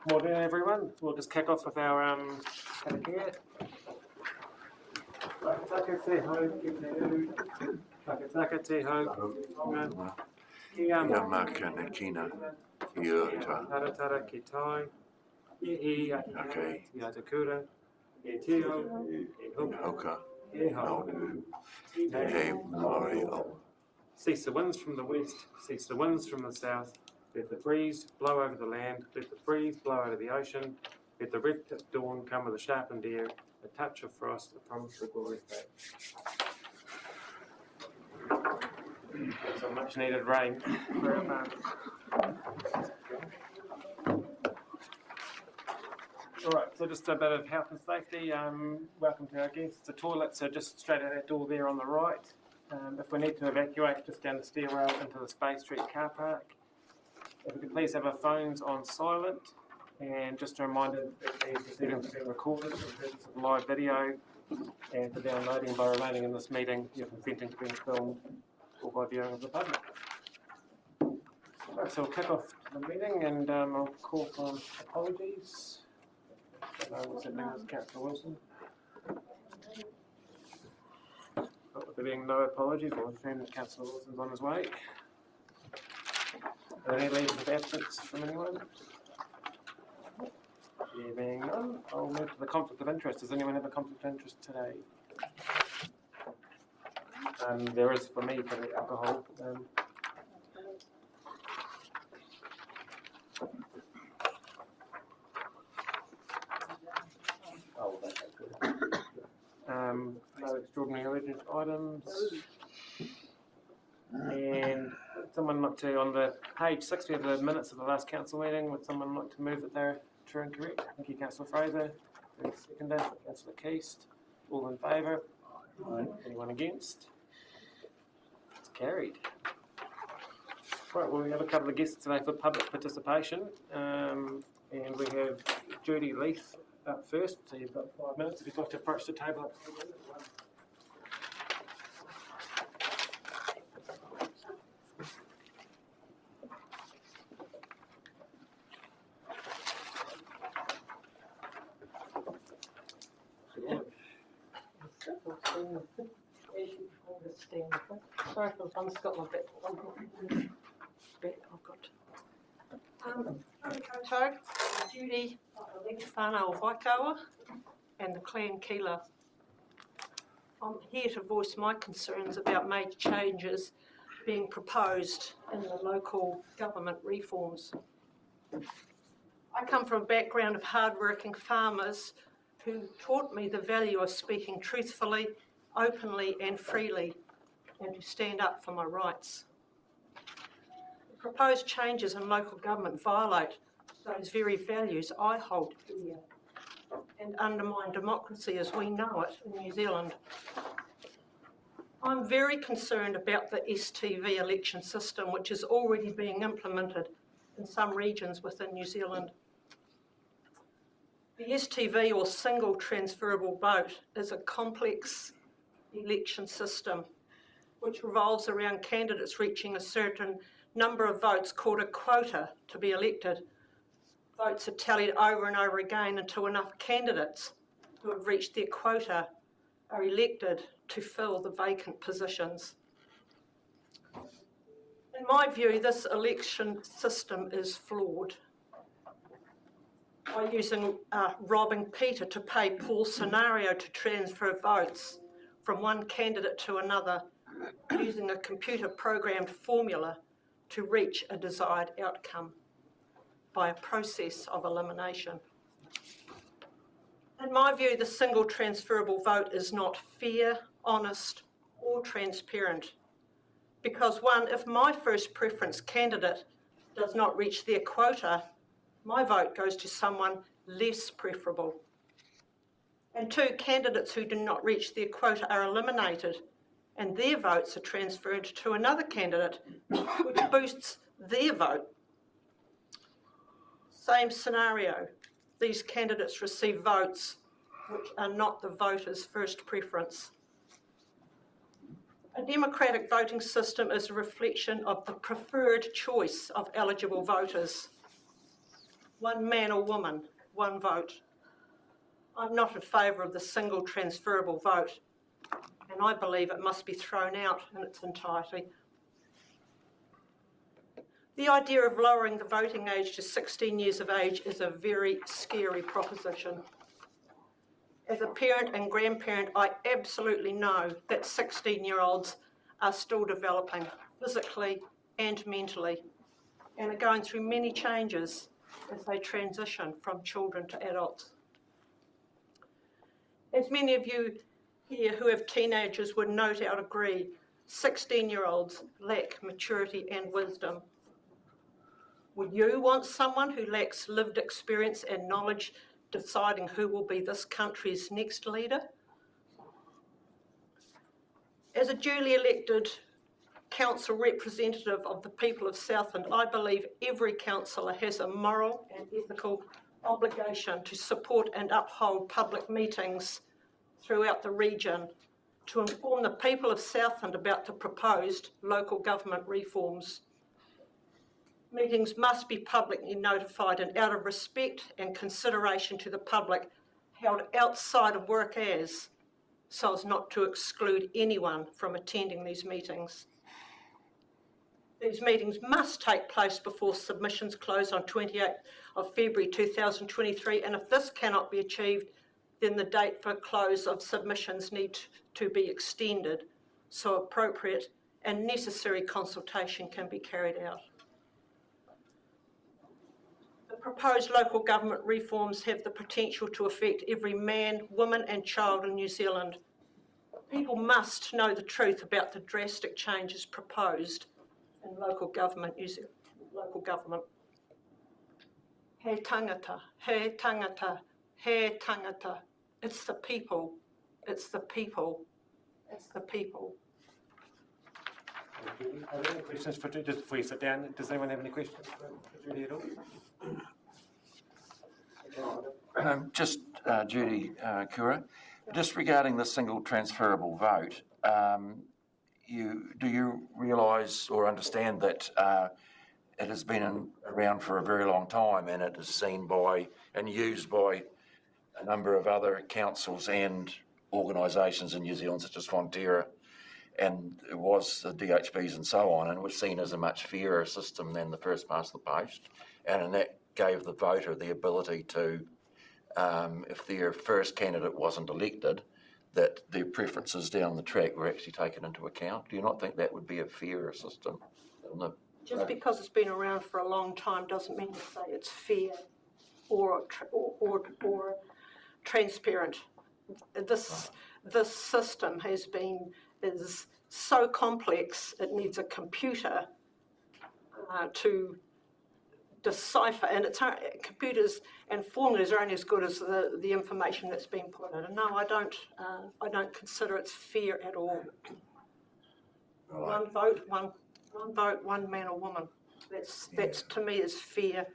Morning, everyone. We'll just kick off with our karakia. Whakataka te hau ki te uru. Whakataka te hau ki te tonga. Kia Maka na kina iota. taratara ki tai. Ihi Okay. ati atakura. E tio. E hoka. Hoka. E hau. Hey, Mori. Cease the winds from the west. Cease the winds from the south. Let the breeze blow over the land. Let the breeze blow over the ocean. Let the red-tipped dawn come with a sharpened ear, a touch of frost, a promise of glorious day. Some much-needed rain for our farm. All right, so just a bit of health and safety. Welcome to our guests. The toilets are just straight out that door there on the right. If we need to evacuate, just down the stairwell into the Space Street car park. If we could please have our phones on silent, and just a reminder that these proceedings are being recorded for the purpose of live video and for downloading by remaining in this meeting, you're consenting to being filmed or by viewing of the public. Right, so we'll kick off the meeting and I'll call for apologies. I don't know what's happening with Councillor Wilson. But with there being no apologies, we'll assume that Councillor Wilson's on his way. Are there any leaves of absence from anyone? There being none, I'll move to the conflict of interest. Does anyone have a conflict of interest today? There is for me for the alcohol. No extraordinary urgent items. And would someone like to, on the page 6, we have the minutes of the last council meeting. Would someone like to move that they're true and correct? Thank you, Councillor Fraser. Seconder, Councillor Keast. All in favour? Aye. Anyone against? It's carried. Right, well, we have a couple of guests today for public participation. And we have Judy Leith up first. So you've got 5 minutes if you'd like to approach the table. Sorry if I've got my bit. I've got. Koutou, Judy, whānau Waikawa, and the Clan Kila. I'm here to voice my concerns about major changes being proposed in the local government reforms. I come from a background of hard-working farmers who taught me the value of speaking truthfully, openly and freely, and to stand up for my rights. The proposed changes in local government violate those very values I hold dear and undermine democracy as we know it in New Zealand. I'm very concerned about the STV election system, which is already being implemented in some regions within New Zealand. The STV, or single transferable vote, is a complex election system which revolves around candidates reaching a certain number of votes called a quota to be elected. Votes are tallied over and over again until enough candidates who have reached their quota are elected to fill the vacant positions. In my view, this election system is flawed. By using robbing Peter to pay Paul scenario to transfer votes from one candidate to another, using a computer-programmed formula to reach a desired outcome by a process of elimination. In my view, the single transferable vote is not fair, honest, or transparent. Because one, if my first preference candidate does not reach their quota, my vote goes to someone less preferable. And two, candidates who do not reach their quota are eliminated and their votes are transferred to another candidate, which boosts their vote. Same scenario, these candidates receive votes which are not the voter's first preference. A democratic voting system is a reflection of the preferred choice of eligible voters. one man or woman, one vote. I'm not in favour of the single transferable vote, and I believe it must be thrown out in its entirety. The idea of lowering the voting age to 16 years of age is a very scary proposition. As a parent and grandparent, I absolutely know that 16-year-olds are still developing physically and mentally and are going through many changes as they transition from children to adults. As many of you here who have teenagers would no doubt agree, 16-year-olds lack maturity and wisdom. Would you want someone who lacks lived experience and knowledge deciding who will be this country's next leader? As a duly elected council representative of the people of Southland, I believe every councillor has a moral and ethical obligation to support and uphold public meetings throughout the region to inform the people of Southland about the proposed local government reforms. Meetings must be publicly notified and, out of respect and consideration to the public, held outside of work hours so as not to exclude anyone from attending these meetings. These meetings must take place before submissions close on 28th of February 2023, and if this cannot be achieved, then the date for close of submissions needs to be extended so appropriate and necessary consultation can be carried out. The proposed local government reforms have the potential to affect every man, woman and child in New Zealand. People must know the truth about the drastic changes proposed in local government, New Zealand, local government. He tangata, he tangata, he tangata. It's the people, it's the people, it's the people. Thank you. Are there any questions for Judy? Just before you sit down, does anyone have any questions for Judy at all? Judy Kura, just regarding the single transferable vote, do you realise or understand that it has been around for a very long time and it is seen by and used by a number of other councils and organisations in New Zealand, such as Fonterra, and it was the DHBs and so on, and it was seen as a much fairer system than the first past the post, and that gave the voter the ability to, if their first candidate wasn't elected, that their preferences down the track were actually taken into account. Do you not think that would be a fairer system? Just because it's been around for a long time doesn't mean to say it's fair or transparent. This system is so complex it needs a computer to decipher, and computers and formulas are only as good as the information that's been put in. And no, I don't consider it's fair at all. Right. One vote, one man or woman. That's to me is fair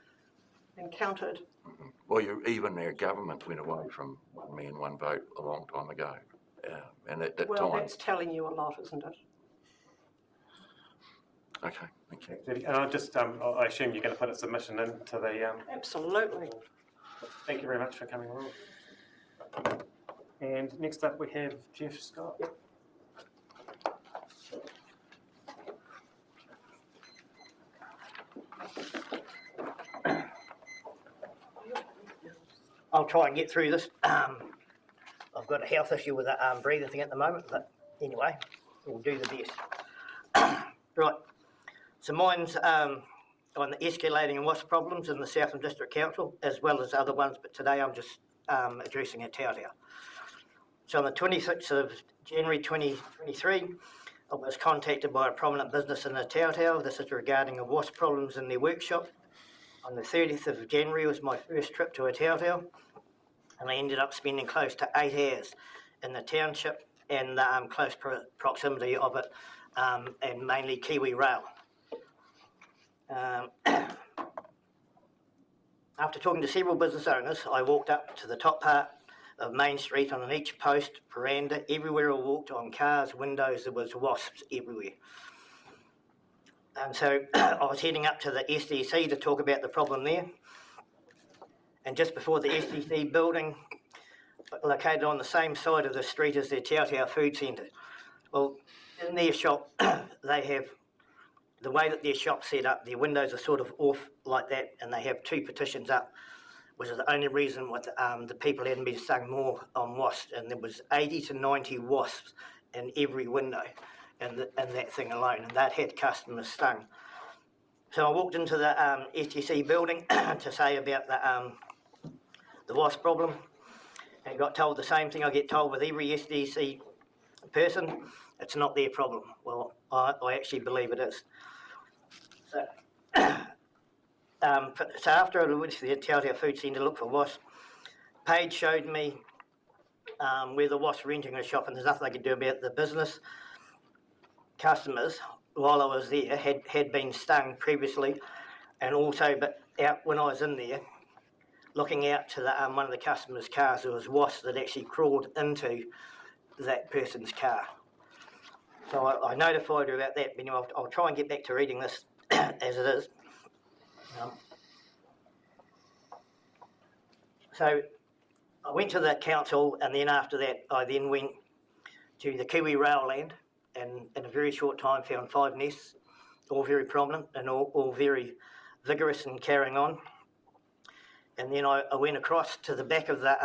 and counted. Well, even their government went away from one man, one vote a long time ago, and at that time. Well, that's telling you a lot, isn't it? Okay, thank you. And I assume you're going to put a submission into the... Absolutely. Thank you very much for coming along. And next up we have Jeff Scott. Yep. I'll try and get through this. I've got a health issue with the breathing thing at the moment, but anyway, we'll do the best. Right, so mine's on the escalating and WASP problems in the Southland District Council, as well as other ones, but today I'm just addressing a Tautau. So on the 26th of January 2023, I was contacted by a prominent business in the Tautau. This is regarding the WASP problems in their workshop. On the 30th of January was my first trip to a Tautau, and I ended up spending close to 8 hours in the township and close proximity of it, and mainly Kiwi Rail. After talking to several business owners, I walked up to the top part of Main Street. On each post, veranda, everywhere I walked, on cars, windows, there was wasps everywhere. And so I was heading up to the SDC to talk about the problem there. and just before the STC building, located on the same side of the street as the Tautau Food Centre. Well, in their shop, they have, the way that their shop's set up, their windows are sort of off like that, and they have 2 partitions up, which is the only reason what the people hadn't been stung more on wasps, and there was 80 to 90 wasps in every window in that thing alone, and that had customers stung. So I walked into the STC building to say about the wasp problem, and got told the same thing I get told with every STC person: it's not their problem. Well, I actually believe it is. So, so after I went to the Tautau Food Centre to look for wasps, Paige showed me where the wasps were entering the shop, and there's nothing I could do about the business. Customers, while I was there, had been stung previously, and also, but out when I was in there, looking out to the, one of the customers' cars, there was wasps that actually crawled into that person's car. So I notified her about that, but anyway, I'll try and get back to reading this as it is. So I went to the council, and then after that I then went to the Kiwi Rail land, and in a very short time found 5 nests, all very prominent and all very vigorous and carrying on. And then I went across to the back of the,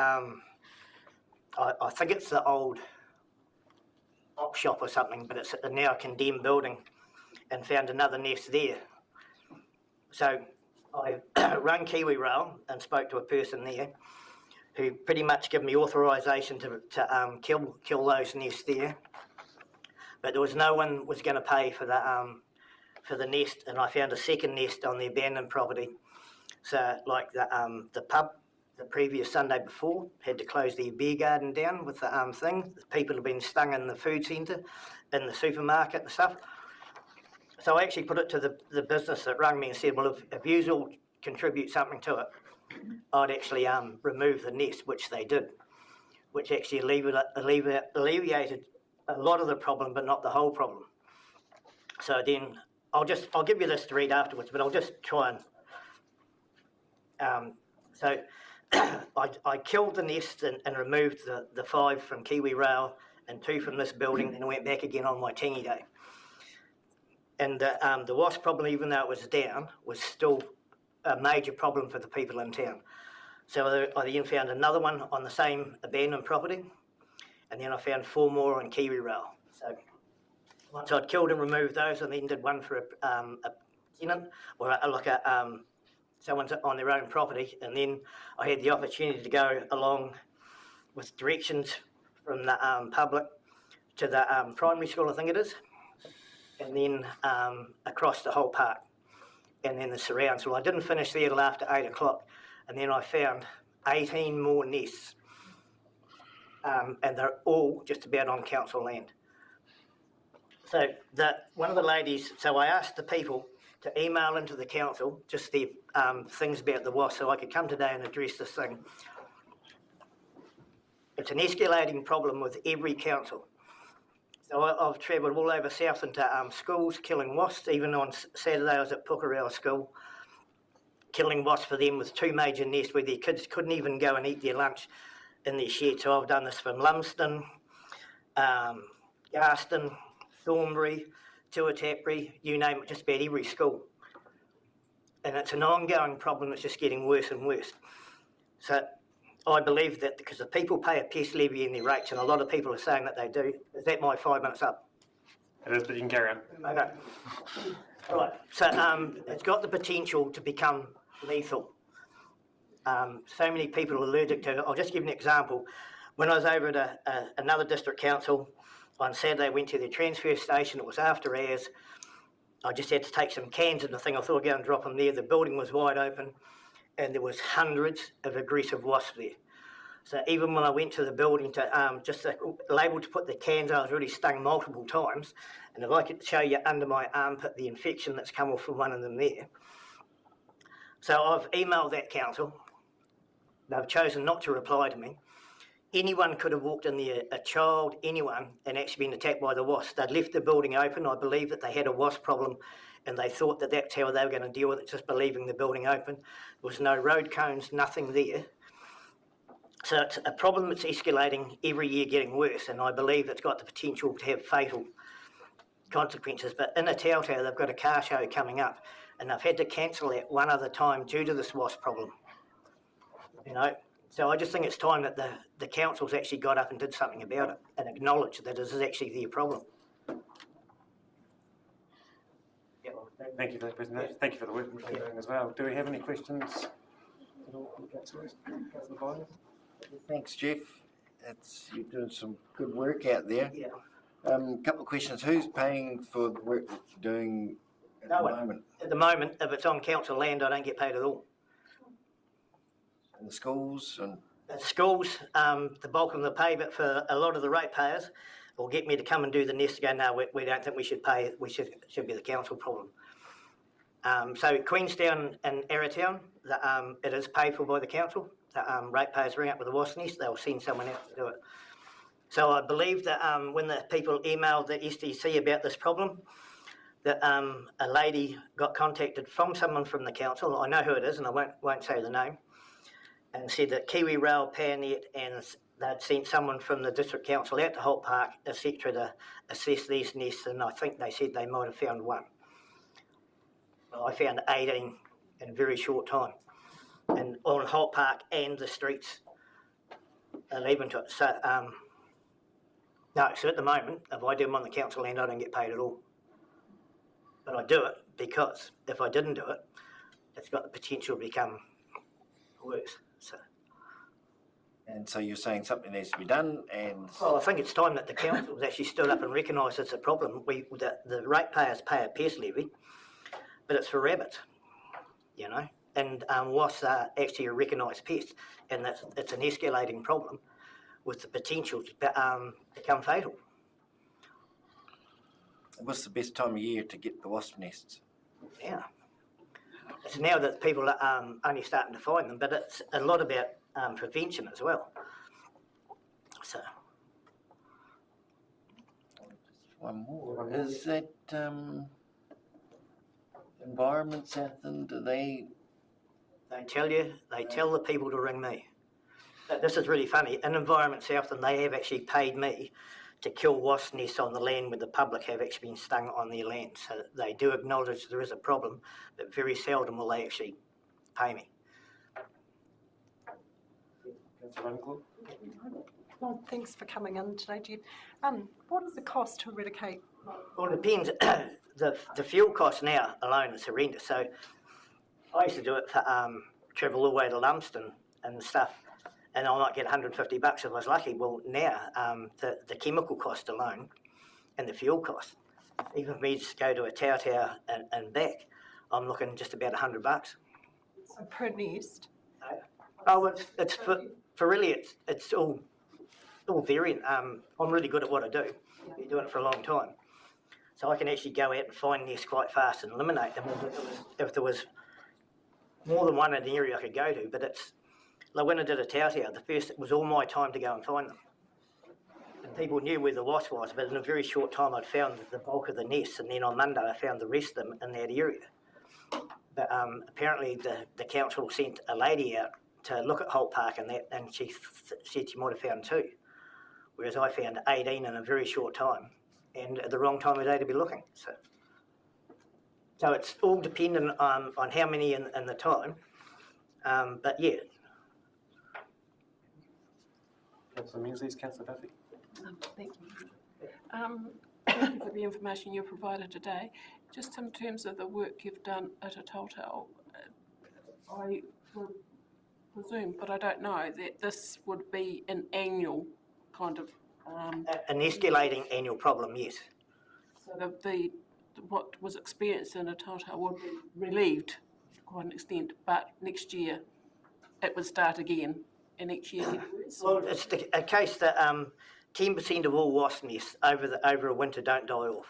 I think it's the old op shop or something, but it's now a condemned building, and found another nest there. So I rang Kiwi Rail and spoke to a person there who pretty much gave me authorisation to kill those nests there. But there was no one was going to pay for the nest, and I found a second nest on the abandoned property. So like the pub the previous Sunday before had to close their beer garden down with the thing. The people have been stung in the food centre, in the supermarket and stuff. So I actually put it to the business that rang me and said, well, if you all contribute something to it, I'd actually remove the nest, which they did, which actually alleviated a lot of the problem, but not the whole problem. So then I'll give you this to read afterwards, but I'll just try and so I killed the nest and removed the 5 from Kiwi Rail and 2 from this building, and went back again on my tangy day. And the wasp problem, even though it was down, was still a major problem for the people in town. So I then found another one on the same abandoned property, and then I found 4 more on Kiwi Rail. So once I'd killed and removed those, I then did one for a tenant, or someone's on their own property, and then I had the opportunity to go along with directions from the public to the primary school, I think it is, and then across the whole park, and then the surrounds. Well, I didn't finish there till after 8 o'clock, and then I found 18 more nests, and they're all just about on council land. So one of the ladies, so I asked the people to email into the council just the things about the wasp, so I could come today and address this thing. It's an escalating problem with every council. So I've travelled all over Southland to schools killing wasps. Even on Saturday I was at Pukarau School killing wasps for them with 2 major nests where their kids couldn't even go and eat their lunch in their shed. So I've done this from Lumsden, Garston, Thornbury, Tuatapri, you name it, just about every school. And it's an ongoing problem that's just getting worse and worse. So I believe that because the people pay a pest levy in their rates, and a lot of people are saying that they do. Is that my 5 minutes up? It is, but you can carry on. Okay. Right, so it's got the potential to become lethal. So many people are allergic to it. I'll just give you an example. When I was over at another district council on Saturday, I went to the transfer station. It was after hours. I just had to take some cans and the thing. I thought I'd go and drop them there. The building was wide open, and there was hundreds of aggressive wasps there. So even when I went to the building to just label to put the cans, I was already stung multiple times. And if I could show you under my armpit the infection that's come off from one of them there. So I've emailed that council. They've chosen not to reply to me. anyone could have walked in there, a child, anyone, and actually been attacked by the wasp. They'd left the building open. I believe that they had a wasp problem and they thought that that's how they were going to deal with it, just by leaving the building open. There was no road cones, nothing there. So it's a problem that's escalating every year, getting worse, and I believe it's got the potential to have fatal consequences. But in Otaota, they've got a car show coming up, and they've had to cancel that one other time due to this wasp problem. You know, so I just think it's time that the council's actually got up and did something about it and acknowledged that this is actually their problem. Thank you for the presentation. Thank you for the work you're doing as well. Do we have any questions at all from councillors? Councillor Byron? Thanks, Jeff. You're doing some good work out there. Yeah. Couple of questions. Who's paying for the work that you're doing at No the one. moment? At the moment, if it's on council land, I don't get paid at all. In the schools and At schools, the bulk of the pay, but for a lot of the ratepayers, will get me to come and do the nest to go, no, we don't think we should pay, should be the council problem. So Queenstown and Arrowtown, it is paid for by the council. The ratepayers ring up with the wasp nest, they'll send someone out to do it. So I believe that when the people emailed the SDC about this problem, that a lady got contacted from someone from the council, I know who it is and I won't say the name, and said that Kiwi Rail, Powernet, and they'd sent someone from the district council out to Holt Park, etc., to assess these nests, and I think they said they might have found one. Well, I found 18 in a very short time, and on Holt Park and the streets are leaving to it. So, no, so at the moment, if I do them on the council land, I don't get paid at all. But I do it because if I didn't do it, it's got the potential to become worse. so you're saying something needs to be done, and Well, I think it's time that the council has actually stood up and recognised it's a problem. The ratepayers pay a pest levy, but it's for rabbits, you know, and wasps are actually a recognised pest, and it's an escalating problem with the potential to become fatal. what's the best time of year to get the wasp nests? Yeah. It's now that people are only starting to find them, but it's a lot about prevention as well. So. One more. Is that Environment Southland? Do they? They tell the people to ring me. But this is really funny. In Environment Southland, they have actually paid me to kill wasp nests on the land where the public have actually been stung on their land. So they do acknowledge there is a problem, but very seldom will they actually pay me. Councillor Runcliffe? Well, thanks for coming in today, Jeff. What is the cost to eradicate? Well, it depends. The fuel cost now alone is horrendous. So I used to do it for travel all the way to Lumsden and stuff, and I might get $150 if I was lucky. Well, now the chemical cost alone and the fuel cost, even for me to go to a Tautau and back, I'm looking just about $100. So per nest? Oh, it's for really it's all variant. I'm really good at what I do. Been doing it for a long time, so I can actually go out and find nests quite fast and eliminate them if there was more than one in the area I could go to. But it's like when I did a Tautau, it was all my time to go and find them. And people knew where the wasp was, but in a very short time I'd found the bulk of the nests, and then on Monday I found the rest of them in that area. But apparently the council sent a lady out to look at Holt Park and that, and she said she might have found 2, whereas I found 18 in a very short time, and at the wrong time of day to be looking. So it's all dependent on how many in the time, but yeah. Councillor Menzies, Councillor Duffy? Thank you. Thank you for the information you provided today. Just in terms of the work you've done at Otaota, I would presume, but I don't know, that this would be an annual kind of... An escalating annual problem, yes. So what was experienced in Otaota would be relieved to quite an extent, but next year it would start again, and each year get worse. Well, it's a case that 10% of all wasp nests over a winter don't die off.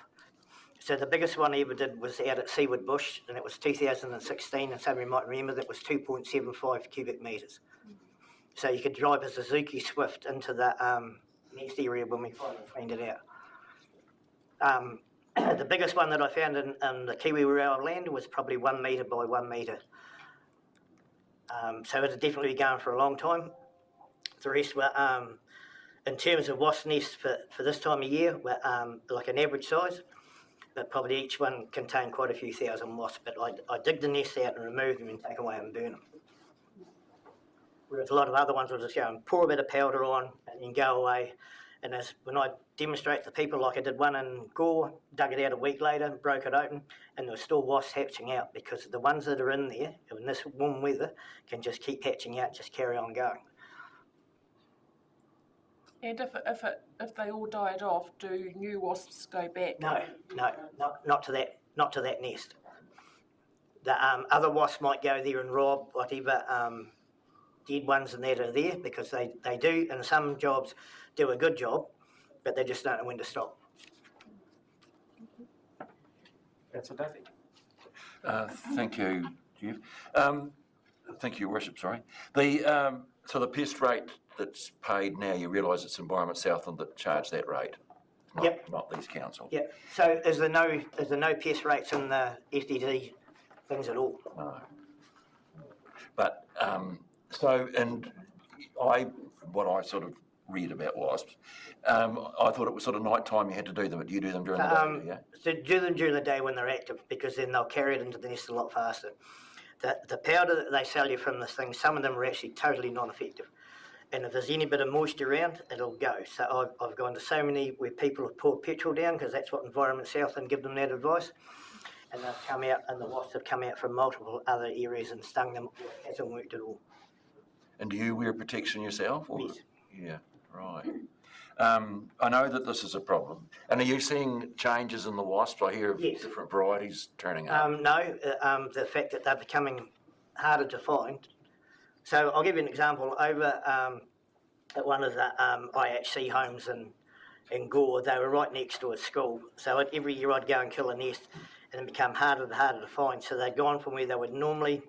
So the biggest one I ever did was out at Seaward Bush, and it was 2016, and some of you might remember that was 2.75 cubic metres. So you could drive a Suzuki Swift into the next area when we finally cleaned it out. The biggest one that I found in the Kiwi Rail land was probably 1 metre by 1 metre. So it'd definitely be going for a long time. The rest were, in terms of wasp nests for this time of year, were like an average size, but probably each one contained quite a few thousand wasps. But I dig the nests out and remove them and take away and burn them. Whereas a lot of other ones will just go and pour a bit of powder on and then go away. And when I demonstrate to people, like I did one in Gore, dug it out a week later, broke it open, and there were still wasps hatching out, because the ones that are in there in this warm weather can just keep hatching out, just carry on going. And if they all died off, do new wasps go back? No, not to that nest. The other wasps might go there and rob whatever dead ones and that are there, because they do, in some jobs, do a good job, but they just don't know when to stop. Councillor Duffy. Thank you, Jeff. Thank you, Worship, sorry. So the pest rate that's paid now, you realise it's Environment Southland that charge that rate, not these councils? Yep. So is there no pest rates in the SDD things at all? No. But, what I sort of read about wasps, I thought it was sort of night time you had to do them, but do you do them during the day? Yeah? So do them during the day when they're active, because then they'll carry it into the nest a lot faster. The powder that they sell you from this thing, some of them are actually totally non-effective. And if there's any bit of moisture around, it'll go. So I've gone to so many where people have poured petrol down, because that's what Environment Southland give them that advice. And they've come out, and the wasps have come out from multiple other areas and stung them. It hasn't worked at all. And do you wear protection yourself? Or? Yes. Yeah, right. I know that this is a problem. And are you seeing changes in the wasps? I hear of different varieties turning up. No, the fact that they're becoming harder to find. So I'll give you an example. Over at one of the IHC homes in Gore, they were right next to a school. So every year I'd go and kill a nest, and it became harder and harder to find. So they'd gone from where they would normally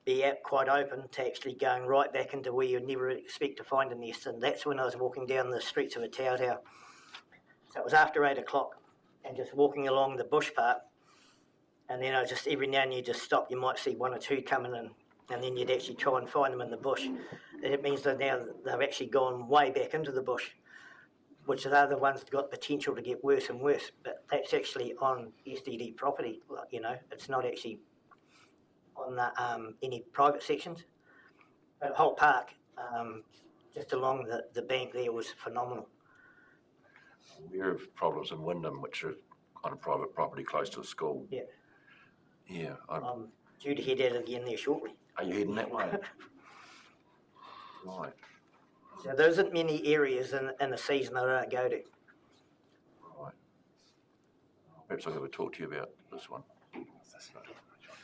be out quite open to actually going right back into where you'd never expect to find a nest. And that's when I was walking down the streets of Otautau. So it was after 8 o'clock, and just walking along the bush part. And then I just, every now and then you just stop, you might see one or two coming in, and then you'd actually try and find them in the bush. And it means that now they've actually gone way back into the bush, which are the other ones that got potential to get worse and worse. But that's actually on SDD property, it's not actually on the, any private sections. But Holt Park, just along the bank there, was phenomenal. We're of problems in Wyndham, which are on a private property close to a school. Yeah. Yeah. I'm due to head out again there shortly. Are you heading that way? Right. So there isn't many areas in the season that I don't go to. Right. Perhaps I'll have a talk to you about this one.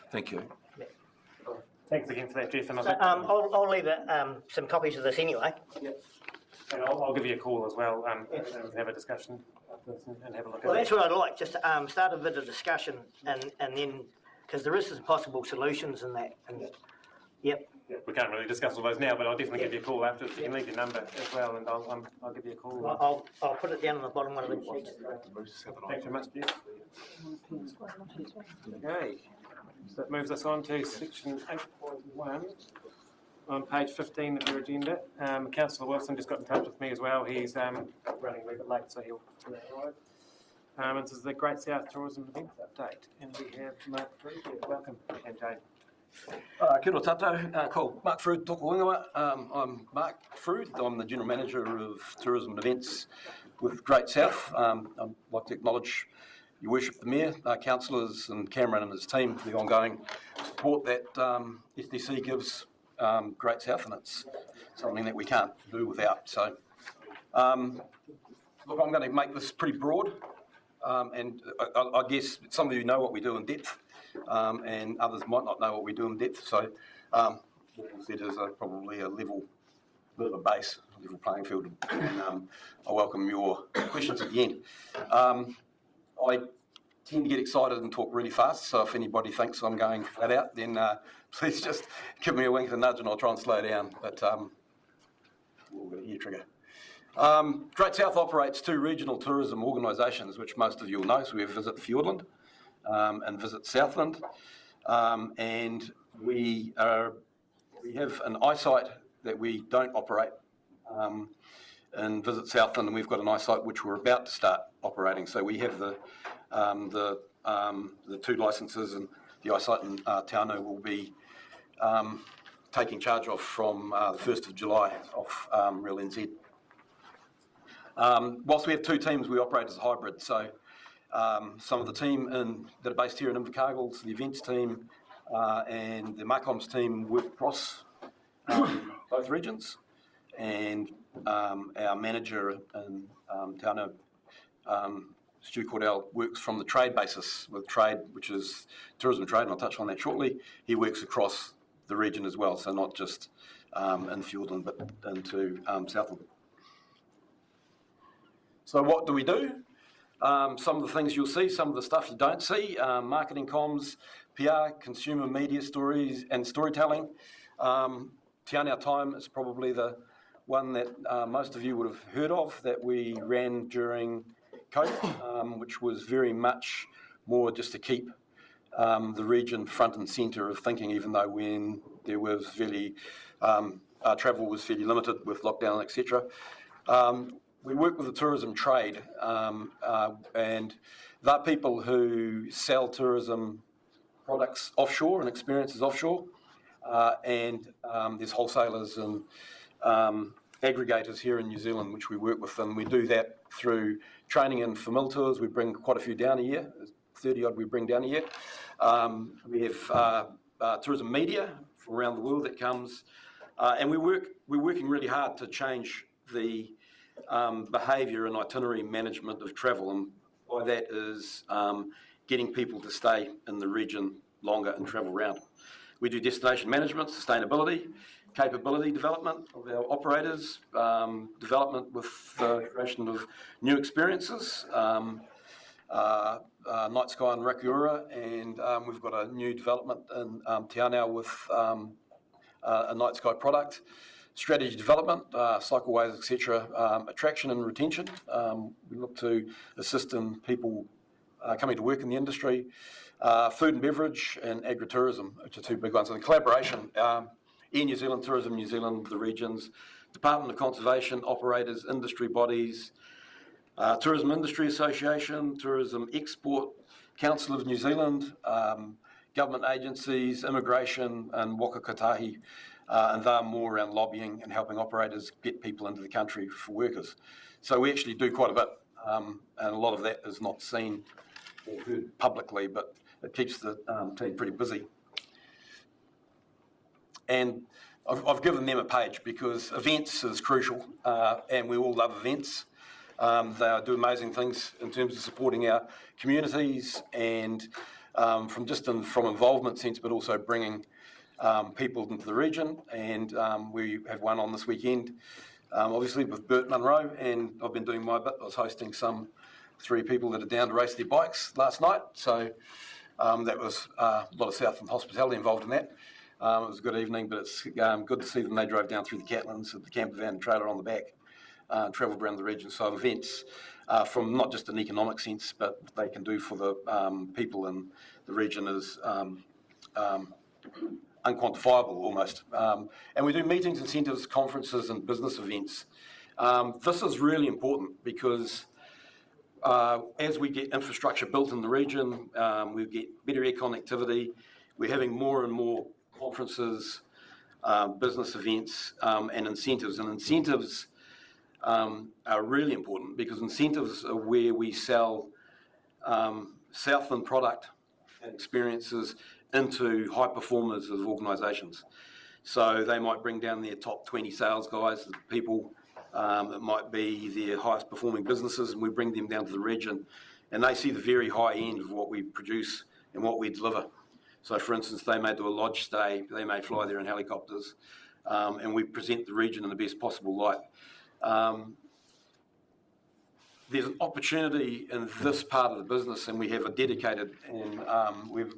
Thank you. Thanks again for that, Jeff. And So I'll leave some copies of this anyway. and I'll give you a call as well, and we can have a discussion and have a look Well, at that's what I'd like, just start a bit of discussion, and then, because there is some possible solutions in that. And, yep. Yeah, we can't really discuss all those now, but I'll definitely give you a call after. You can leave your number as well, and I'll give you a call. I'll put it down on the bottom one of the sheets. Thanks very much, Jeff. Okay, so that moves us on to section 8.1 on page 15 of your agenda. Councillor Wilson just got in touch with me as well. He's running a little bit late, so he'll arrive. This is the Great South Tourism Events Update, and we have Mark Freed here. Welcome, and Jane. Kia ora tātou, ko Mark Frood tōku ingoa. I'm Mark Frood, I'm the General Manager of Tourism and Events with Great South. I'd like to acknowledge Your Worship the Mayor, councillors and Cameron and his team for the ongoing support that SDC gives Great South, and it's something that we can't do without. So, look, I'm going to make this pretty broad, and I guess some of you know what we do in depth. And others might not know what we do in depth. So what we'll set is probably a level bit of a base, a level playing field. And I welcome your questions at the end. I tend to get excited and talk really fast, so if anybody thinks I'm going flat out, then please just give me a wink and a nudge and I'll try and slow down. But we'll get a hair trigger. Great South operates 2 regional tourism organisations, which most of you will know. So we have Visit Fiordland and Visit Southland, and we have an eyesight that we don't operate in Visit Southland, and we've got an eyesight which we're about to start operating. So we have the 2 licences, and the eyesight in Taonau will be taking charge of from the 1st of July off Real NZ. Whilst we have 2 teams, we operate as a hybrid. So some of the team that are based here in Invercargill, the events team and the Marcoms team work across both regions, and our manager in Taonau, Stu Cordell, works from the trade basis with trade, which is tourism trade, and I'll touch on that shortly. He works across the region as well, so not just in Fiordland, but into Southland. So what do we do? Some of the things you'll see, some of the stuff you don't see: marketing, comms, PR, consumer media stories, and storytelling. Te Anau Time is probably the one that most of you would have heard of, that we ran during COVID, which was very much more just to keep the region front and centre of thinking, even though when there was travel was fairly limited with lockdown, etc. We work with the tourism trade, and they're people who sell tourism products offshore and experiences offshore, and there's wholesalers and aggregators here in New Zealand which we work with, and we do that through training and famil tours. We bring quite a few down a year, 30 odd we bring down a year. We have tourism media from around the world that comes, and we're working really hard to change the behaviour and itinerary management of travel, and by that is getting people to stay in the region longer and travel around. We do destination management, sustainability, capability development of our operators, development with the creation of new experiences, Night Sky and Rakiura, and we've got a new development in Te Anau with a Night Sky product, strategy development, cycleways, etc., attraction and retention. We look to assist in people coming to work in the industry, food and beverage, and agritourism, which are 2 big ones. And collaboration, Air New Zealand, Tourism New Zealand, the regions, Department of Conservation, operators, industry bodies, Tourism Industry Association, Tourism Export Council of New Zealand, government agencies, immigration, and Waka Kotahi, and they're more around lobbying and helping operators get people into the country for workers. So we actually do quite a bit, and a lot of that is not seen or heard publicly, but it keeps the team pretty busy. And I've given them a page because events is crucial, and we all love events. They do amazing things in terms of supporting our communities, and from involvement sense, but also bringing people into the region. And we have one on this weekend, obviously with Bert Munro, and I've been doing my bit. I was hosting some 3 people that are down to race their bikes last night, so that was a lot of Southland hospitality involved in that. It was a good evening, but it's good to see them. They drove down through the Catlins with the camper van and trailer on the back, travelled around the region. So events from not just an economic sense, but they can do for the people in the region is unquantifiable almost. And we do meetings, incentives, conferences and business events. This is really important because as we get infrastructure built in the region, we get better air connectivity. We're having more and more conferences, business events, and incentives. And incentives are really important because incentives are where we sell Southland product and experiences into high performers of organisations. So they might bring down their top 20 sales guys, people. It might be their highest performing businesses, and we bring them down to the region, and they see the very high end of what we produce and what we deliver. So, for instance, they may do a lodge stay, they may fly there in helicopters, and we present the region in the best possible light. There's an opportunity in this part of the business, and we have a dedicated, and we've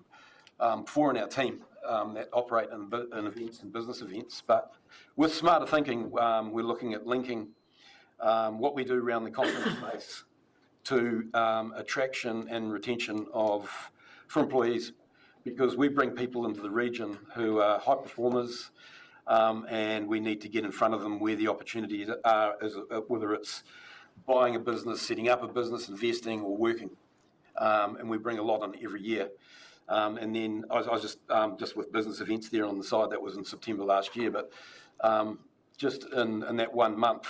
4 in our team that operate in events and business events. But with smarter thinking, we're looking at linking what we do around the conference space to attraction and retention for employees, because we bring people into the region who are high performers, and we need to get in front of them where the opportunities are, whether it's buying a business, setting up a business, investing, or working. And we bring a lot in every year. And then I was just with business events there on the side. That was in September last year, but just in that 1 month,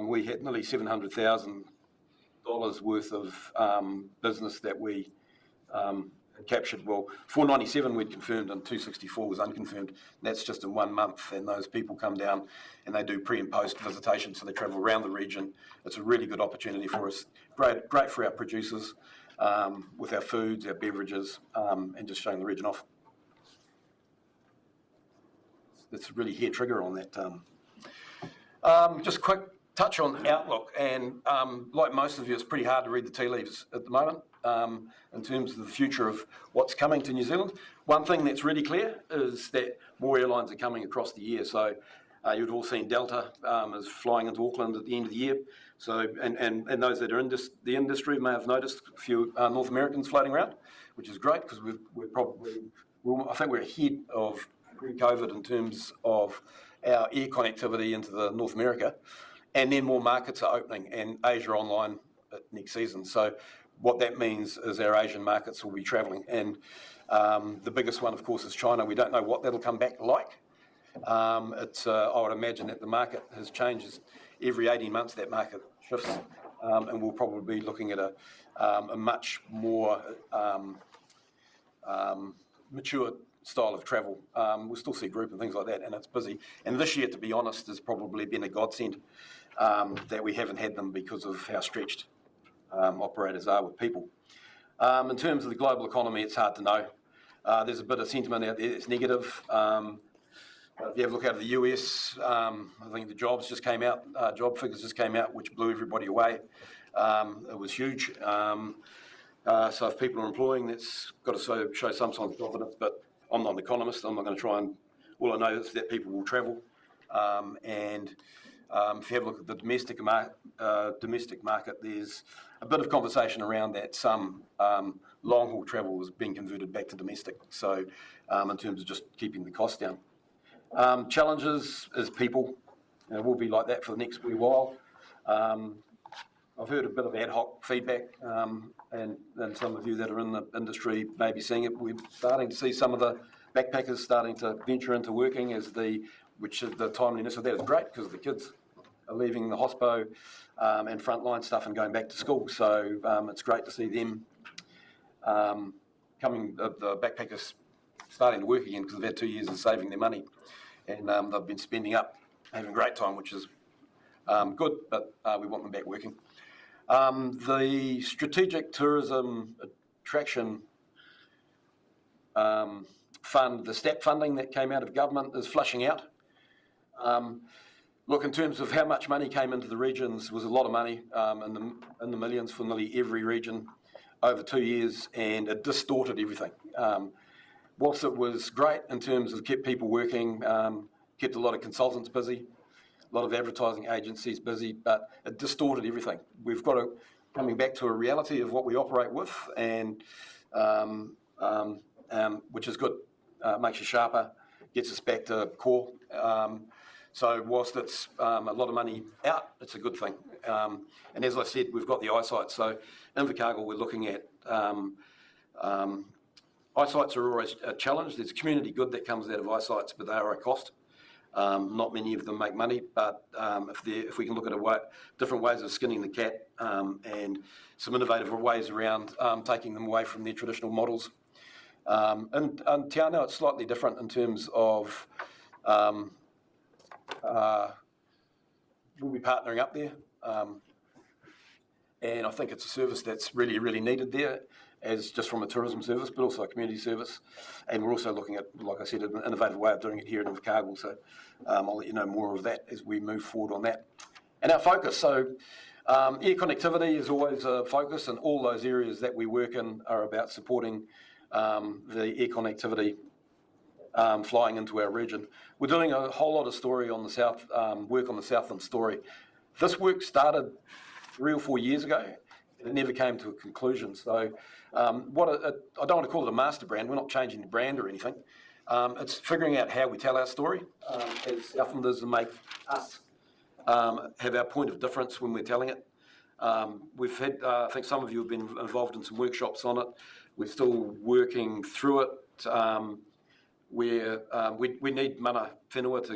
we had nearly $700,000 worth of business that we captured. Well, 497 we'd confirmed and 264 was unconfirmed. That's just in 1 month, and those people come down and they do pre and post visitation, so they travel around the region. It's a really good opportunity for us. Great for our producers with our foods, our beverages, and just showing the region off. It's a really hair trigger on that. Just quick touch on outlook, and like most of you, it's pretty hard to read the tea leaves at the moment in terms of the future of what's coming to New Zealand. One thing that's really clear is that more airlines are coming across the year. So you've all seen Delta is flying into Auckland at the end of the year. So and those that are in the industry may have noticed a few North Americans floating around, which is great because I think we're ahead of pre-COVID in terms of our air connectivity into the North America. And then more markets are opening, and Asia online next season. So what that means is our Asian markets will be travelling. And the biggest one, of course, is China. We don't know what that'll come back like. I would imagine that the market has changed. Every 18 months, that market shifts, and we'll probably be looking at a much more mature style of travel. We'll still see group and things like that, and it's busy. And this year, to be honest, has probably been a godsend that we haven't had them because of how stretched operators are with people. In terms of the global economy, it's hard to know. There's a bit of sentiment out there that's negative. If you have a look out of the US, I think the jobs just came out, job figures just came out, which blew everybody away. It was huge. So if people are employing, that's got to show some sign of confidence. But I'm not an economist. I'm not going to try and. All I know is that people will travel. And if you have a look at the domestic market, there's a bit of conversation around that. Some long-haul travel is being converted back to domestic. So in terms of just keeping the cost down. Challenges is people. We'll be like that for the next wee while. I've heard a bit of ad hoc feedback, and some of you that are in the industry may be seeing it. We're starting to see some of the backpackers starting to venture into working, which is the timeliness of that is great because the kids are leaving the hospo and frontline stuff and going back to school. So it's great to see them the backpackers starting to work again because they've had 2 years of saving their money, and they've been spending up, having a great time, which is good, but we want them back working. The Strategic Tourism Attraction Fund, the STAP funding that came out of government is flushing out. Look, in terms of how much money came into the regions, was a lot of money in the millions for nearly every region over 2 years, and it distorted everything. Whilst it was great in terms of kept people working, kept a lot of consultants busy, a lot of advertising agencies busy, but it distorted everything. We've got to coming back to a reality of what we operate with, and which is good. Makes you sharper, gets us back to core. So whilst it's a lot of money out, it's a good thing. And as I said, we've got the eyesight. So in Invercargill, we're looking at eyesights are always a challenge. There's community good that comes out of eyesights, but they are a cost. Not many of them make money, but if we can look at different ways of skinning the cat and some innovative ways around taking them away from their traditional models. And Te Anau, it's slightly different in terms of we'll be partnering up there. And I think it's a service that's really, really needed there, as just from a tourism service, but also a community service. And we're also looking at, like I said, an innovative way of doing it here in Invercargill. So I'll let you know more of that as we move forward on that. And our focus, so air connectivity is always a focus, and all those areas that we work in are about supporting the air connectivity flying into our region. We're doing a whole lot of story on the South, work on the Southland story. This work started 3 or 4 years ago. It never came to a conclusion. So I don't want to call it a master brand. We're not changing the brand or anything. It's figuring out how we tell our story as Southlanders and make us have our point of difference when we're telling it. We've had, I think some of you have been involved in some workshops on it. We're still working through it. We need mana whenua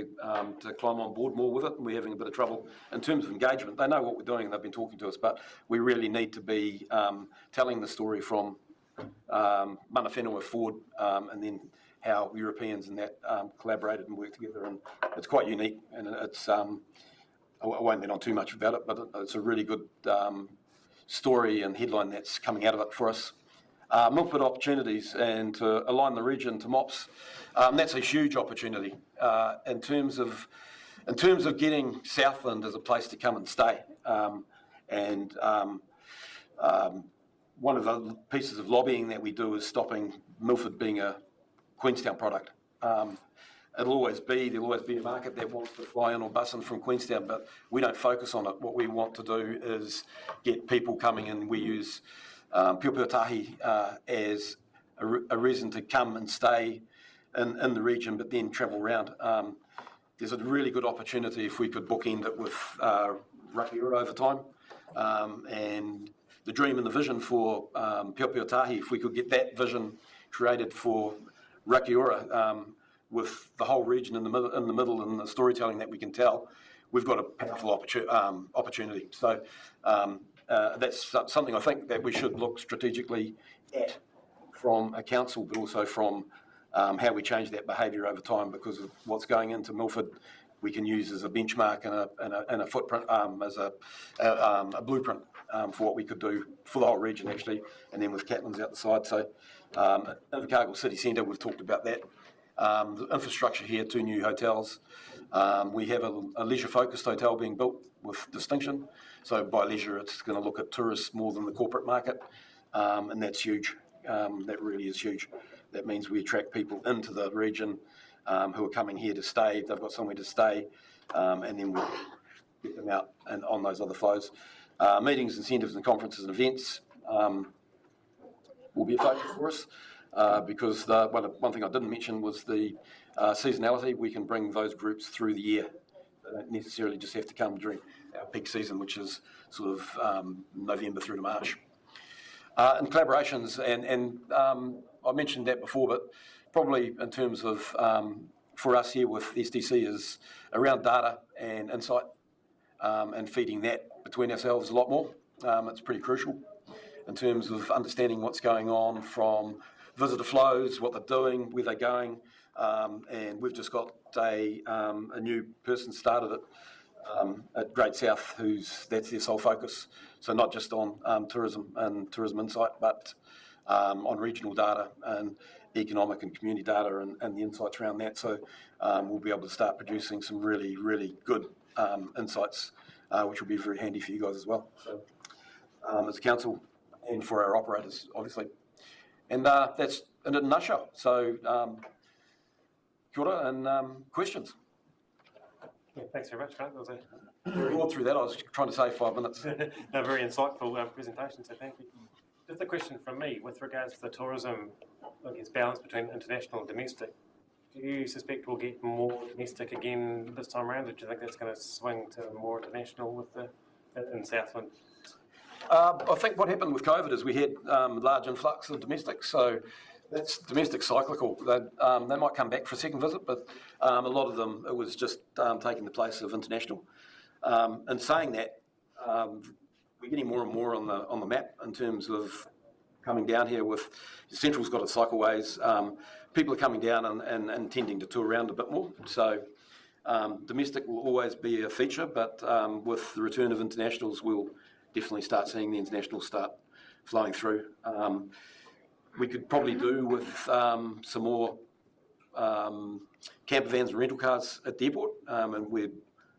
to climb on board more with it, and we're having a bit of trouble in terms of engagement. They know what we're doing and they've been talking to us, but we really need to be telling the story from mana whenua forward, and then how Europeans and that collaborated and worked together, and it's quite unique, and it's I won't let on too much about it, but it's a really good story and headline that's coming out of it for us. Milford opportunities and to align the region to MOPS, that's a huge opportunity in terms of getting Southland as a place to come and stay. One of the pieces of lobbying that we do is stopping Milford being a Queenstown product. There'll always be a market that wants to fly in or bus in from Queenstown, but we don't focus on it. What we want to do is get people coming in. We use Puaputahi as a reason to come and stay in the region, but then travel around. There's a really good opportunity if we could bookend it with Rakiura over time, and the dream and the vision for Puaputahi, if we could get that vision created for Rakiura, with the whole region in the middle and the storytelling that we can tell, we've got a powerful opportunity. So that's something I think that we should look strategically at from a council, but also from how we change that behaviour over time, because of what's going into Milford we can use as a benchmark and a footprint, as a blueprint for what we could do for the whole region actually, and then with Catlins out the side. So Invercargill City Centre, we've talked about that. The infrastructure here, 2 new hotels. We have a leisure-focused hotel being built with distinction. So by leisure, it's going to look at tourists more than the corporate market, and that's huge. That really is huge. That means we attract people into the region who are coming here to stay. They've got somewhere to stay, and then we get them out and on those other flows. Meetings, incentives, and conferences and events will be a focus for us. Because one thing I didn't mention was the seasonality. We can bring those groups through the year. They don't necessarily just have to come during our peak season, which is sort of November through to March. And collaborations, and I mentioned that before, but probably in terms of for us here with SDC is around data and insight, and feeding that between ourselves a lot more. It's pretty crucial in terms of understanding what's going on from visitor flows, what they're doing, where they're going, and we've just got a new person started at Great South, that's their sole focus. So not just on tourism and tourism insight, but on regional data and economic and community data and the insights around that. So we'll be able to start producing some really, really good insights, which will be very handy for you guys as well. So as a council and for our operators, obviously. And that's in a nutshell. So, kia ora and questions. Yeah, thanks very much, Grant. That was All through that, I was trying to save 5 minutes. a very insightful presentation, so thank you. Just a question from me with regards to the tourism, I guess, balance between international and domestic. Do you suspect we'll get more domestic again this time around, or do you think that's going to swing to more international in Southland? I think what happened with COVID is we had large influx of domestic, so that's domestic cyclical. They might come back for a second visit, but a lot of them, it was just taking the place of international. And saying that, we're getting more and more on the map in terms of coming down here with Central's got its cycleways. People are coming down and tending to tour around a bit more. So domestic will always be a feature, but with the return of internationals, we'll definitely start seeing the internationals start flowing through. We could probably do with some more camper vans and rental cars at the airport, and we're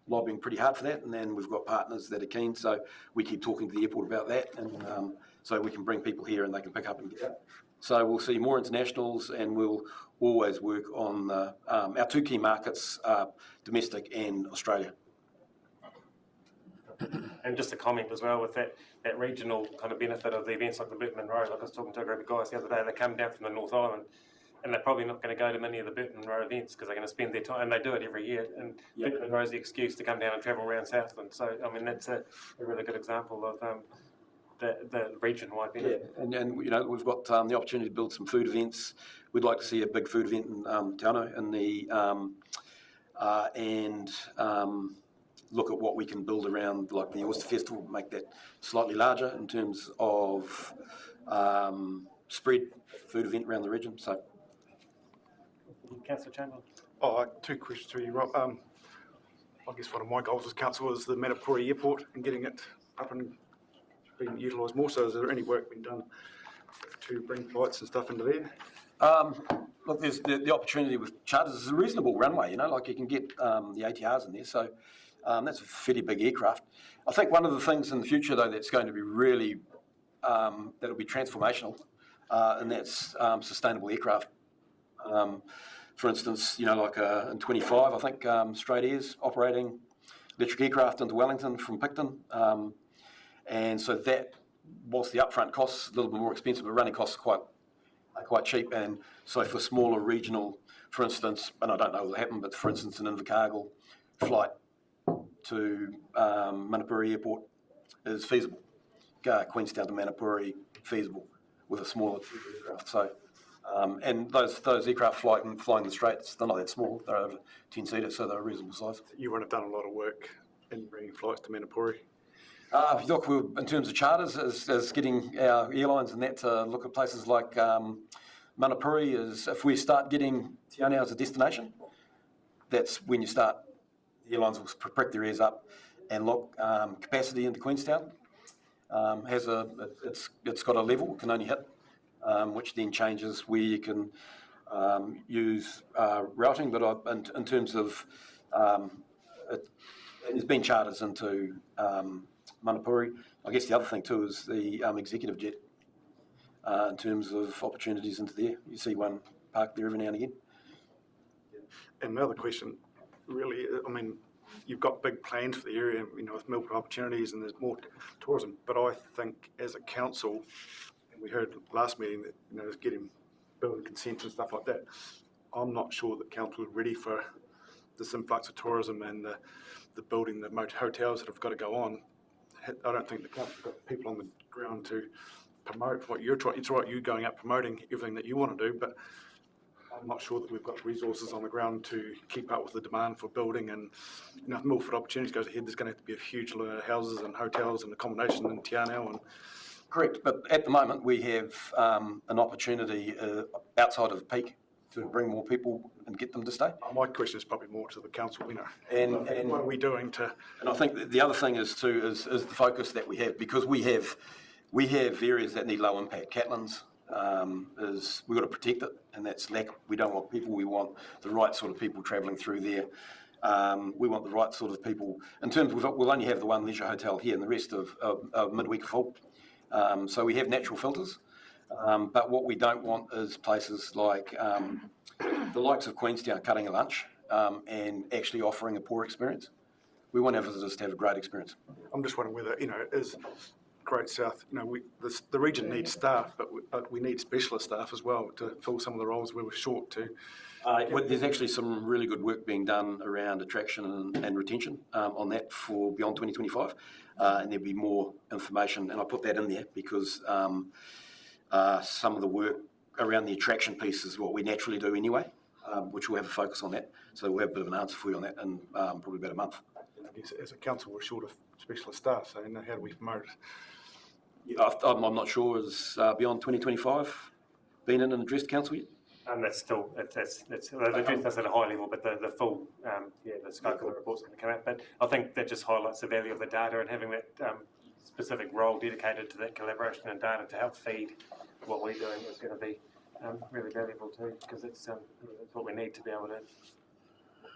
lobbying pretty hard for that. And then we've got partners that are keen, so we keep talking to the airport about that, and so we can bring people here and they can pick up and get out. So we'll see more internationals, and we'll always work on our two key markets, domestic and Australia. And just a comment as well with that regional kind of benefit of the events like the Burton Road. Like I was talking to a group of guys the other day, they come down from the North Island and they're probably not going to go to many of the Burton Road events because they're going to spend their time, and they do it every year, and Burton Road is the excuse to come down and travel around Southland. So, I mean, that's a really good example of the region-wide benefit. Yeah, and we've got the opportunity to build some food events. We'd like to see a big food event in Te Anau in the look at what we can build around, like the Oyster Festival, make that slightly larger in terms of spread food event around the region. So, Councillor Chamberlain. Two questions to you, Rob. I guess one of my goals as council is the Manapuri Airport and getting it up and being utilised more. So, is there any work being done to bring flights and stuff into there? Look, there's the opportunity with charters. It's a reasonable runway, like you can get the ATRs in there. So. That's a fairly big aircraft. I think one of the things in the future, though, that's going to be really, that'll be transformational, and that's sustainable aircraft. For instance, like in 25, I think Straight Air's operating electric aircraft into Wellington from Picton. And so that, whilst the upfront costs a little bit more expensive, but running costs are quite cheap. And so for smaller regional, for instance, and I don't know what will happen, but for instance, an Invercargill flight to Manapuri Airport is feasible. Queenstown to Manapuri, feasible with a smaller aircraft. So, and those aircraft flying the Straits, they're not that small. They're over 10-seater, so they're a reasonable size. You won't have done a lot of work in bringing flights to Manapuri. Look, in terms of charters, as getting our airlines and that to look at places like Manapuri, is if we start getting Te Anau as a destination, that's when you start. The airlines will prick their ears up and look. Capacity into Queenstown it's got a level it can only hit, which then changes where you can use routing. But in terms of there's been charters into Manapuri. I guess the other thing too is the executive jet. In terms of opportunities into there, you see one parked there every now and again. And the other question, really, I mean, you've got big plans for the area, with Milford opportunities and there's more tourism. But I think as a council, and we heard last meeting that, it's getting building consent and stuff like that. I'm not sure that council is ready for this influx of tourism and the building, the hotels that have got to go on. I don't think the council's got people on the ground to promote what you're trying. It's right, you going up promoting everything that you want to do, but I'm not sure that we've got resources on the ground to keep up with the demand for building. And if Milford Opportunities goes ahead, there's going to have to be a huge lot of houses and hotels and accommodation in Te Anau. Correct, but at the moment we have an opportunity outside of peak to bring more people and get them to stay. My question is probably more to the council, And what are we doing to? And I think the other thing is the focus that we have, because we have areas that need low impact. Catlins is we've got to protect it, and that's lack. We don't want people. We want the right sort of people travelling through there. We want the right sort of people. In terms of, we'll only have the one leisure hotel here, and the rest of midweek are full. So we have natural filters. But what we don't want is places like the likes of Queenstown cutting a lunch and actually offering a poor experience. We want our visitors to have a great experience. I'm just wondering whether, is Great South, the region needs staff, but we need specialist staff as well to fill some of the roles where we're short to. There's actually some really good work being done around attraction and retention on that for beyond 2025, and there'll be more information, and I put that in there because some of the work around the attraction piece is what we naturally do anyway, which we'll have a focus on that. So we'll have a bit of an answer for you on that in probably about a month. I guess as a council, we're short of specialist staff, so how do we promote it? I'm not sure, has beyond 2025 been in and addressed council yet? And that's still, that's at a high level, but the full, the scope of the report's going to come out. But I think that just highlights the value of the data and having that specific role dedicated to that collaboration and data to help feed what we're doing is going to be really valuable too, because it's what we need to be able to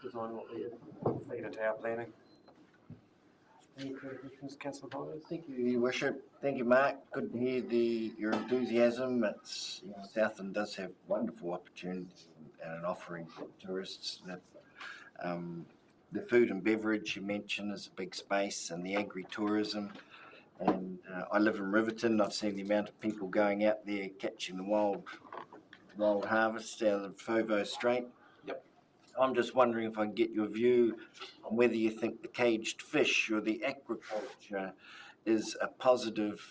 design what we feed into our planning. Any further questions, Councillor Byers? Thank you, Your Worship. Thank you, Mark. Good to hear your enthusiasm. Southland does have wonderful opportunities and an offering for tourists. The food and beverage you mentioned is a big space, and the agri-tourism. And I live in Riverton. I've seen the amount of people going out there catching the wild harvest out of Fovo Strait. Yep. I'm just wondering if I can get your view on whether you think the caged fish or the aquaculture is a positive,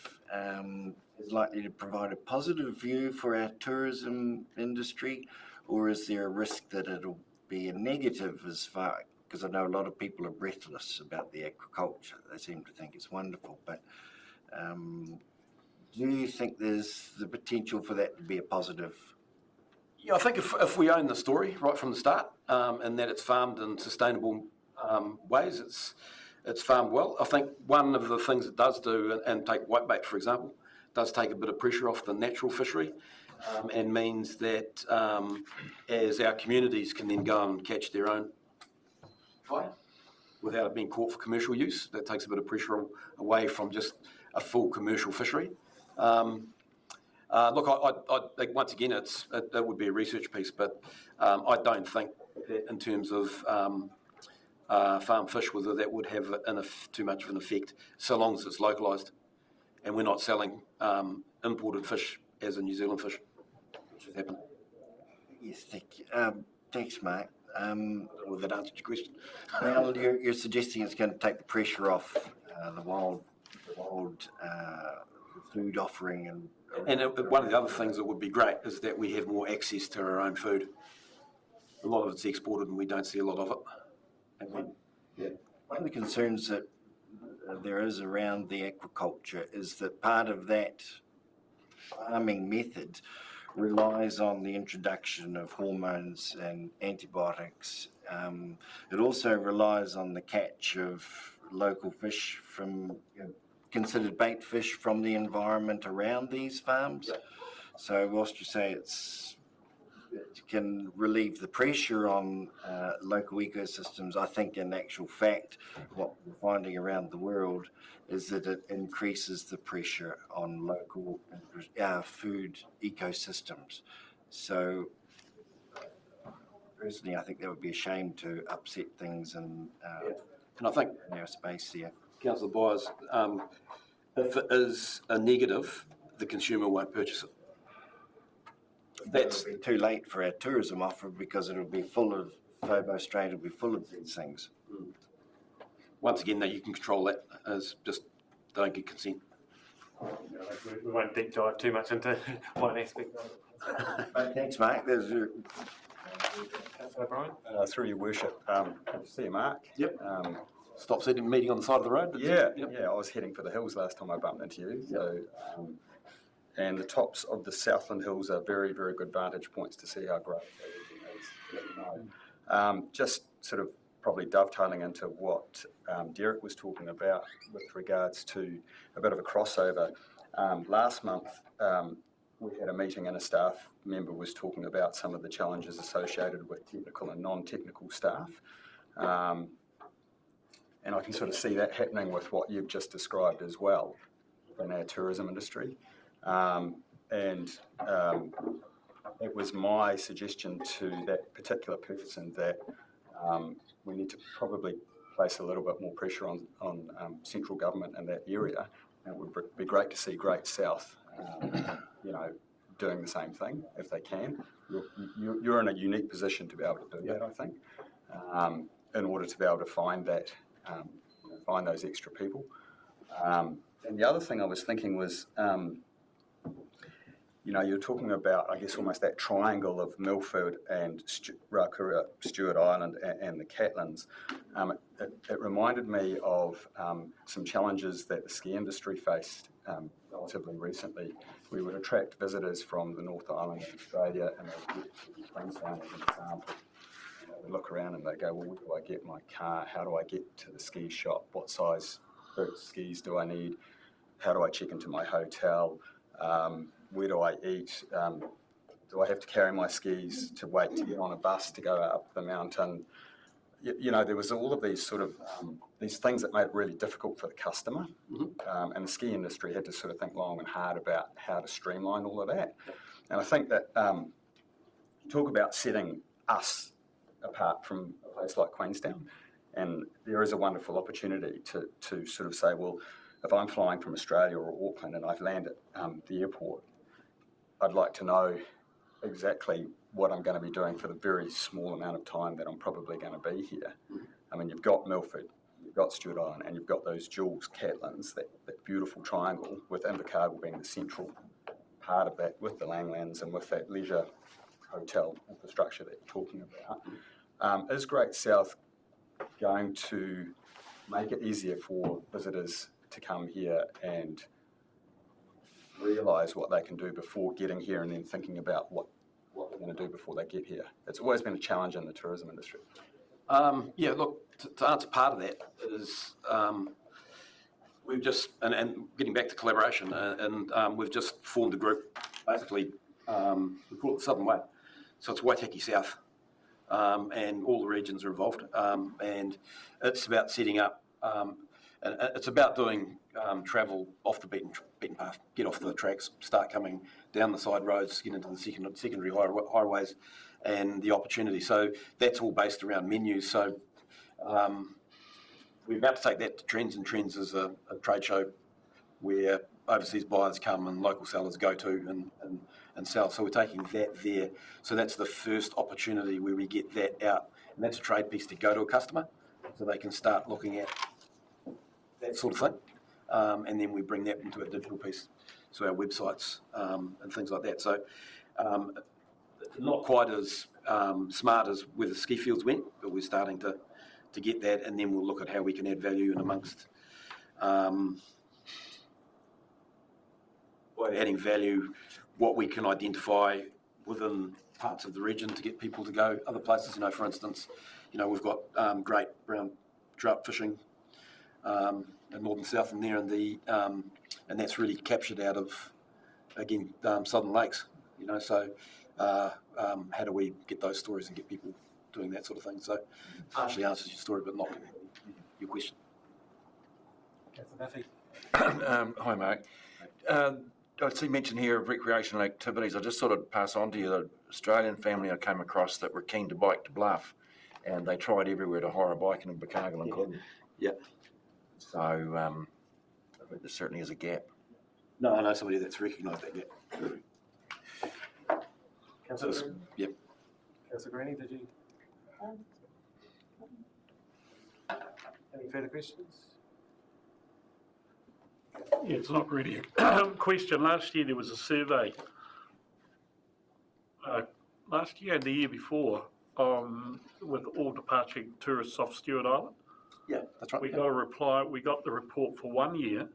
is likely to provide a positive view for our tourism industry, or is there a risk that it'll be a negative as far, because I know a lot of people are breathless about the aquaculture. They seem to think it's wonderful, but do you think there's the potential for that to be a positive? Yeah, I think if we own the story right from the start, and that it's farmed in sustainable ways, it's farmed well. I think one of the things it does do, and take whitebait for example, does take a bit of pressure off the natural fishery, and means that as our communities can then go and catch their own fly without it being caught for commercial use, that takes a bit of pressure away from just a full commercial fishery. Look, I think once again, it would be a research piece, but I don't think that in terms of farm fish, whether that would have too much of an effect, so long as it's localised, and we're not selling imported fish as a New Zealand fish, which has happened. Yes, thank you. Thanks, Mark. Well, that answered your question. Well, you're suggesting it's going to take the pressure off the wild food offering and. And one of the other things that would be great is that we have more access to our own food. A lot of it's exported and we don't see a lot of it. One of the concerns that there is around the aquaculture is that part of that farming method relies on the introduction of hormones and antibiotics. It also relies on the catch of local fish from considered bait fish from the environment around these farms. Yep. So whilst you say it can relieve the pressure on local ecosystems, I think in actual fact what we're finding around the world is that it increases the pressure on local food ecosystems. So personally, I think that would be a shame to upset things and I think in our space here. Councillor Byers, if it is a negative, the consumer won't purchase it. That's too late for our tourism offer because it'll be full of Fovo Strait. It'll be full of these things. Once again, though, you can control that. As just don't get consent. We won't deep dive too much into one aspect of it. Thanks, Mark. There's your. Councillor Brian. Through your worship, good to see you, Mark. Yep. Stop sitting meeting on the side of the road. Yeah, I was heading for the hills last time I bumped into you. So, and the tops of the Southland hills are very, very good vantage points to see how great it is. Just sort of probably dovetailing into what Derek was talking about with regards to a bit of a crossover. Last month, we had a meeting and a staff member was talking about some of the challenges associated with technical and non-technical staff. And I can sort of see that happening with what you've just described as well in our tourism industry. It was my suggestion to that particular person that we need to probably place a little bit more pressure on central government in that area. And it would be great to see Great South, doing the same thing if they can. You're in a unique position to be able to do that, I think, in order to be able to find that. Find those extra people. And the other thing I was thinking was, you're talking about, I guess, almost that triangle of Milford and Rakura, Stewart Island and the Catlins. It reminded me of some challenges that the ski industry faced relatively recently. We would attract visitors from the North Island of Australia and they would get Queenstown as an example. They look around and they go, well, where do I get my car? How do I get to the ski shop? What size boots, skis do I need? How do I check into my hotel? Where do I eat? Do I have to carry my skis to wait to get on a bus to go up the mountain? there was all of these sort of, these things that made it really difficult for the customer. And the ski industry had to sort of think long and hard about how to streamline all of that. And I think that talk about setting us apart from a place like Queenstown, and there is a wonderful opportunity to sort of say, well, if I'm flying from Australia or Auckland and I've landed at the airport, I'd like to know exactly what I'm going to be doing for the very small amount of time that I'm probably going to be here. I mean, you've got Milford, you've got Stewart Island, and you've got those Jules Catlins, that beautiful triangle, with Invercargill being the central part of that, with the Langlands and with that leisure hotel infrastructure that you're talking about. Is Great South going to make it easier for visitors to come here and realise what they can do before getting here, and then thinking about what they're going to do before they get here? It's always been a challenge in the tourism industry. Yeah, look, to answer part of that is we've just, and getting back to collaboration, and we've just formed a group, basically, we call it the Southern Way. So it's Waitaki South, and all the regions are involved, and it's about setting up, and it's about doing travel off the beaten path, get off the tracks, start coming down the side roads, get into the secondary highways, and the opportunity. So that's all based around menus. So we're about to take that to Trends, and Trends is a trade show where overseas buyers come and local sellers go to and sell. So we're taking that there. So that's the first opportunity where we get that out, and that's a trade piece to go to a customer, so they can start looking at that sort of thing. And then we bring that into a digital piece, so our websites and things like that. So not quite as smart as where the ski fields went, but we're starting to get that, and then we'll look at how we can add value in amongst by adding value, what we can identify within parts of the region to get people to go other places. For instance, we've got great brown trout fishing in northern South and there, and that's really captured out of, again, Southern Lakes. So how do we get those stories and get people doing that sort of thing? So partially answers your story, but not your question. Hi, Mark. I see mention here of recreational activities. I just sort of pass on to you the Australian family I came across that were keen to bike to Bluff, and they tried everywhere to hire a bike in Invercargill and couldn't. Yeah. So I think there certainly is a gap. No, I know somebody that's recognised that gap. Councillor? Yep. Councillor Graney, did you? Any further questions? Yeah, it's not really a question. Last year there was a survey, last year and the year before, with all departing tourists off Stewart Island. Yeah, that's right. We got a reply, we got the report for 1 year.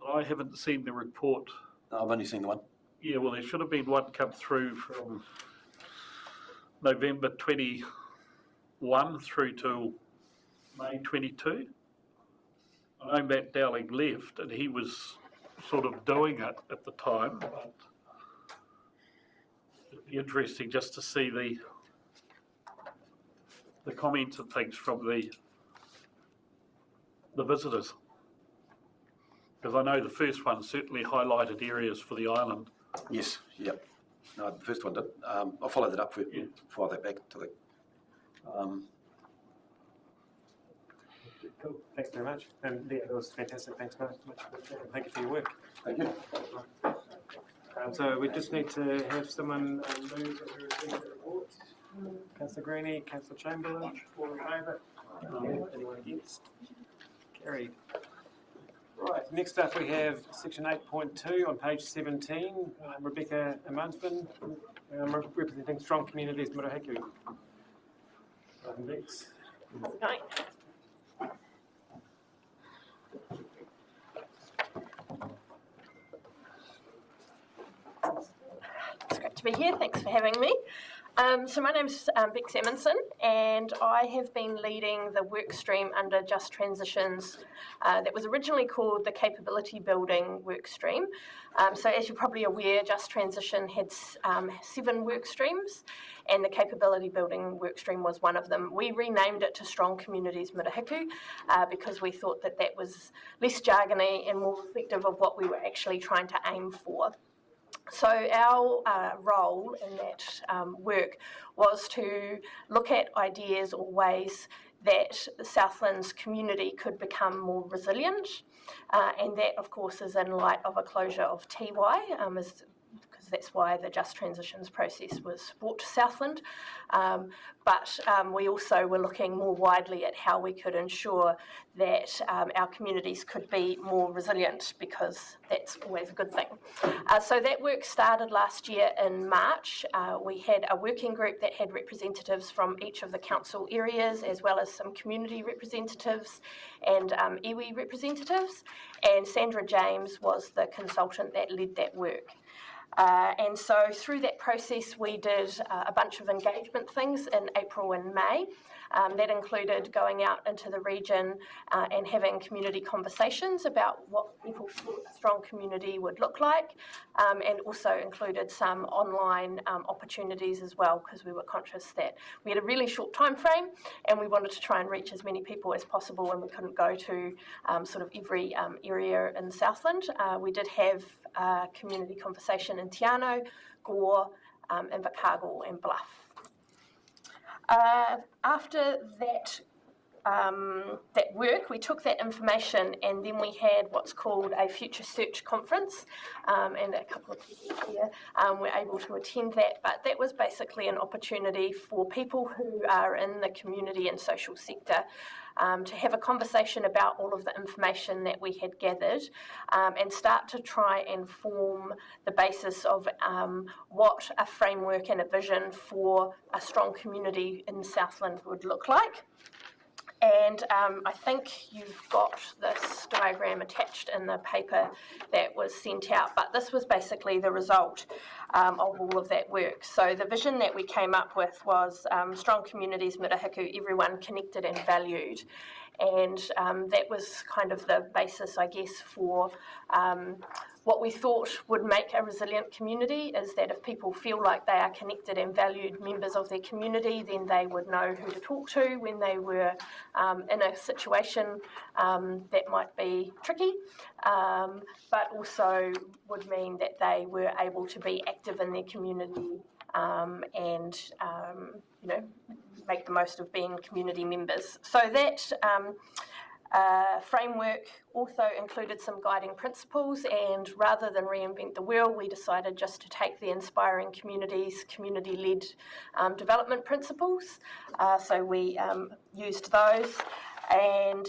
I haven't seen the report. No, I've only seen the one. Yeah, well, there should have been one come through from November 21 through to May 22. I know Matt Dowling left, and he was sort of doing it at the time, but it'd be interesting just to see the comments and things from the visitors. Because I know the first one certainly highlighted areas for the island. Yes, yep. No, the first one did. I'll follow that up for you, fire that back to the... Cool, thanks very much. And yeah, that was fantastic. Thanks very much. Thank you for your work. Thank you. So we just need to have someone move that we receive the reports. Councillor Greenie, Councillor Chamberlain, all in favour? Anyone against? Carried. Right, next up we have section 8.2 on page 17, Rebecca Amundsman, representing Strong Communities Murihiku. Thanks. Okay. Let's go to be here. Thanks for having me. So my name's Beck Samuelson, and I have been leading the work stream under Just Transitions that was originally called the Capability Building work stream. So as you're probably aware, Just Transition had 7 work streams, and the Capability Building work stream was one of them. We renamed it to Strong Communities Murihiku because we thought that that was less jargony and more reflective of what we were actually trying to aim for. So our role in that work was to look at ideas or ways that Southland's community could become more resilient, and that, of course, is in light of a closure of TY, because that's why the Just Transitions process was brought to Southland. But we also were looking more widely at how we could ensure that our communities could be more resilient, because that's always a good thing. So that work started last year in March. We had a working group that had representatives from each of the council areas, as well as some community representatives and iwi representatives, and Sandra James was the consultant that led that work. And so through that process, we did a bunch of engagement things in April and May. That included going out into the region and having community conversations about what people thought a strong community would look like, and also included some online opportunities as well, because we were conscious that we had a really short time frame and we wanted to try and reach as many people as possible, and we couldn't go to sort of every area in Southland. We did have community conversation in Te Anau, Gore, Invercargill and Bluff. After that work, we took that information and then we had what's called a Future Search conference, and a couple of people here were able to attend that, but that was basically an opportunity for people who are in the community and social sector to have a conversation about all of the information that we had gathered, and start to try and form the basis of what a framework and a vision for a strong community in Southland would look like. And I think you've got this diagram attached in the paper that was sent out, but this was basically the result of all of that work. So the vision that we came up with was strong communities, murihiku, everyone connected and valued. And that was kind of the basis, I guess, for what we thought would make a resilient community, is that if people feel like they are connected and valued members of their community, then they would know who to talk to when they were in a situation that might be tricky, but also would mean that they were able to be active in their community and make the most of being community members. So that framework also included some guiding principles, and rather than reinvent the wheel, we decided just to take the Inspiring Communities community-led development principles. So we used those, and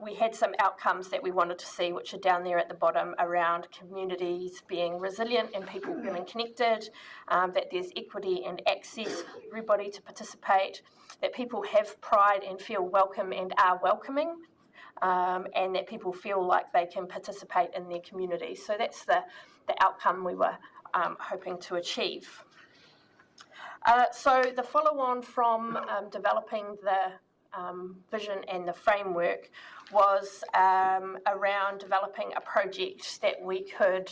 we had some outcomes that we wanted to see, which are down there at the bottom, around communities being resilient and people feeling connected, that there's equity and access for everybody to participate, that people have pride and feel welcome and are welcoming, and that people feel like they can participate in their community. So that's the outcome we were hoping to achieve. So the follow-on from developing the vision and the framework was around developing a project that we could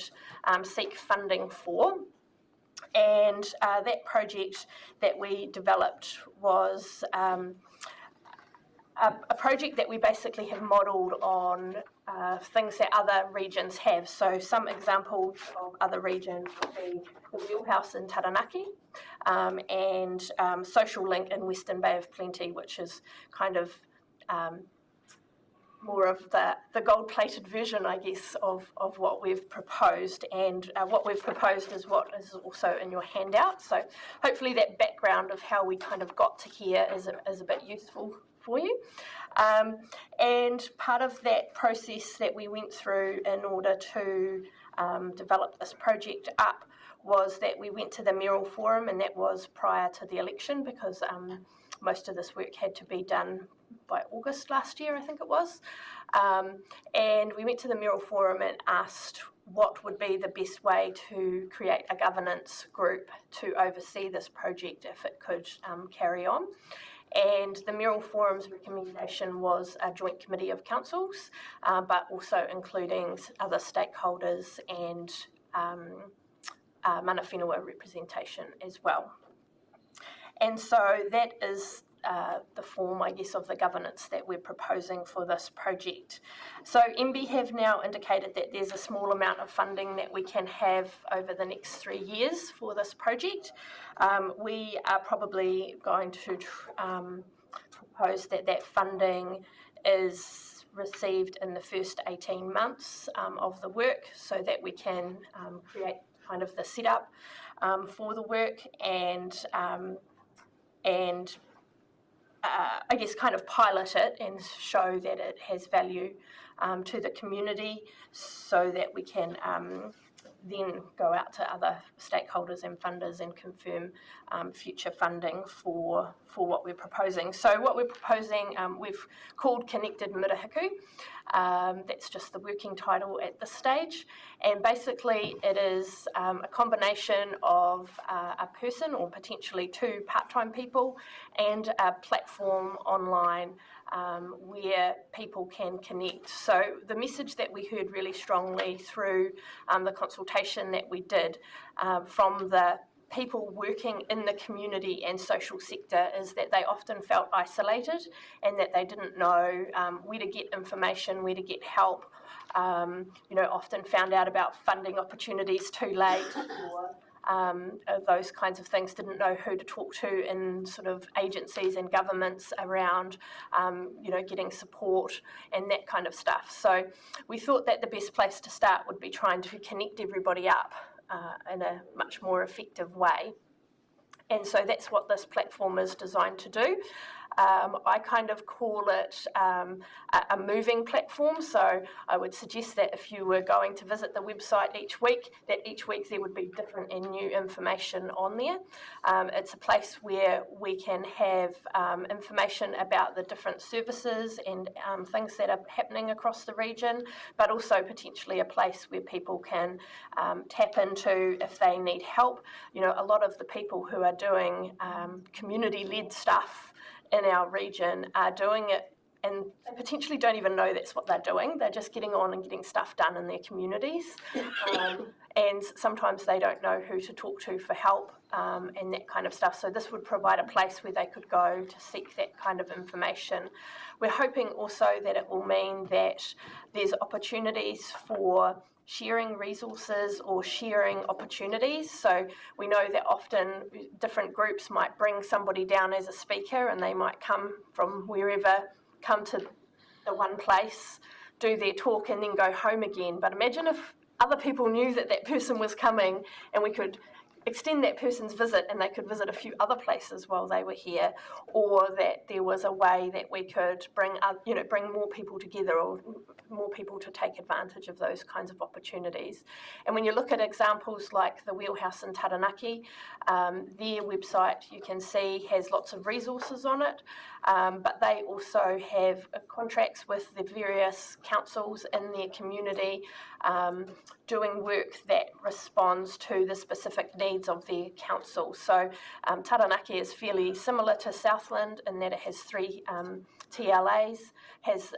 seek funding for. And that project that we developed was a project that we basically have modelled on things that other regions have. So some examples of other regions would be the Wheelhouse in Taranaki, and Social Link in Western Bay of Plenty, which is kind of more of the gold-plated version, I guess, of what we've proposed. And what we've proposed is what is also in your handout. So hopefully that background of how we kind of got to here is a bit useful for you. And part of that process that we went through in order to develop this project up was that we went to the Mayoral Forum, and that was prior to the election, because most of this work had to be done by August last year, I think it was. And we went to the Mayoral Forum and asked what would be the best way to create a governance group to oversee this project if it could carry on. And the Mural Forum's recommendation was a joint committee of councils, but also including other stakeholders and mana whenua representation as well. And so that is the form, I guess, of the governance that we're proposing for this project. So MB have now indicated that there's a small amount of funding that we can have over the next 3 years for this project. We are probably going to propose that that funding is received in the first 18 months of the work so that we can create kind of the setup for the work and I guess kind of pilot it and show that it has value to the community so that we can then go out to other stakeholders and funders and confirm future funding for what we're proposing. So what we're proposing, we've called Connected Murihiku. That's just the working title at this stage. And basically it is a combination of a person or potentially 2 part-time people and a platform online where people can connect. So the message that we heard really strongly through the consultation that we did from the people working in the community and social sector is that they often felt isolated and that they didn't know where to get information, where to get help, often found out about funding opportunities too late or those kinds of things, didn't know who to talk to in sort of agencies and governments around, getting support and that kind of stuff. So we thought that the best place to start would be trying to connect everybody up in a much more effective way. And so that's what this platform is designed to do. I kind of call it a moving platform, so I would suggest that if you were going to visit the website each week, that each week there would be different and new information on there. It's a place where we can have information about the different services and things that are happening across the region, but also potentially a place where people can tap into if they need help. A lot of the people who are doing community-led stuff in our region are doing it and they potentially don't even know that's what they're doing. They're just getting on and getting stuff done in their communities. And sometimes they don't know who to talk to for help and that kind of stuff. So this would provide a place where they could go to seek that kind of information. We're hoping also that it will mean that there's opportunities for sharing resources or sharing opportunities. So we know that often different groups might bring somebody down as a speaker and they might come from wherever, come to the one place, do their talk and then go home again. But imagine if other people knew that that person was coming and we could extend that person's visit and they could visit a few other places while they were here, or that there was a way that we could bring more people together or more people to take advantage of those kinds of opportunities. And when you look at examples like the Wheelhouse in Taranaki, their website you can see has lots of resources on it, but they also have contracts with the various councils in their community doing work that responds to the specific needs of their council. So Taranaki is fairly similar to Southland in that it has 3 TLAs, has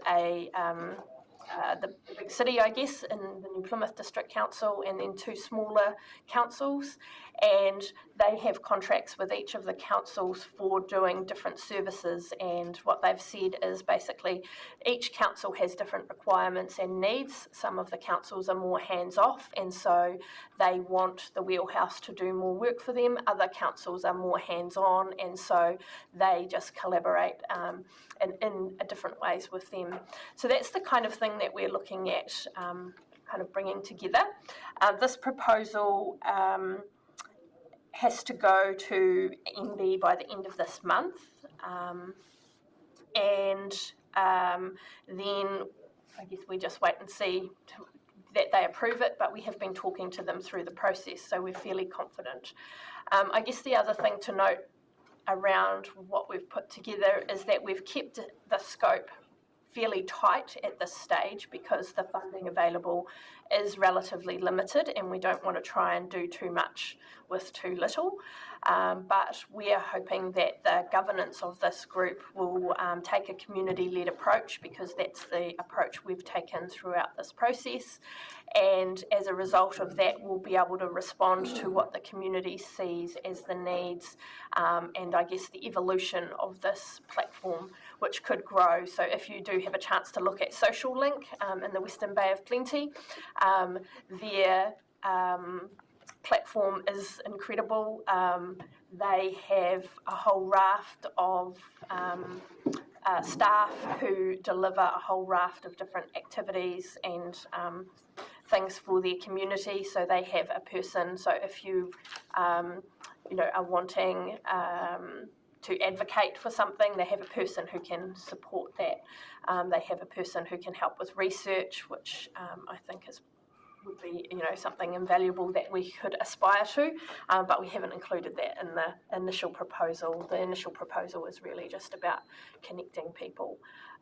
the big city, I guess, in the New Plymouth District Council, and then 2 smaller councils, and they have contracts with each of the councils for doing different services. And what they've said is basically each council has different requirements and needs. Some of the councils are more hands-off, and so they want the Wheelhouse to do more work for them. Other councils are more hands-on, and so they just collaborate in different ways with them. So that's the kind of thing that we're looking at kind of bringing together. This proposal has to go to MB by the end of this month, and then I guess we just wait and see that they approve it, but we have been talking to them through the process, so we're fairly confident. I guess the other thing to note around what we've put together is that we've kept the scope fairly tight at this stage because the funding available is relatively limited, and we don't want to try and do too much with too little. But we are hoping that the governance of this group will take a community-led approach, because that's the approach we've taken throughout this process. And as a result of that, we'll be able to respond to what the community sees as the needs and I guess the evolution of this platform, which could grow. So if you do have a chance to look at Social Link in the Western Bay of Plenty, their platform is incredible. They have a whole raft of staff who deliver a whole raft of different activities and things for their community. So they have a person. So if you, are wanting to advocate for something, they have a person who can support that. They have a person who can help with research, which I think would be something invaluable that we could aspire to, but we haven't included that in the initial proposal. The initial proposal is really just about connecting people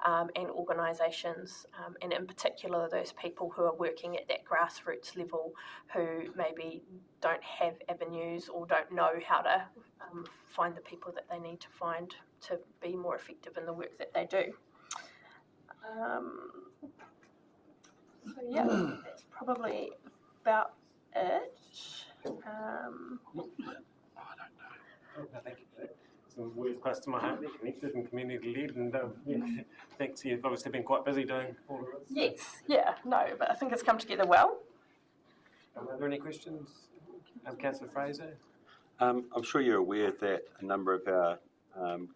and organisations, and in particular those people who are working at that grassroots level who maybe don't have avenues or don't know how to find the people that they need to find to be more effective in the work that they do. So yeah, that's probably about it. Thank you for that. Some words close to my heart. They're connected and community-led, and thanks. You've obviously been quite busy doing all of this. Yes, yeah, no, but I think it's come together well. Are there any questions? Councillor Fraser? I'm sure you're aware that a number of our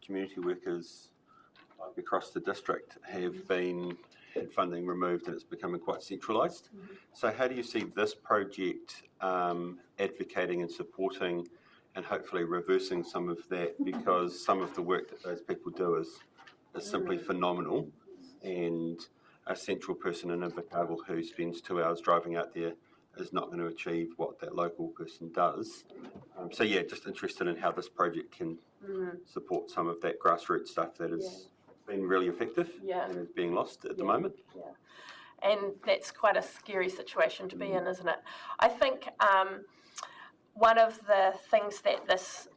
community workers across the district have been had funding removed, and it's becoming quite centralised. So how do you see this project advocating and supporting and hopefully reversing some of that, because some of the work that those people do is simply phenomenal, and a central person in Invercargill who spends 2 hours driving out there is not going to achieve what that local person does. So yeah, just interested in how this project can support some of that grassroots stuff that has been really effective and is being lost at the moment. Yeah, and that's quite a scary situation to be in, isn't it? I think one of the things that this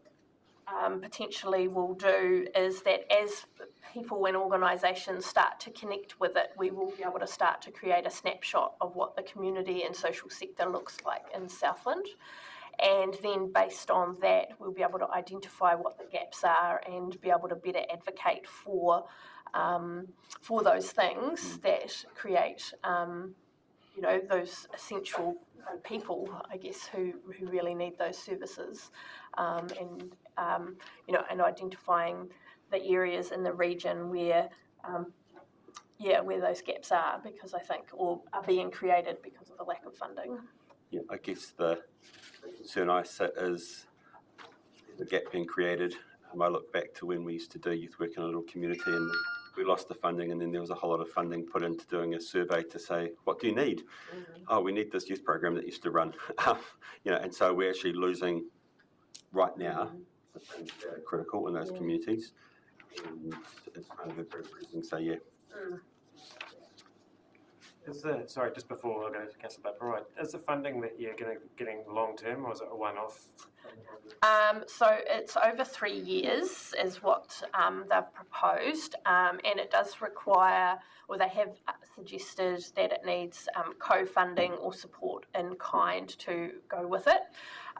potentially will do is that as people and organisations start to connect with it, we will be able to start to create a snapshot of what the community and social sector looks like in Southland. And then based on that, we'll be able to identify what the gaps are and be able to better advocate for those things that create, those essential people, I guess, who really need those services, and identifying the areas in the region where those gaps are, because I think, or are being created because of the lack of funding. Yeah, I guess the concern I sit is the gap being created. I look back to when we used to do youth work in a little community, and we lost the funding, and then there was a whole lot of funding put into doing a survey to say, what do you need? Oh, we need this youth program that used to run. And so we're actually losing right now the things that are critical in those communities. And it's kind of a very pressing, so yeah. Sorry, just before I go to Councillor Baper, is the funding that you're getting long-term, or is it a one-off? So it's over 3 years is what they've proposed, and it does require, or they have suggested that it needs co-funding or support in kind to go with it.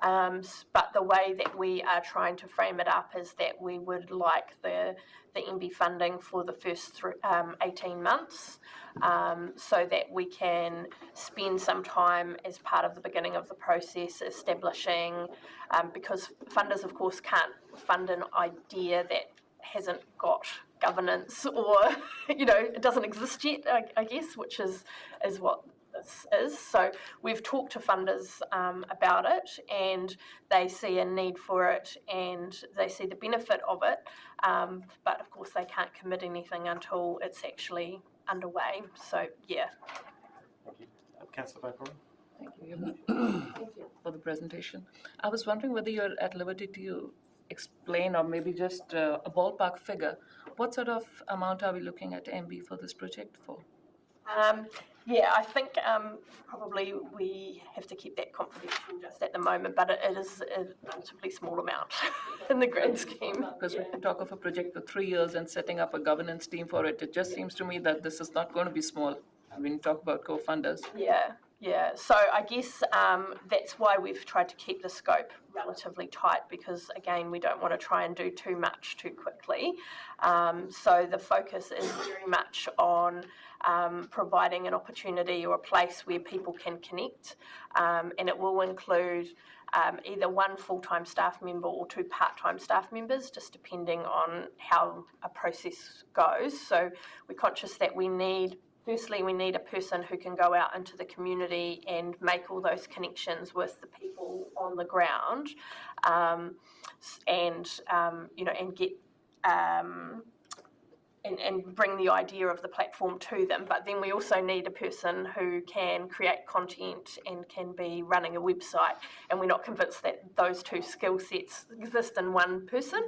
But the way that we are trying to frame it up is that we would like the MB funding for the first 18 months, so that we can spend some time as part of the beginning of the process establishing, because funders of course can't fund an idea that hasn't got governance, or it doesn't exist yet, I guess, which is what this is. So we've talked to funders about it, and they see a need for it and they see the benefit of it, but of course they can't commit anything until it's actually underway. So yeah. Thank you. Councillor Baper. Thank you. Thank you for the presentation. I was wondering whether you're at liberty to explain, or maybe just a ballpark figure, what sort of amount are we looking at MB for this project for? Yeah, I think probably we have to keep that confidential just at the moment, but it is a relatively small amount in the grand scheme. Because when you talk of a project for 3 years and setting up a governance team for it, it just seems to me that this is not going to be small. When you talk about co-funders. Yeah. So I guess that's why we've tried to keep the scope relatively tight, because again, we don't want to try and do too much too quickly. So the focus is very much on providing an opportunity or a place where people can connect, and it will include either one full-time staff member or 2 part-time staff members, just depending on how a process goes. So we're conscious that firstly, we need a person who can go out into the community and make all those connections with the people on the ground, and get and bring the idea of the platform to them. But then we also need a person who can create content and can be running a website, and we're not convinced that those 2 skill sets exist in one person.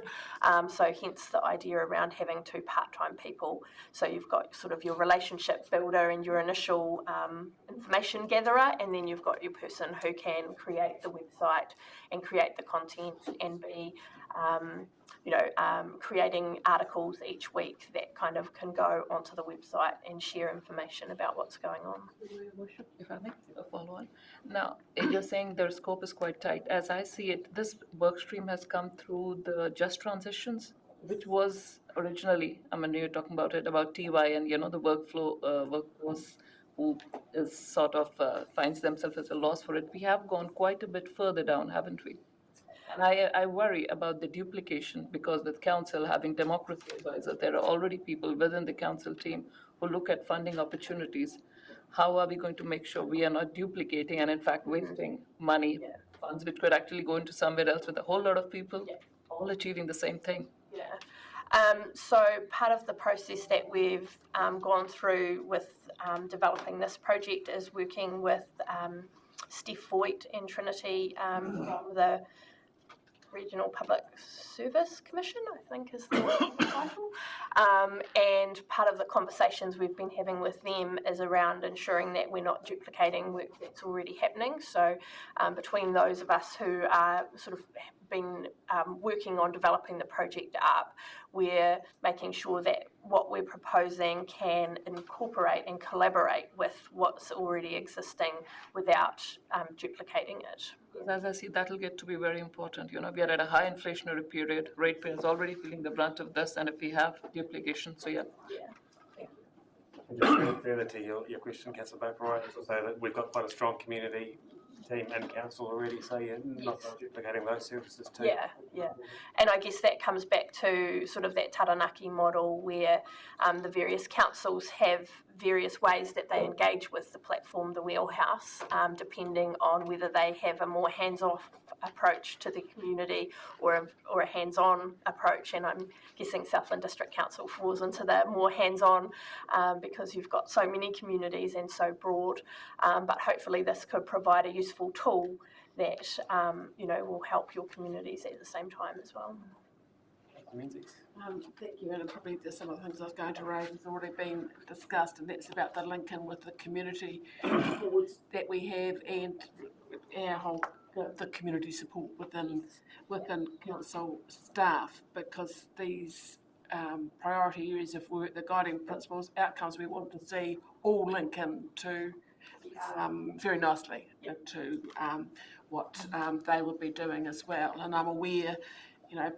So hence the idea around having 2 part-time people. So you've got sort of your relationship builder and your initial information gatherer, and then you've got your person who can create the website and create the content and be creating articles each week that kind of can go onto the website and share information about what's going on. If I may follow on. Now, you're saying their scope is quite tight. As I see it, this work stream has come through the Just Transitions, which was originally, you're talking about it, about TY and, the workforce who is sort of finds themselves as a loss for it. We have gone quite a bit further down, haven't we? And I worry about the duplication, because with council having democracy advisor, there are already people within the council team who look at funding opportunities. How are we going to make sure we are not duplicating and in fact wasting money, funds which could actually go into somewhere else with a whole lot of people all achieving the same thing? So part of the process that we've gone through with developing this project is working with Steph Voigt and Trinity from the Regional Public Service Commission, I think is the title. And part of the conversations we've been having with them is around ensuring that we're not duplicating work that's already happening. So between those of us who are sort of been working on developing the project up, we're making sure that what we're proposing can incorporate and collaborate with what's already existing without duplicating it. As I see, that'll get to be very important. We are at a high inflationary period. Ratepayers already feeling the brunt of this, and if we have duplication, so And just further to your question, Councillor Boper, is also that we've got quite a strong community team and council already, so not duplicating those services too. And I guess that comes back to sort of that Taranaki model where the various councils have various ways that they engage with the platform, the wheelhouse, depending on whether they have a more hands-off approach to the community or a hands-on approach. And I'm guessing Southland District Council falls into the more hands-on because you've got so many communities and so broad. But hopefully this could provide a useful tool that will help your communities at the same time as well. Thank you, and probably some of the things I was going to raise has already been discussed, and that's about the link in with the community boards that we have and our whole the community support within council staff, because these priority areas of work, the guiding principles, outcomes we want to see all link into very nicely into what they would be doing as well. And I'm aware,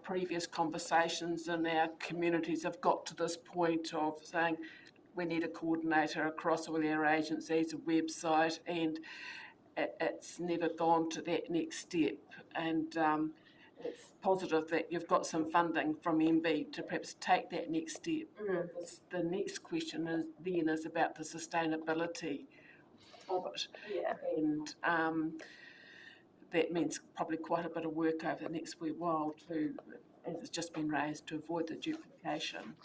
previous conversations in our communities have got to this point of saying we need a coordinator across all our agencies, a website, and it's never gone to that next step. And it's positive that you've got some funding from MB to perhaps take that next step. The next question is about the sustainability of it. And that means probably quite a bit of work over the next wee while to, as it's just been raised, to avoid the duplication.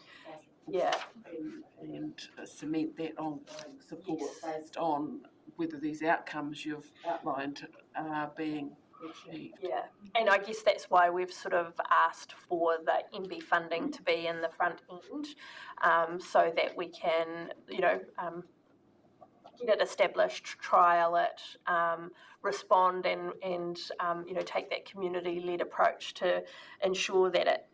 And cement that ongoing support based on whether these outcomes you've outlined are being achieved. And I guess that's why we've sort of asked for the MB funding to be in the front end, so that we can, get it established, trial it, respond and take that community-led approach to ensure that it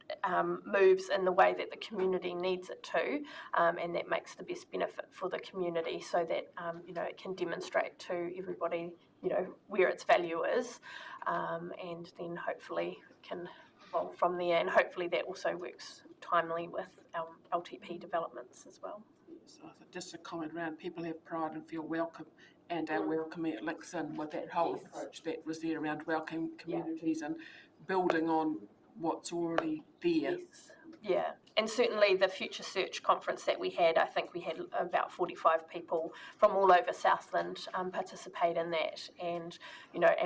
moves in the way that the community needs it to, and that makes the best benefit for the community, so that it can demonstrate to everybody where its value is, and then hopefully can evolve from there, and hopefully that also works timely with our LTP developments as well. So just a comment around people have pride and feel welcome, and our welcoming it links in with that whole approach that was there around welcoming communities and building on what's already there. Yes. Yeah, and certainly the Future Search conference that we had, I think we had about 45 people from all over Southland participate in that, and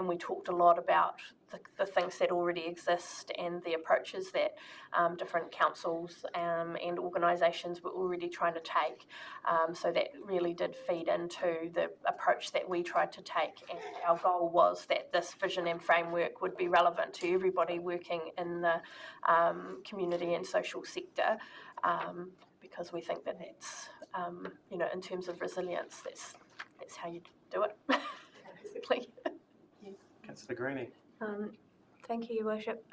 we talked a lot about the things that already exist and the approaches that different councils and organisations were already trying to take. So that really did feed into the approach that we tried to take, and our goal was that this vision and framework would be relevant to everybody working in the community and social sector, because we think that that's, in terms of resilience, that's how you do it, basically. Councillor Greenie. Thank you, Your Worship.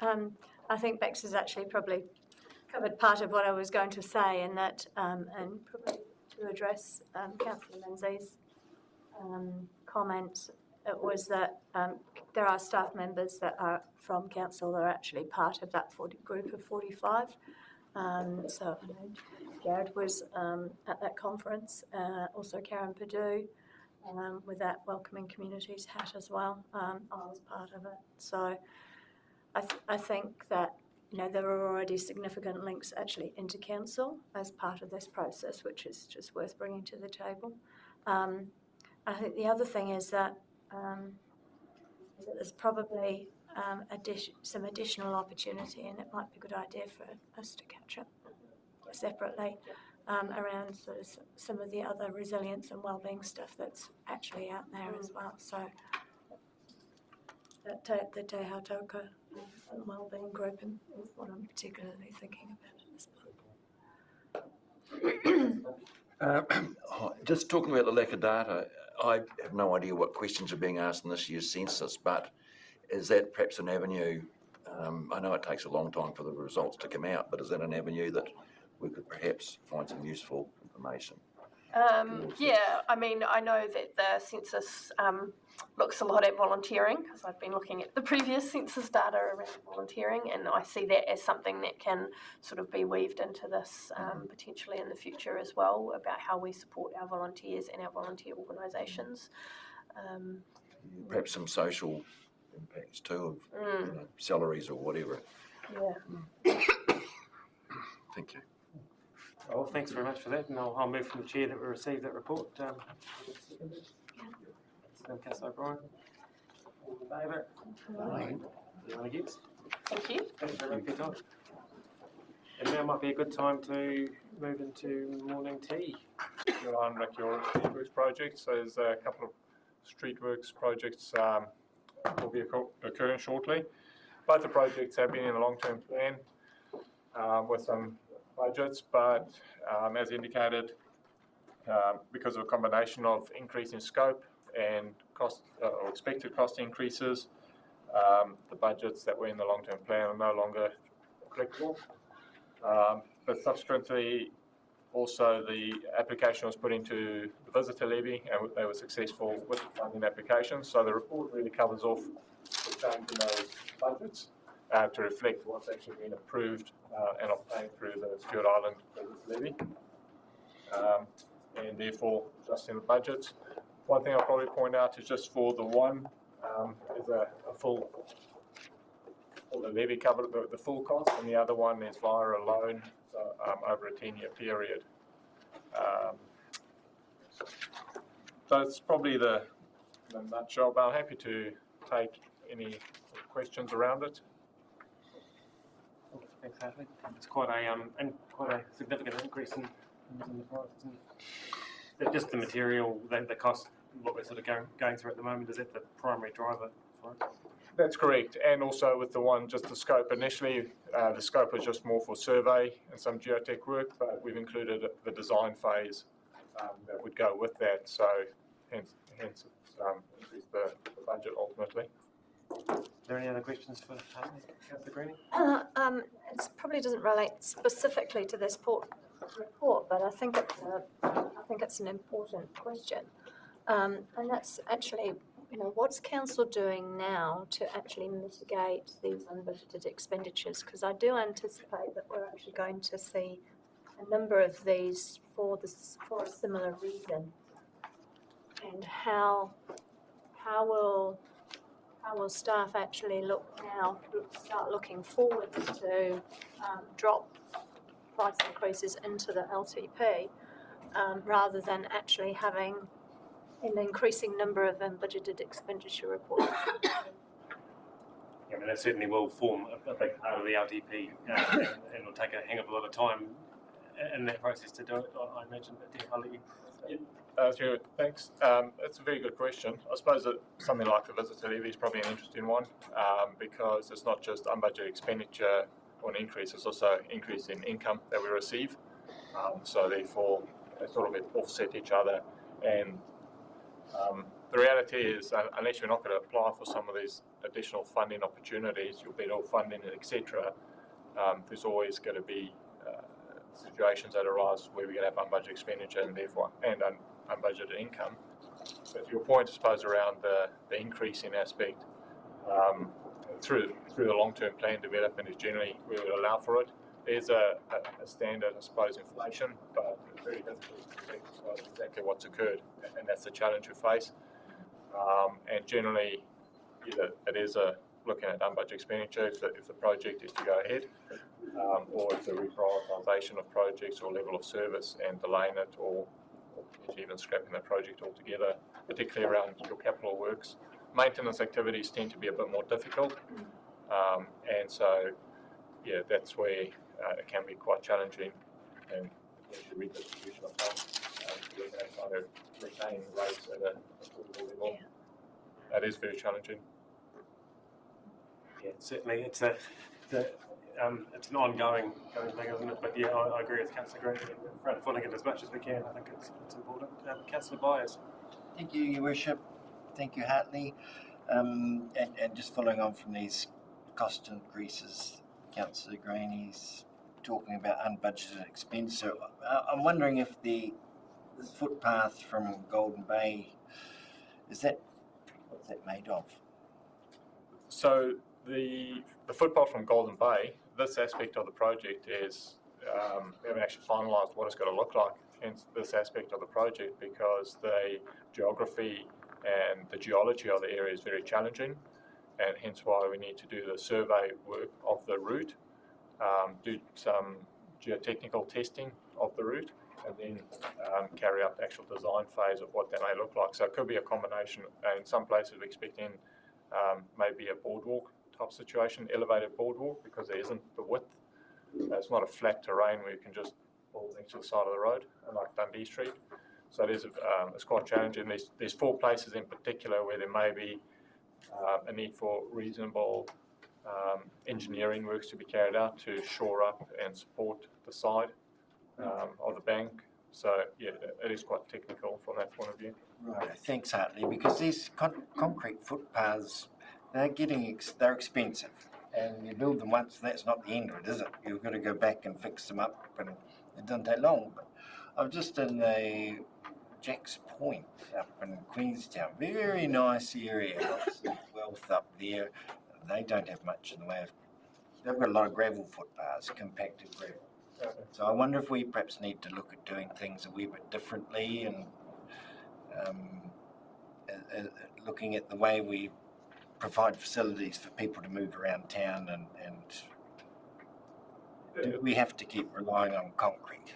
I think Bex has actually probably covered part of what I was going to say, in that, and probably to address Councillor Lindsay's comments, it was that there are staff members that are from council that are actually part of that group of 45. So I know Jared was at that conference, also Karen Perdue, with that Welcoming Communities hat as well. I was part of it. So I think that there are already significant links actually into council as part of this process, which is just worth bringing to the table. I think the other thing is that there's probably some additional opportunity, and it might be a good idea for us to catch up separately around sort of some of the other resilience and wellbeing stuff that's actually out there as well. So the Te Hautoka wellbeing group is what I'm particularly thinking about at this point. Just talking about the lack of data, I have no idea what questions are being asked in this year's census, but is that perhaps an avenue? I know it takes a long time for the results to come out, but is that an avenue that we could perhaps find some useful information? Yeah, I mean, I know that the census looks a lot at volunteering, because I've been looking at the previous census data around volunteering, and I see that as something that can sort of be weaved into this potentially in the future as well, about how we support our volunteers and our volunteer organisations. Perhaps some social impacts too, of salaries or whatever. Yeah. Thank you. Well, thanks very much for that, and I'll move from the chair that we received that report. Councillor O'Brien. All in favour? Aye. Anyone against? Thank you. Thank you very much for your time. And now might be a good time to move into morning tea. I'm Rick, your streetworks project. So there's a couple of streetworks projects will be occurring shortly. Both the projects have been in a long-term plan with some budgets, but as indicated, because of a combination of increase in scope and cost or expected cost increases, the budgets that were in the long-term plan are no longer applicable. But subsequently, also the application was put into the visitor levy, and they were successful with the funding application. So the report really covers off the change in those budgets to reflect what's actually been approved and obtained through the Stewart Island visitor levy, and therefore adjusting the budgets. One thing I'll probably point out is just for the one is a full, or the levy covered the full cost, and the other one is via a loan, so over a 10-year period. So it's probably the nutshell, but I'm happy to take any questions around it. Thanks, Ashley. It's quite a significant increase in the price, isn't it? Just the material, the cost, what we're sort of going through at the moment, is that the primary driver for it? That's correct, and also with the one, just the scope. Initially, the scope was just more for survey and some geotech work, but we've included the design phase that would go with that. So hence increase the budget ultimately. Are there any other questions for Councillor Greenie? It probably doesn't relate specifically to this report, but I think it's an important question, and that's actually, what's council doing now to actually mitigate these unbudgeted expenditures? Because I do anticipate that we're actually going to see a number of these for a similar reason, and how will staff actually start looking forward to drop price increases into the LTP rather than actually having an increasing number of unbudgeted expenditure reports? Yeah, I mean, that certainly will form a big part of the LTP, and it'll take a hang of a lot of time in that process to do it, I imagine. But Dan, I'll let you. Sure, thanks. It's a very good question. I suppose that something like the visitor levy is probably an interesting one because it's not just unbudgeted expenditure or an increase, it's also increase in income that we receive. So therefore, they sort of offset each other. And the reality is, unless you're not going to apply for some of these additional funding opportunities, you'll be all funding, etc. There's always going to be situations that arise where we're going to have unbudgeted expenditure and therefore unbudgeted income. But to your point, I suppose, around the increasing aspect, through the long-term plan development is generally we would allow for it. There's a standard, I suppose, inflation, but it's very difficult to predict exactly what's occurred, and that's the challenge we face. And generally, it is looking at unbudgeted expenditure if the project is to go ahead, or it's a reprioritisation of projects or level of service and delaying it, or even scrapping the project altogether, particularly around your capital works. Maintenance activities tend to be a bit more difficult, and so, yeah, that's where it can be quite challenging, and the redistribution of funds, trying to retain rates at a affordable level. That is very challenging. Yeah, certainly, it's an ongoing thing, isn't it? But yeah, I agree with Councillor Greenie. We're front-footing it as much as we can. I think it's important. Councillor Byers. Thank you, Your Worship. Thank you, Hartley. And just following on from these cost increases, Councillor Greenie's talking about unbudgeted expenditure. I'm wondering if this footpath from Golden Bay, what's that made of? So the footpath from Golden Bay, this aspect of the project is, we haven't actually finalised what it's going to look like, hence this aspect of the project, because the geography and the geology of the area is very challenging, and hence why we need to do the survey work of the route, do some geotechnical testing of the route, and then carry out the actual design phase of what that may look like. So it could be a combination. In some places we're expecting maybe a boardwalk type situation, elevated boardwalk, because there isn't the width. It's not a flat terrain where you can just pull next to the side of the road, like Dundee Street. So it is, it's quite challenging. There's 4 places in particular where there may be a need for reasonable engineering works to be carried out to shore up and support the side of the bank. So yeah, it is quite technical from that point of view. Right, thanks, Hartley, because these concrete footpaths, they're expensive, and you build them once, that's not the end of it, is it? You've got to go back and fix them up, and it doesn't take long. But I'm just in the Jack's Point up in Queenstown, very nice area, lots of wealth up there. They don't have much in the way of, they've got a lot of gravel footpaths, compacted gravel. So I wonder if we perhaps need to look at doing things a wee bit differently, and looking at the way we provide facilities for people to move around town, and do we have to keep relying on concrete?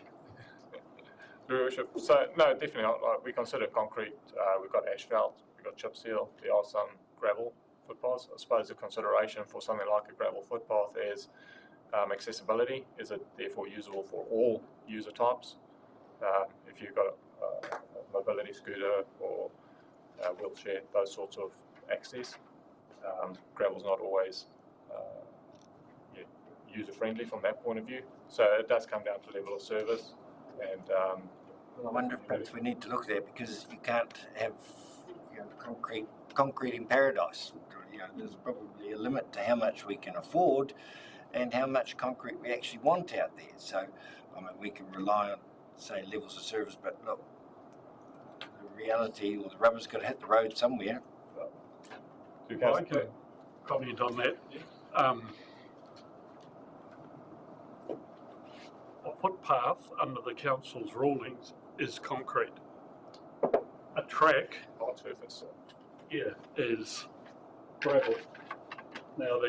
So no, definitely not. Like, we consider concrete. We've got asphalt, we've got chip seal. There are some gravel footpaths. I suppose the consideration for something like a gravel footpath is accessibility. Is it therefore usable for all user types? If you've got a mobility scooter or a wheelchair, those sorts of access, gravel's not always user friendly from that point of view. So it does come down to level of service and I wonder if perhaps we need to look at that, because you can't have, concrete in paradise. There's probably a limit to how much we can afford and how much concrete we actually want out there. So, we can rely on, say, levels of service, but look, the reality, or the rubber's got to hit the road somewhere. I can comment on that. A footpath under the council's rulings is concrete. A track, hard surface. is gravel. Now,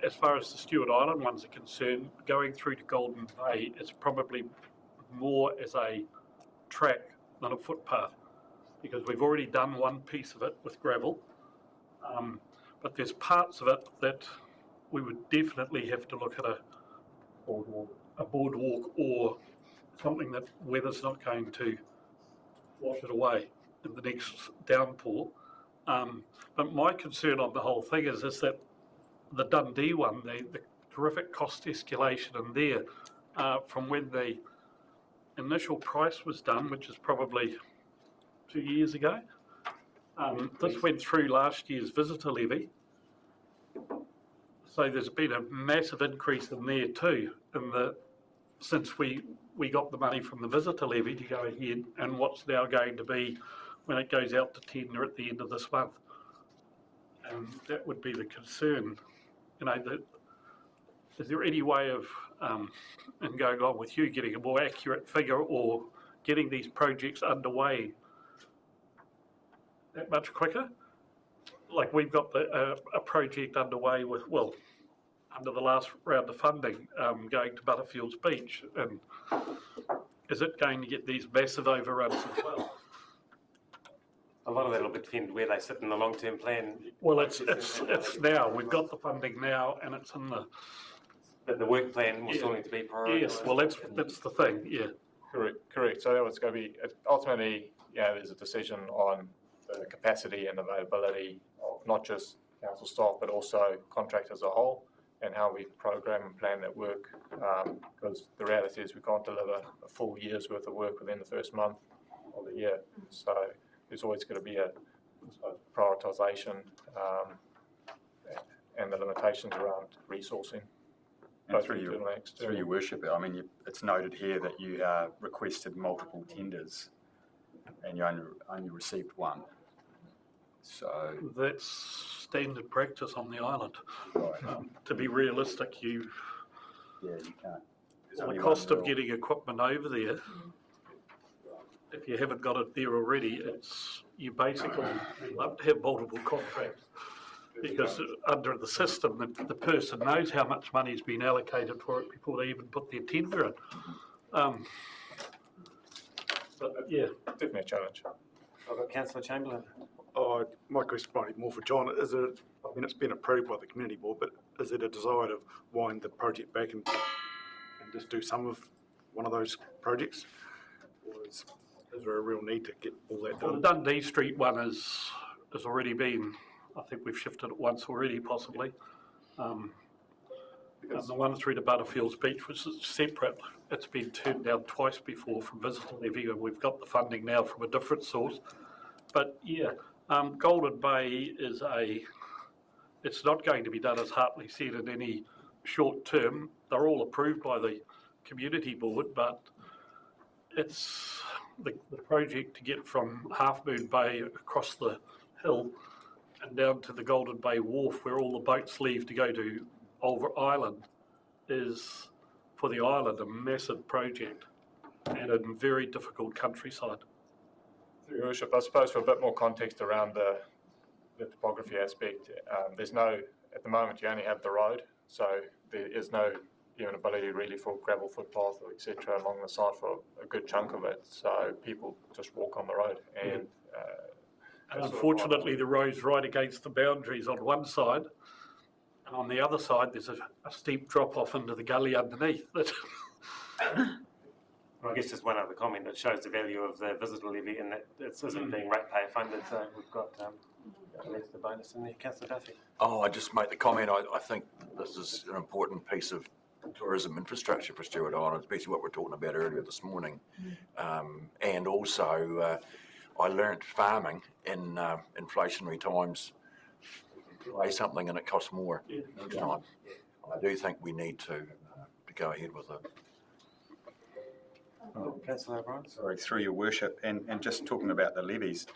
as far as the Stewart Island ones are concerned, going through to Golden Bay is probably more as a track than a footpath, because we've already done one piece of it with gravel, but there's parts of it that we would definitely have to look at a boardwalk or something that weather's not going to wash it away in the next downpour. But my concern on the whole thing is that the Dundee one, the terrific cost escalation in there from when the initial price was done, which is probably 2 years ago. This went through last year's visitor levy. So there's been a massive increase in there too, since we got the money from the visitor levy to go ahead, and what's now going to be when it goes out to tender at the end of this month. And that would be the concern. Is there any way of, in going along with you, getting a more accurate figure or getting these projects underway that much quicker? Like, we've got a project underway with, under the last round of funding, going to Butterfields Beach, and is it going to get these massive overruns as well? A lot of that will depend where they sit in the long-term plan. Well, it's now. We've got the funding now, and it's in the. But the work plan will still need to be prioritised. Yes, well, that's the thing. Yeah. Correct. So that was going to be ultimately, there's a decision on the capacity and availability of not just council staff, but also contractors as a whole, and how we program and plan that work. Because the reality is we can't deliver a full year's worth of work within the first month of the year. So there's always going to be a prioritisation and the limitations around resourcing. And through your worship, it's noted here that you requested multiple tenders and you only received one. So that's standard practice on the island. Right. To be realistic, you can't. The cost of getting equipment over there, if you haven't got it there already, you basically love to have multiple contracts, because under the system, the person knows how much money has been allocated for it before they even put their tender in. But definitely a challenge. I've got Councillor Chamberlain. My question might be more for John. It's been approved by the community board, but is it a desire to wind the project back and just do some of one of those projects? Or is there a real need to get all that done? The Dundee Street one has already been, I think we've shifted it once already, possibly. And the one through to Butterfields Beach, which is separate, it's been turned down twice before from visitor levy, and we've got the funding now from a different source. But Golden Bay it's not going to be done, as Hartley said, in any short term. They're all approved by the community board, but it's the project to get from Half Moon Bay across the hill and down to the Golden Bay Wharf, where all the boats leave to go to Over Island, is, for the island, a massive project and in very difficult countryside. Your Worship, I suppose for a bit more context around the topography aspect, at the moment you only have the road, so there is no even ability really for gravel footpath or etc. along the side for a good chunk of it, so people just walk on the road. And unfortunately the road's right against the boundaries on one side, and on the other side there's a steep drop off into the gully underneath. I guess just one other comment that shows the value of the visitor levy, and that it isn't being ratepayer funded, so we've got that's the bonus in there. Councillor Duffy. I just make the comment, I think this is an important piece of tourism infrastructure for Stewart Island, especially what we're talking about earlier this morning. And also, I learnt farming in inflationary times, play something and it costs more. I do think we need to go ahead with it. Councillor O'Brien. Sorry, through your worship, and just talking about the levies,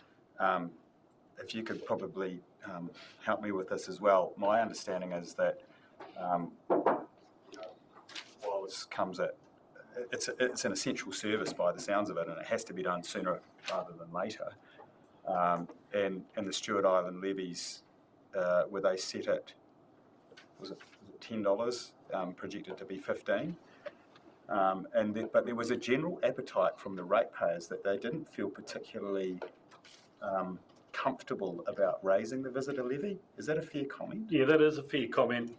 if you could probably help me with this as well. My understanding is that while this comes at, it's an essential service by the sounds of it, and it has to be done sooner rather than later. And the Stewart Island levies, were they set at, was it $10, projected to be 15? But there was a general appetite from the ratepayers that they didn't feel particularly comfortable about raising the visitor levy. Is that a fair comment? Yeah, that is a fair comment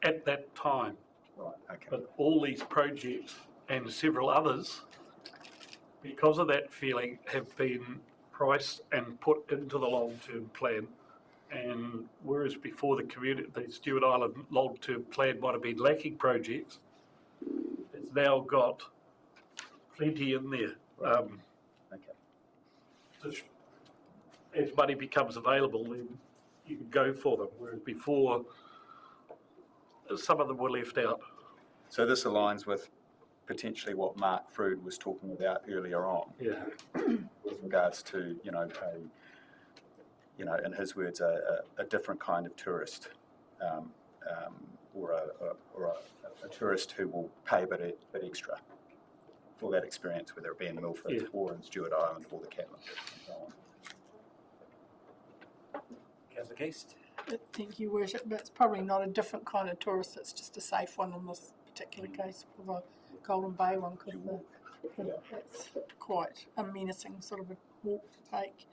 at that time. Right, okay. But all these projects and several others, because of that feeling, have been priced and put into the long-term plan. And whereas before the Stewart Island long-term plan might have been lacking projects, it's now got plenty in there. As money becomes available, then you can go for them, whereas before, some of them were left out. So this aligns with potentially what Mark Frood was talking about earlier on. Yeah. With regards to, in his words, a different kind of tourist, or a tourist who will pay a bit extra for that experience, whether it be in Milford or in Stewart Island or the Catlins and so on. Councillor Keast. Thank you, Worship, but it's probably not a different kind of tourist, it's just a safe one in this particular case for the Golden Bay one, because it's quite a menacing sort of a walk to take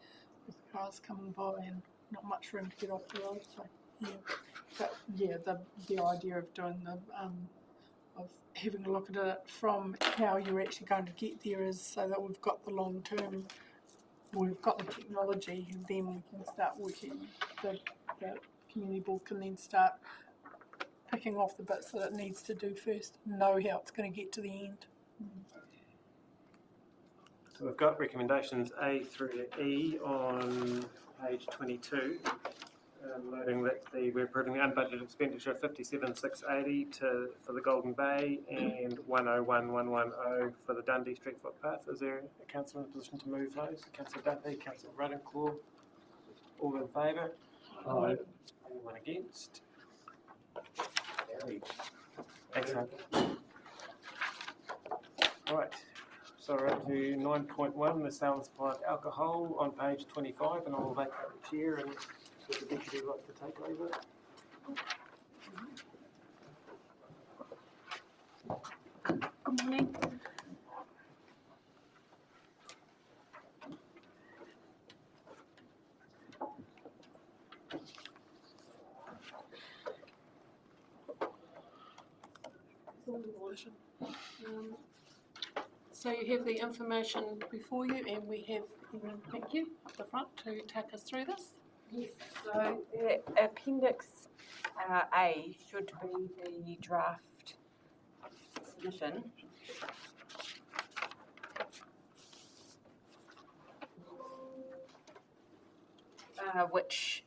with cars coming by and not much room to get off the road. So yeah, but yeah, the idea of doing of having a look at it from how you're actually going to get there is so that we've got the long term, we've got the technology, and then we can start working. The community board can then start picking off the bits that it needs to do first, know how it's going to get to the end. So we've got recommendations A through to E on page 22, noting that we're approving the unbudgeted expenditure of 57,680 for the Golden Bay and 101,110 for the Dundee Street footpath. Is there a councillor in a position to move those? Councillor Duffy, Councillor Ruddenclaw, all in favour? Aye. Anyone against? Excellent. All right. So we're up to 9.1, the sales plant alcohol on page 25, and I'll vacate the chair and would the deputy like to take over? Good morning. So you have the information before you, and we have Erin, thank you, up the front to take us through this. Yes, so the appendix A should be the draft submission.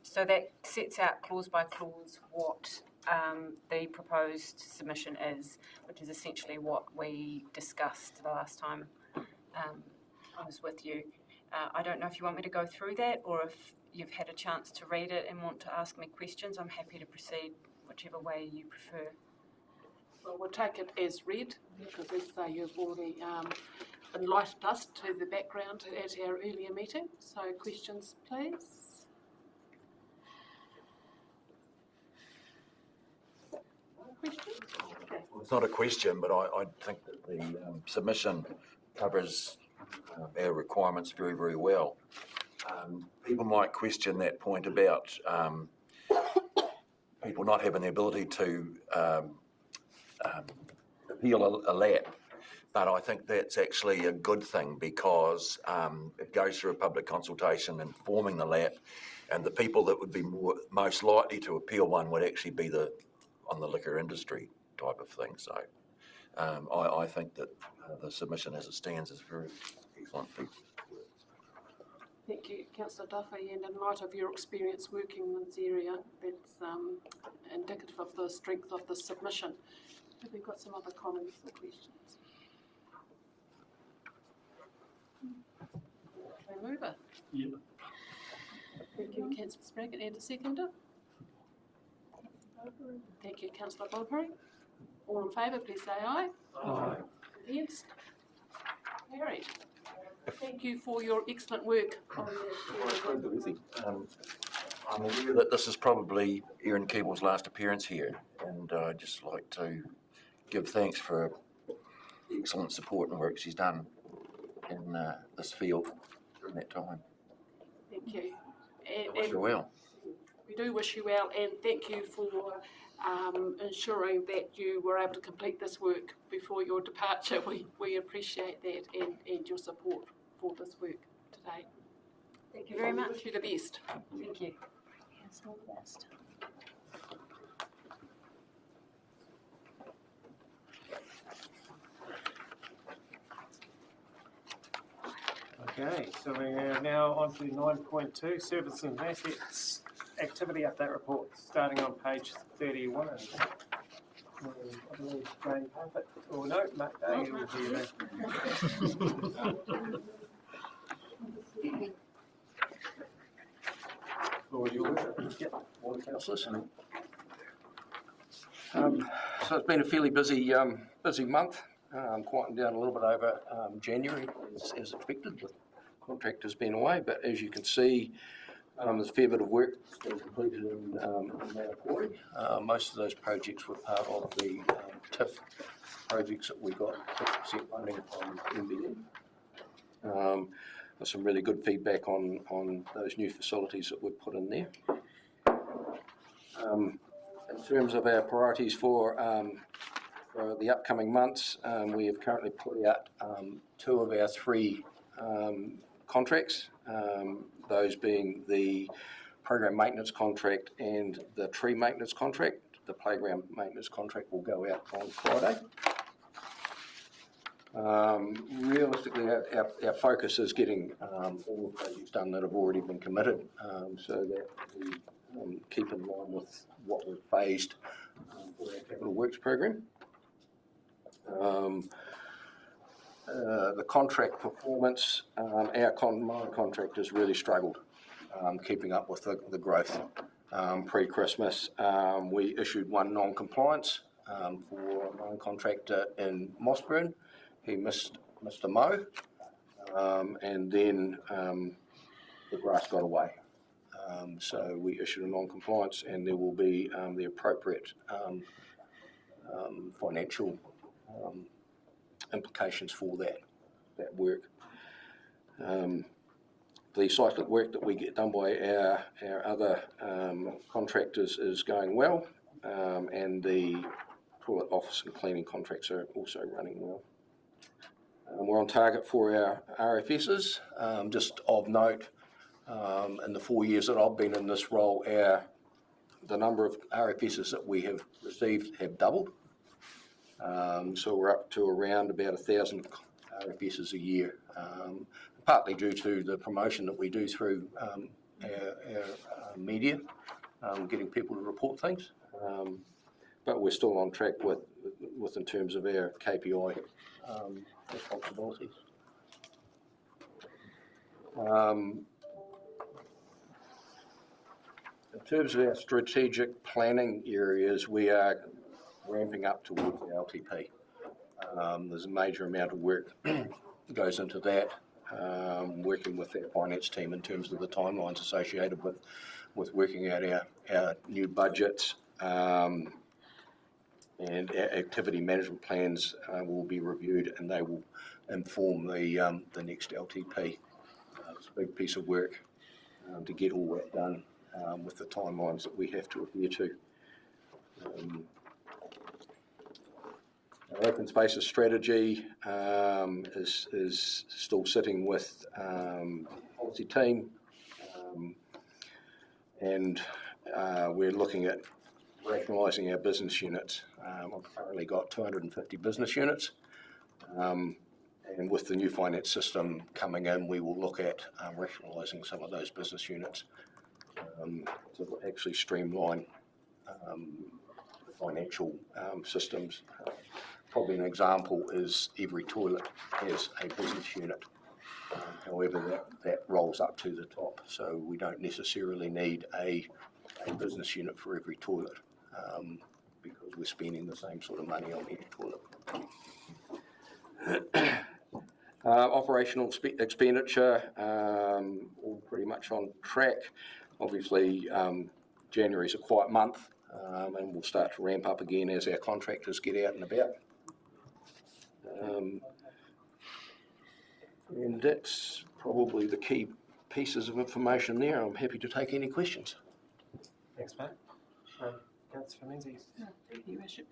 So that sets out clause by clause what the proposed submission is, which is essentially what we discussed the last time I was with you. I don't know if you want me to go through that, or if you've had a chance to read it and want to ask me questions. I'm happy to proceed whichever way you prefer. Well, we'll take it as read, because as I say, you've already enlightened us to the background at our earlier meeting. So questions, please. Question? Okay. Well, it's not a question, but I think that the submission covers our requirements very, very well. People might question that point about people not having the ability to appeal a lap, but I think that's actually a good thing because it goes through a public consultation informing the lap, and the people that would be most likely to appeal one would actually be on the liquor industry type of thing. So I think that the submission as it stands is very excellent. Thank you, Councillor Duffy, and in light of your experience working in this area, that's indicative of the strength of the submission. Have we got some other comments or questions? Okay, mover. Yeah. Thank you, Councillor Spraggett, and a seconder. Thank you, Councillor Bulbury. All in favour, please say aye. Aye. Against? Carried. Thank you for your excellent work on this. I'm aware that this is probably Erin Keeble's last appearance here, and I'd just like to give thanks for the excellent support and work she's done in this field during that time. Thank you. I wish her well. We do wish you well, and thank you for ensuring that you were able to complete this work before your departure. We appreciate that and your support for this work today. Thank you very much. Wish you the best. Thank you. Yes, all the best. Okay, so we're now on to 9.2, Services and Assets Activity Update Report, starting on page 31. I believe Jane Parfitt, or no, Mark Day will be there. So it's been a fairly busy month, quieting down a little bit over January as expected, with contractors being away. But as you can see, there's a fair bit of work that was completed in Manapori. Most of those projects were part of the TIF projects that we got 50% funding from NBN. There's some really good feedback on those new facilities that we've put in there. In terms of our priorities for the upcoming months, we have currently put out 2 of our 3 contracts, those being the program maintenance contract and the tree maintenance contract. The playground maintenance contract will go out on Friday. Realistically, our focus is getting all the projects done that have already been committed, so that we keep in line with what we've phased for our capital works program. The contract performance, our mine contractors really struggled keeping up with the growth. Pre-Christmas, we issued 1 non-compliance for a mine contractor in Mossburn. He missed a mow, and then the grass got away. So we issued a non-compliance, and there will be the appropriate financial implications for that work. The cyclic work that we get done by our other contractors is going well, and the toilet office and cleaning contracts are also running well. We're on target for our RFSs. Just of note, in the 4 years that I've been in this role, the number of RFSs that we have received have doubled. So we're up to around about 1,000 RFSs a year, partly due to the promotion that we do through our media, getting people to report things. But we're still on track with in terms of our KPI responsibilities. In terms of our strategic planning areas, we are ramping up towards the LTP. There's a major amount of work that goes into that, working with our finance team in terms of the timelines associated with working out our new budgets, and our activity management plans will be reviewed, and they will inform the next LTP. It's a big piece of work to get all that done with the timelines that we have to adhere to. Our open spaces strategy is still sitting with policy team, and we're looking at rationalising our business units. I've currently got 250 business units. And with the new finance system coming in, we will look at rationalising some of those business units to actually streamline the financial systems. Probably an example is every toilet has a business unit. However, that rolls up to the top, so we don't necessarily need a business unit for every toilet because we're spending the same sort of money on each toilet. Operational expenditure, all pretty much on track. Obviously, January is a quiet month, and we'll start to ramp up again as our contractors get out and about. And that's probably the key pieces of information there. I'm happy to take any questions. Thanks, Mark. Councillor Menzies. Thank you, Bishop.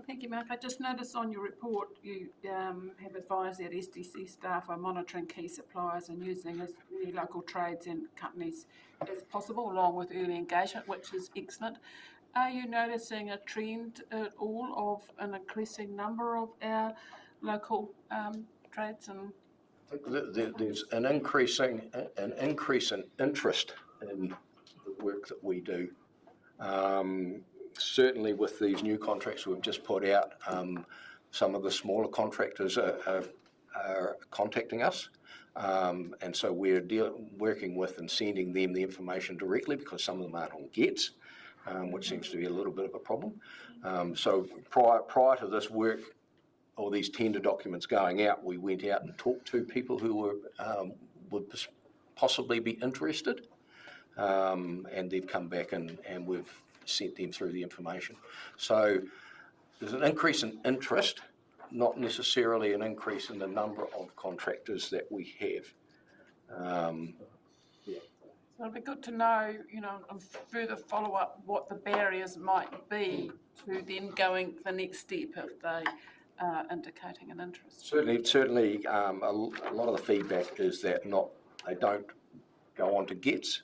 Thank you, Mark. I just noticed on your report you have advised that SDC staff are monitoring key suppliers and using as many local trades and companies as possible, along with early engagement, which is excellent. Are you noticing a trend at all of an increasing number of our local trades and? There's an increase in interest in the work that we do. Certainly with these new contracts we've just put out, some of the smaller contractors are contacting us, and so we're working with and sending them the information directly because some of them aren't on GETS, which seems to be a little bit of a problem. So prior to this work or these tender documents going out, we went out and talked to people who would possibly be interested, and they've come back and we've sent them through the information. So there's an increase in interest, not necessarily an increase in the number of contractors that we have. So it'd be good to know, and further follow up what the barriers might be to then going the next step if they are indicating an interest. Certainly, a lot of the feedback is that they don't go on to GETS.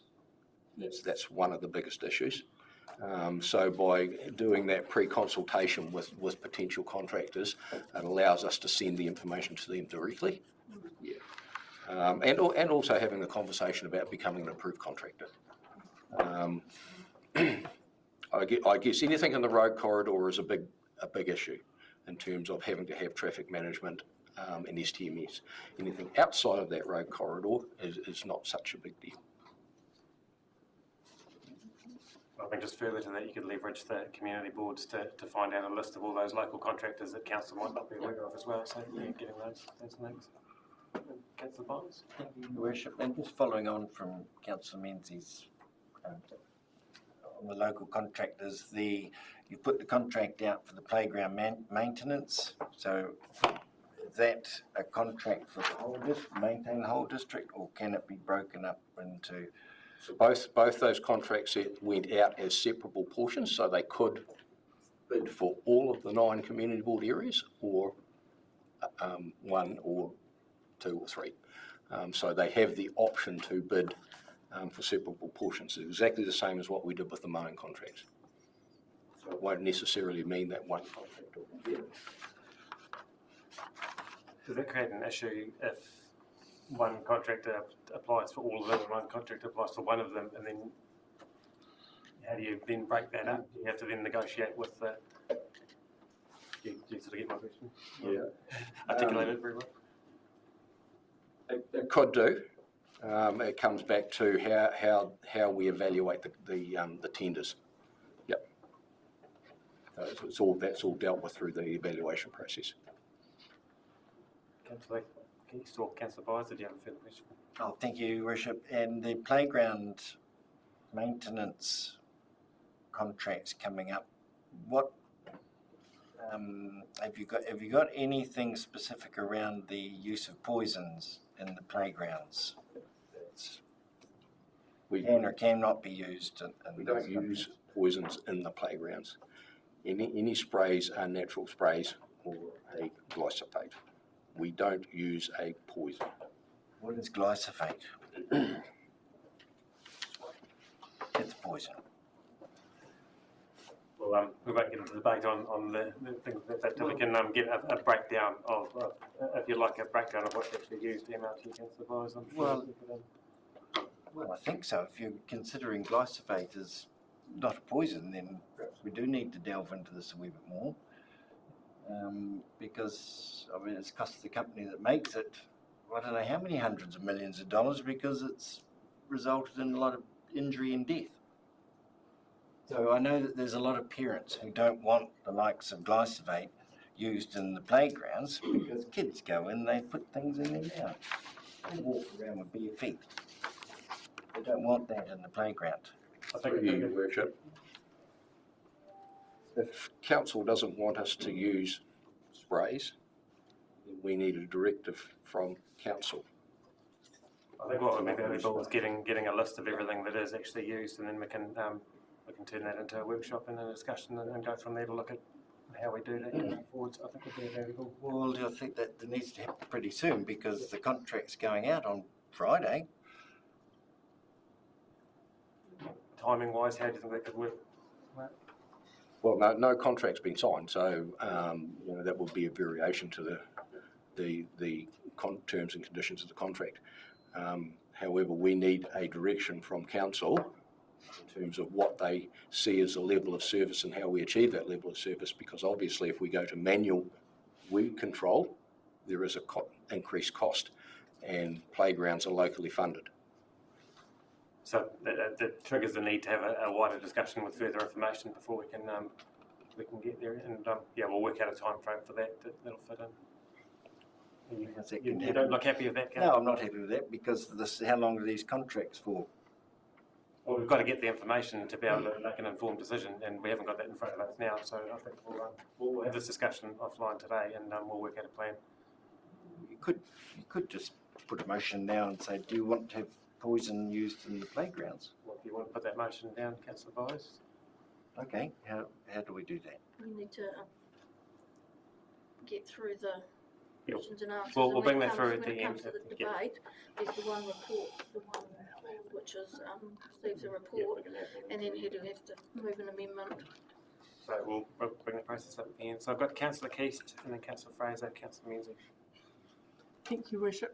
That's one of the biggest issues. So by doing that pre-consultation with potential contractors, it allows us to send the information to them directly. Yeah. And also having a conversation about becoming an approved contractor. I guess anything in the road corridor is a big issue in terms of having to have traffic management and STMS. Anything outside of that road corridor is not such a big deal. I think just further to that, you could leverage the community boards to find out a list of all those local contractors that council might not be aware of as well. So getting those links. Councillor Bonds. Thank you, Your Worship. And just following on from Councillor Menzies on the local contractors, you put the contract out for the playground maintenance. So is that a contract for the whole district, maintain the whole district, or can it be broken up into? So both those contracts went out as separable portions, so they could bid for all of the 9 community board areas, or 1 or 2 or 3. So they have the option to bid for separable portions. It's exactly the same as what we did with the mowing contracts. So it won't necessarily mean that one contract will be better. Does that create an issue if one contractor applies for all of them and one contractor applies for one of them, and then how do you then break that up? You have to then negotiate with the... Do you sort of get my question? Yeah. Articulate it very well. It could do. It comes back to how we evaluate the tenders. Yep. That's all dealt with through the evaluation process. Councillor Keast or Councillor Byers, did you have a further question? Oh, thank you, Your Worship. And the playground maintenance contracts coming up, what have you got anything specific around the use of poisons in the playgrounds? Can or cannot be used. We don't use poisons in the playgrounds. Any sprays are natural sprays or a glyphosate. We don't use a poison. What is glyphosate? It's poison. Well, we won't get into the debate on the things that we can get a breakdown of, if you like, a breakdown of what's actually used MRT Councillor Byers, I'm sure. Well, well, I think so. If you're considering glyphosate as not a poison, then perhaps we do need to delve into this a wee bit more. Because, I mean, it's cost the company that makes it, I don't know how many hundreds of millions of dollars, because it's resulted in a lot of injury and death. So I know that there's a lot of parents who don't want the likes of glyphosate used in the playgrounds because kids go in, they put things in their mouth, they walk around with bare feet. They don't want that in the playground. Your Worship, if council doesn't want us to use sprays, then we need a directive from council. I think what would be valuable is getting a list of everything that is actually used, and then we can turn that into a workshop and a discussion and go from there to look at how we do that going forward. So I think would be valuable. Well, I think that needs to happen pretty soon because the contract's going out on Friday. Timing wise, how do you think that could work? Well, no contract's been signed, so you know, that would be a variation to the terms and conditions of the contract. However, we need a direction from council in terms of what they see as a level of service and how we achieve that level of service, because obviously if we go to manual weed control, there is a increased cost, and playgrounds are locally funded. So that triggers the need to have a wider discussion with further information before we can get there, and yeah, we'll work out a time frame for that that'll fit in. You don't look happy with that, Councillor? No, I'm not happy with that because how long are these contracts for? Well, we've got to get the information to be able to make an informed decision, and we haven't got that in front of us now. So I think we'll have this discussion offline today, and we'll work out a plan. You could just put a motion now and say, do you want to have poison used in the playgrounds? Well, if you want to put that motion down, Councillor Byers. Okay, how do we do that? We need to get through the questions and answers. We'll bring that When through it at the end. comes to the debate, there's the one report, which is Steve's report, and then he'd have to move an amendment. So we'll bring the process up at the end. So I've got Councillor Keast and then Councillor Fraser, Councillor Menzies. Thank you, Worship.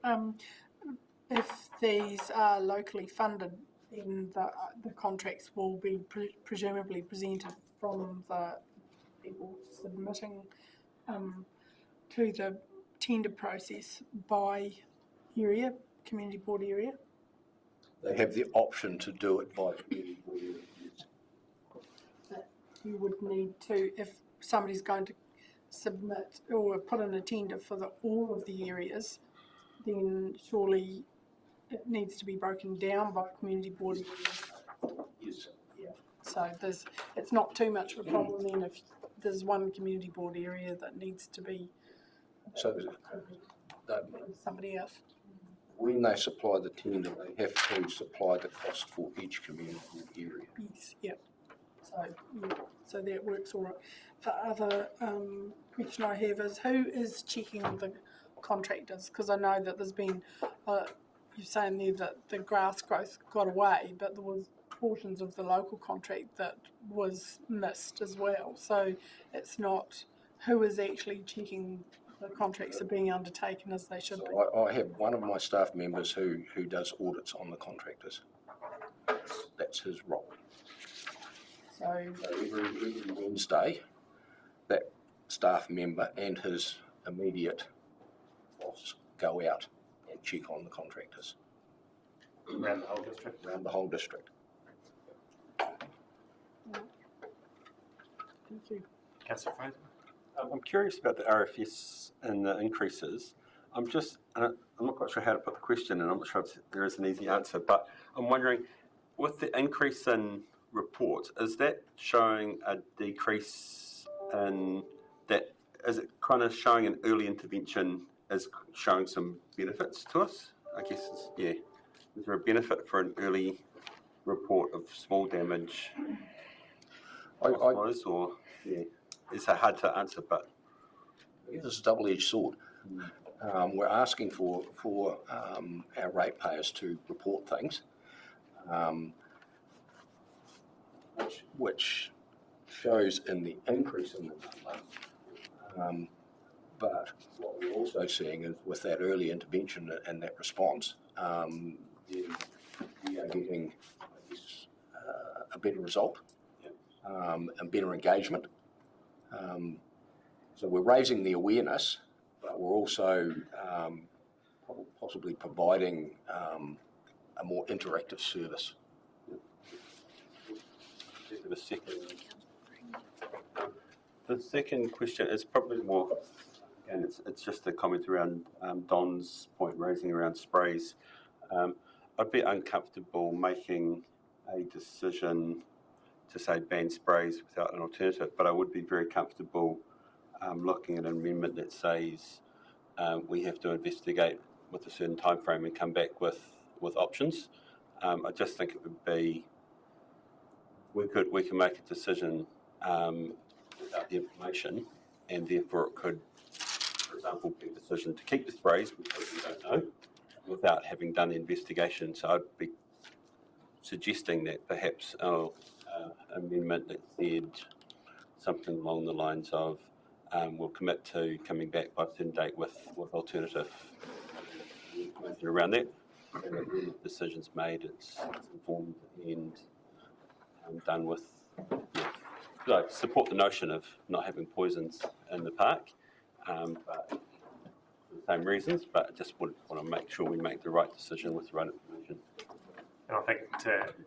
If these are locally funded, then the contracts will be presumably presented from the people submitting to the tender process by area, community board area. They have the option to do it by community board area. You would need to, if somebody's going to submit or put in a tender for all of the areas, then surely it needs to be broken down by community board areas. Yes. Yeah. So it's not too much of a problem then if there's one community board area that needs to be somebody else. When they supply the tender, they have to supply the cost for each community board area. Yes, yeah. So that works all right. The other question I have is who is checking the contractors? Because I know that there's been, you're saying there that the grass growth got away, but there was portions of the local contract that was missed as well. So it's not who is actually checking the contracts are being undertaken as they should be. I have one of my staff members who does audits on the contractors. That's his role. So every Wednesday, that staff member and his immediate boss go out and check on the contractors. Around the whole district? Around the whole district. Thank you. Councillor Fraser? I'm curious about the RFS and the increases. I'm not quite sure how to put the question, and I'm not sure if there is an easy answer, but I'm wondering, with the increase in reports, is that showing a decrease in that? Is it kind of showing an early intervention as showing some benefits to us? I guess, yeah. Is there a benefit for an early report of small damage? I suppose, or yeah, it's hard to answer, but This is a double-edged sword. We're asking for our ratepayers to report things, which shows in the increase in the number. But what we're also seeing is with that early intervention and that response, we are getting, I guess, a better result and better engagement. So we're raising the awareness, but we're also possibly providing a more interactive service. The second question is probably more, again, it's just a comment around Don's point raising around sprays. I'd be uncomfortable making a decision to say ban sprays without an alternative, but I would be very comfortable looking at an amendment that says we have to investigate with a certain time frame and come back with options. I just think it would be, we can make a decision without the information, and therefore it could, for example, be a decision to keep the sprays because we don't know, without having done the investigation. So I'd be suggesting that perhaps an amendment that said something along the lines of we'll commit to coming back by a certain date with alternative information around that, and that when the decision's made, it's informed and done with, I support the notion of not having poisons in the park, but for the same reasons, but I just want to make sure we make the right decision with the right information. And I think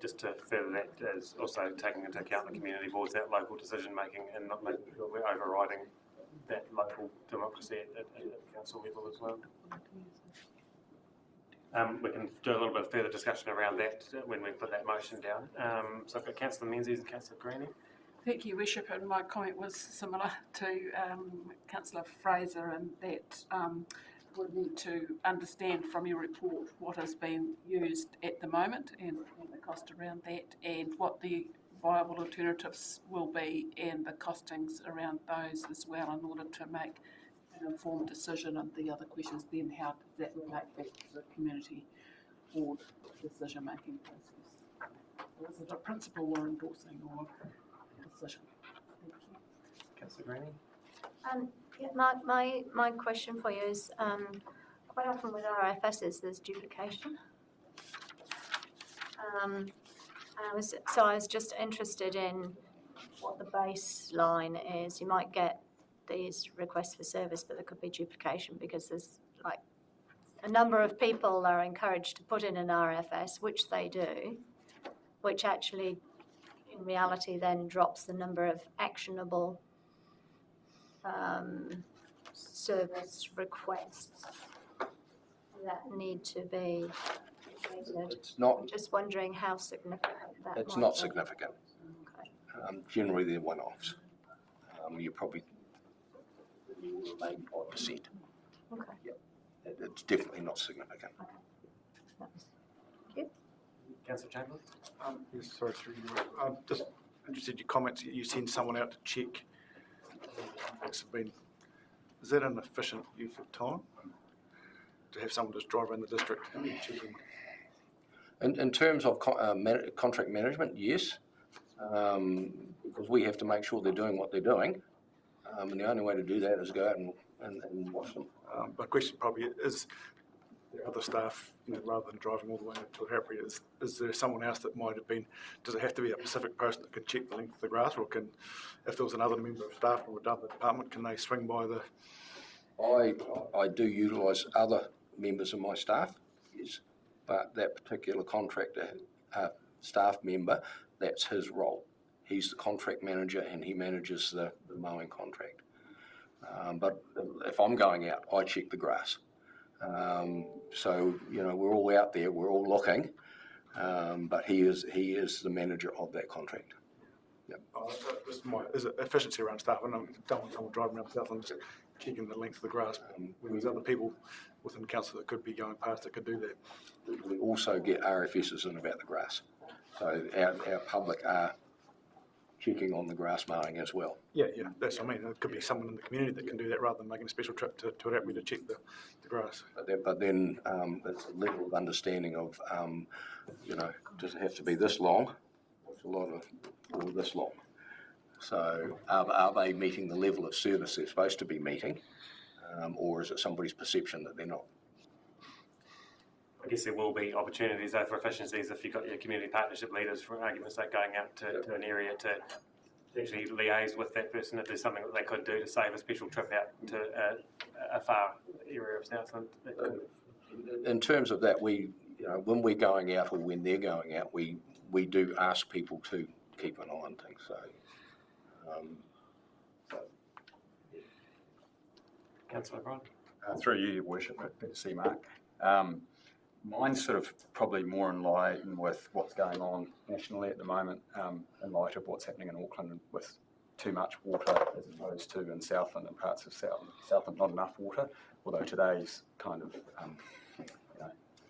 just to further that is also taking into account the community boards, that local decision making, and not making sure we're overriding that local democracy at council level as well. We can do a little bit of further discussion around that when we put that motion down. So I've got Councillor Menzies and Councillor Greenie. Thank you, Worship, and my comment was similar to Councillor Fraser, in that we need to understand from your report what has been used at the moment and the cost around that, and what the viable alternatives will be and the costings around those as well, in order to make an informed decision. And the other question is then, how does that relate back to the community board decision-making process? Is it a principle we're endorsing or a decision? Thank you. Councillor Greenie? Yeah, my question for you is, quite often with RFSs there's duplication. I was just interested in what the baseline is. You might get these requests for service, but there could be duplication because there's like a number of people are encouraged to put in an RFS, which they do, which actually in reality then drops the number of actionable service requests that need to be completed. It's not. I'm just wondering how significant that It's might not be. significant. Okay. Generally, they're one-offs. You probably remain 5%. Okay. Yep. It's definitely not significant. Thank you. Councillor Chamberlain? Yes, sorry, through you. I'm just interested in your comments. You send someone out to check. Is that an efficient use of time? To have someone just drive around the district and checking? In terms of contract management, yes, because we have to make sure they're doing what they're doing, and the only way to do that is go out and watch them. My question probably is, there are other staff, rather than driving all the way to Harry, is there someone else that might have been, does it have to be a specific person that can check the length of the grass, or can, if there was another member of staff from another department, can they swing by the... I do utilise other members of my staff, yes, but that particular contractor staff member, that's his role. He's the contract manager and he manages the mowing contract. But if I'm going out, I check the grass. So, we're all out there, we're all looking, but he is the manager of that contract. Yep. Is it efficiency around staff? I don't want someone driving around Southland just checking the length of the grass. When there's other people within council that could be going past that could do that. We also get RFSs in about the grass. So our public are checking on the grass mowing as well. Yeah, that's what I mean. It could be someone in the community that can do that rather than making a special trip to Rappi to check the grass. But then there's a level of understanding of, does it have to be this long? It's a lot of, or this long. So are they meeting the level of service they're supposed to be meeting? Or is it somebody's perception that they're not? I guess there will be opportunities though for efficiencies if you've got your community partnership leaders, for argument's sake, going out to an area to actually liaise with that person if there's something that they could do to save a special trip out to a far area of Southland. In terms of that, when we're going out or when they're going out, we do ask people to keep an eye on things. So, Councillor Brown. Through you, Your Worship, good to see Mark. Mine's sort of probably more in line with what's going on nationally at the moment, in light of what's happening in Auckland with too much water as opposed to in Southland and parts of Southland not enough water, although today's kind of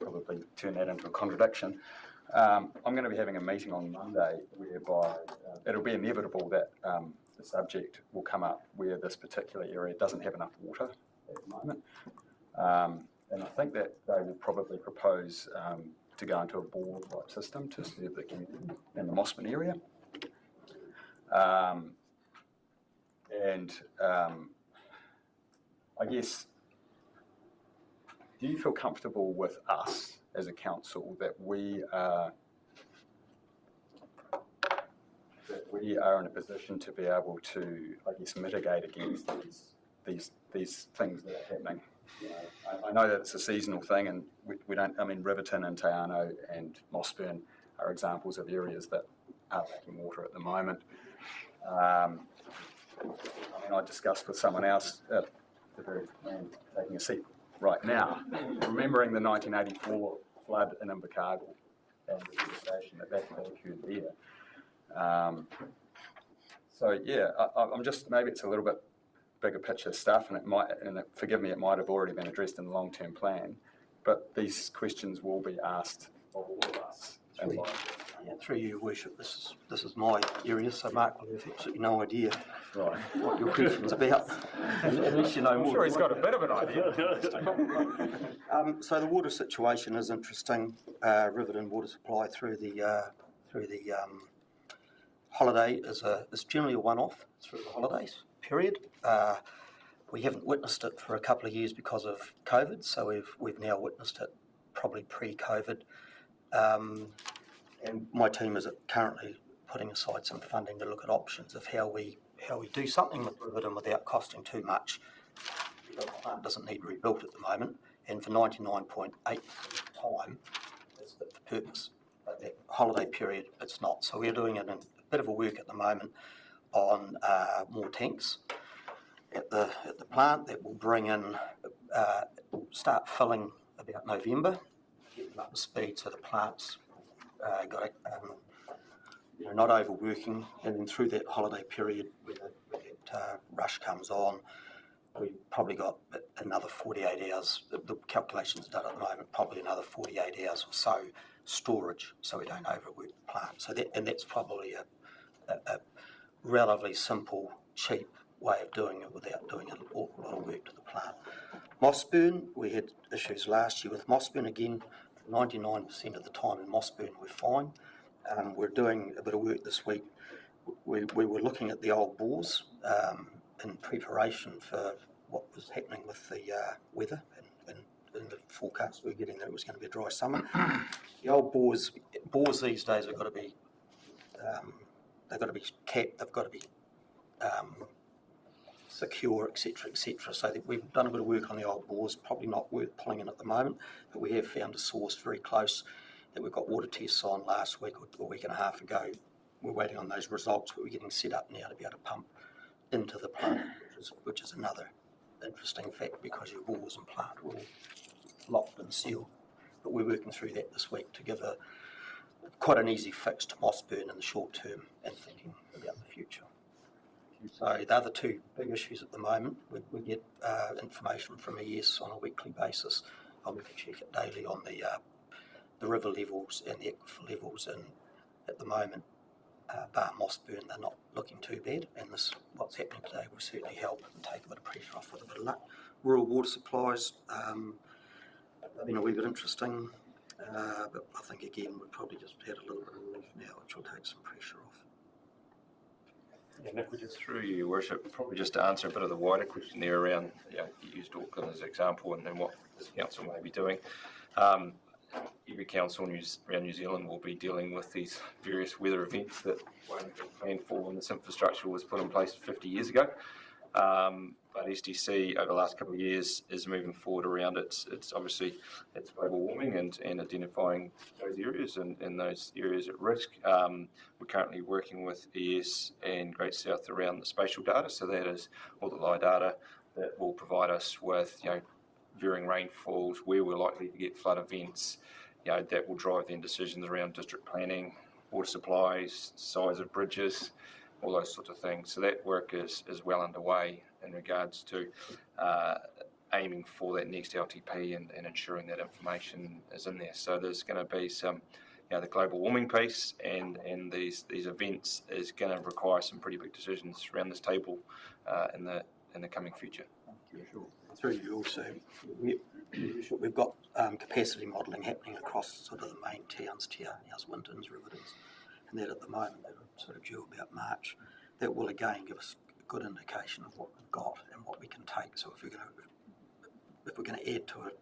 probably turn that into a contradiction. I'm going to be having a meeting on Monday whereby it'll be inevitable that the subject will come up where this particular area doesn't have enough water at the moment. And I think that they will probably propose to go into a bore-type system to serve the community in the Mossburn area. I guess, do you feel comfortable with us as a council that we are in a position to be able to, I guess, mitigate against these things that are happening? I know that it's a seasonal thing, and we don't. I mean, Riverton and Te Anau and Mossburn are examples of areas that are lacking water at the moment. I discussed with someone else, the very man taking a seat right now, remembering the 1984 flood in Invercargill and the devastation that occurred there. So yeah, I'm just, maybe it's a little bit bigger picture stuff, and forgive me, it might have already been addressed in the long-term plan, but these questions will be asked of all of us. Through you, Worship, this is my area, so Mark will have absolutely no idea what your question's about, unless you know more. I'm sure he's got a bit of an idea. So the water situation is interesting. Riverton water supply through the holiday is generally a one-off through the holidays period. We haven't witnessed it for a couple of years because of COVID, so we've now witnessed it probably pre-COVID. And my team is currently putting aside some funding to look at options of how we do something with Riverton without costing too much. The plant doesn't need rebuilt at the moment, and for 99.8% of the time, that's the purpose. But that holiday period, it's not. So we're doing a bit of a work at the moment on more tanks at the plant that will bring in, start filling about November, get them up to speed so the plant's got it, not overworking, and then through that holiday period where that rush comes on, we've probably got another 48 hours, the calculations done at the moment, probably another 48 hours or so storage so we don't overwork the plant. So that's probably a relatively simple, cheap way of doing it without doing an awful lot of work to the plant. Mossburn, we had issues last year with Mossburn. Again, 99% of the time in Mossburn we're fine. We're doing a bit of work this week. We were looking at the old bores in preparation for what was happening with the weather and in the forecast we were getting that it was going to be a dry summer. The old bores these days have got to be they've got to be capped, they've got to be secure, etc., etc. So that we've done a bit of work on the old bores, probably not worth pulling in at the moment, but we have found a source very close that we've got water tests on last week or a week and a half ago. We're waiting on those results, but we're getting set up now to be able to pump into the plant, which is another interesting fact because your bores and plant are all locked and sealed. But we're working through that this week to give quite an easy fix to Mossburn in the short term and thinking about the future. So the other two big issues at the moment, we get information from ES on a weekly basis, and we can check it daily on the river levels and the aquifer levels, and at the moment, bar Mossburn, they're not looking too bad, and what's happening today will certainly help and take a bit of pressure off with a bit of luck. Rural water supplies have been a wee bit interesting, but I think again we've probably just had a little bit of relief now, which will take some pressure off. Through you, Your Worship, probably just to answer a bit of the wider question there around, you used Auckland as an example and what this council may be doing. Every council around New Zealand will be dealing with these various weather events that won't be planned for when this infrastructure was put in place 50 years ago. But SDC over the last couple of years is moving forward around it's obviously it's global warming and identifying those areas and those areas at risk. We're currently working with ES and Great South around the spatial data, so that is all the LIDAR data that will provide us with varying rainfalls, where we're likely to get flood events, that will drive then decisions around district planning, water supplies, size of bridges, all those sorts of things. So that work is well underway in regards to aiming for that next LTP and ensuring that information is in there. So there's going to be some, the global warming piece and these events is going to require some pretty big decisions around this table in the coming future. Sure. Through you also, we've got capacity modelling happening across sort of the main towns, Wintons, Rivertons, and that at the moment they're sort of due about March. That will again give us a good indication of what we've got and what we can take. So if we're going to add to a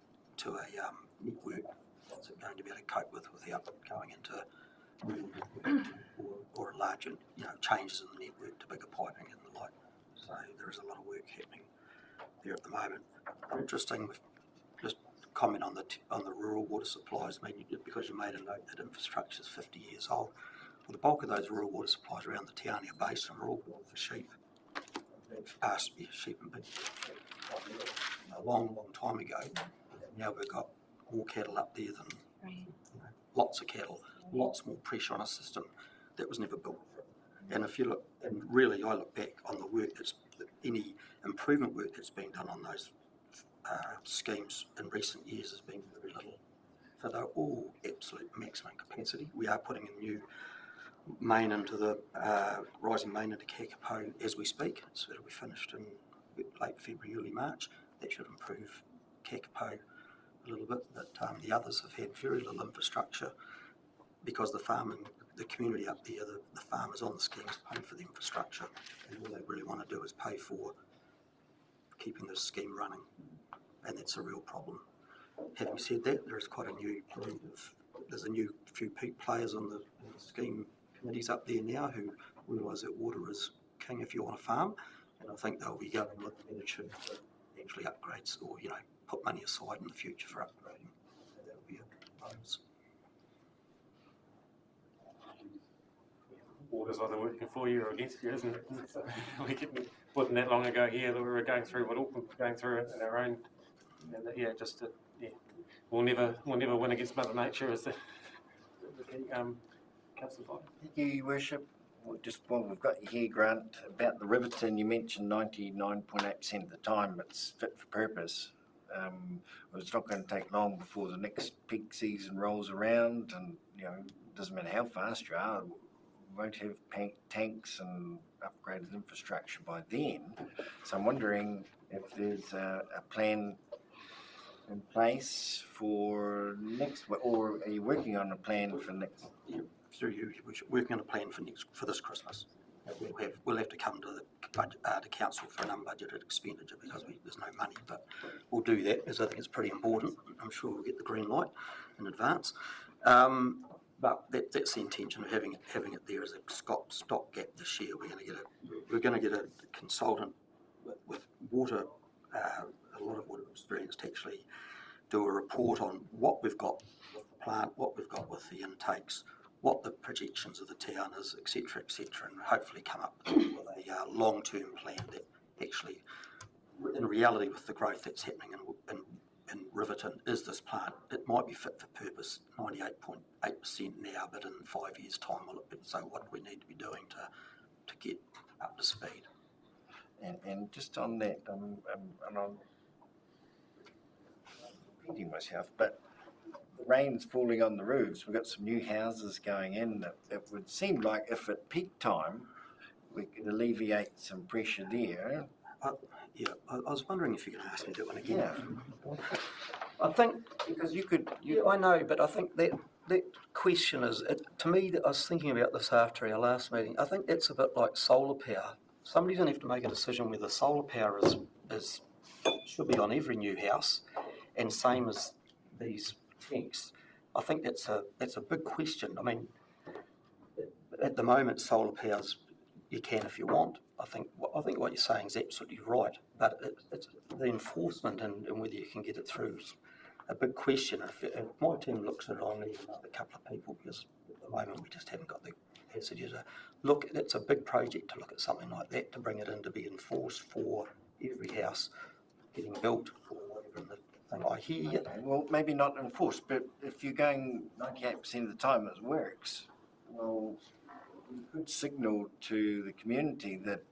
network, what's it going to be able to cope with without going into or larger changes in the network to bigger piping and the like. So there is a lot of work happening there at the moment. Interesting, just comment on the rural water supplies. I mean, because you made a note that infrastructure is 50 years old. Well, the bulk of those rural water supplies around the Te Basin are all built for sheep. Sheep and pigs. A long time ago. Now we've got more cattle up there than lots of cattle, lots more pressure on a system that was never built. And if you look, and really I look back on the work any improvement work that's been done on those schemes in recent years has been very little. So they're all absolute maximum capacity. We are putting a new main into the rising main into Kakapo as we speak, so it'll be finished in late February, early March. That should improve Kakapo a little bit, but the others have had very little infrastructure because the community up there, the farmers on the schemes pay for the infrastructure, and all they really want to do is pay for keeping the scheme running, and that's a real problem. Having said that, there's quite a new there's a few players on the scheme committees up there now who realise that water is king if you want to farm, and I think they'll be going with the attitude to actually upgrades or put money aside in the future for upgrading. That'll be a bonus. Water's either working for you or against you, isn't it? Wasn't that long ago here that we were going through what Auckland was going through in our own, and we'll never win against Mother Nature, as the Councillor Fine. Thank you, Your Worship. Just while we've got you here, Grant, about the Riverton, you mentioned 99.8% of the time it's fit for purpose. It's not going to take long before the next peak season rolls around, and it doesn't matter how fast you are, we won't have tanks and upgraded infrastructure by then. So I'm wondering if there's a plan in place for next, or are you working on a plan for next? Through you, we're working on a plan for this Christmas. We'll have to come to the council for an unbudgeted expenditure because there's no money, but we'll do that because I think it's pretty important. I'm sure we'll get the green light in advance. But that's the intention of having it there as a stopgap this year. We're going to get a consultant with water, a lot of water experience to actually do a report on what we've got with the plant, what we've got with the intakes, what the projections of the town is, etc., and hopefully come up with a long-term plan that actually, in reality, with the growth that's happening in Riverton, is this plant. It might be fit for purpose 98.8% now, but in 5 years' time, will it be? So what do we need to be doing to get up to speed? And just on that, and I'm repeating myself, but the rain's falling on the roofs. We've got some new houses going in. It would seem like if at peak time we could alleviate some pressure there. I was wondering if you could ask me that one again. Yeah. I think because you could. I know, but I think that that question is, to me, I was thinking about this after our last meeting. I think it's a bit like solar power. Somebody's going to have to make a decision whether solar power should be on every new house, and same as these tanks. I think that's a big question. I mean, at the moment, solar power's you can if you want. I think what you're saying is absolutely right, but it's the enforcement and whether you can get it through is a big question. If my team looks at it, I'll need another couple of people because at the moment we just haven't got the capacity to look. It's a big project to look at something like that, to bring it in to be enforced for every house getting built or whatever the thing. I hear you. Well, maybe not enforced, but if you're going 98% of the time it works, well, you could signal to the community that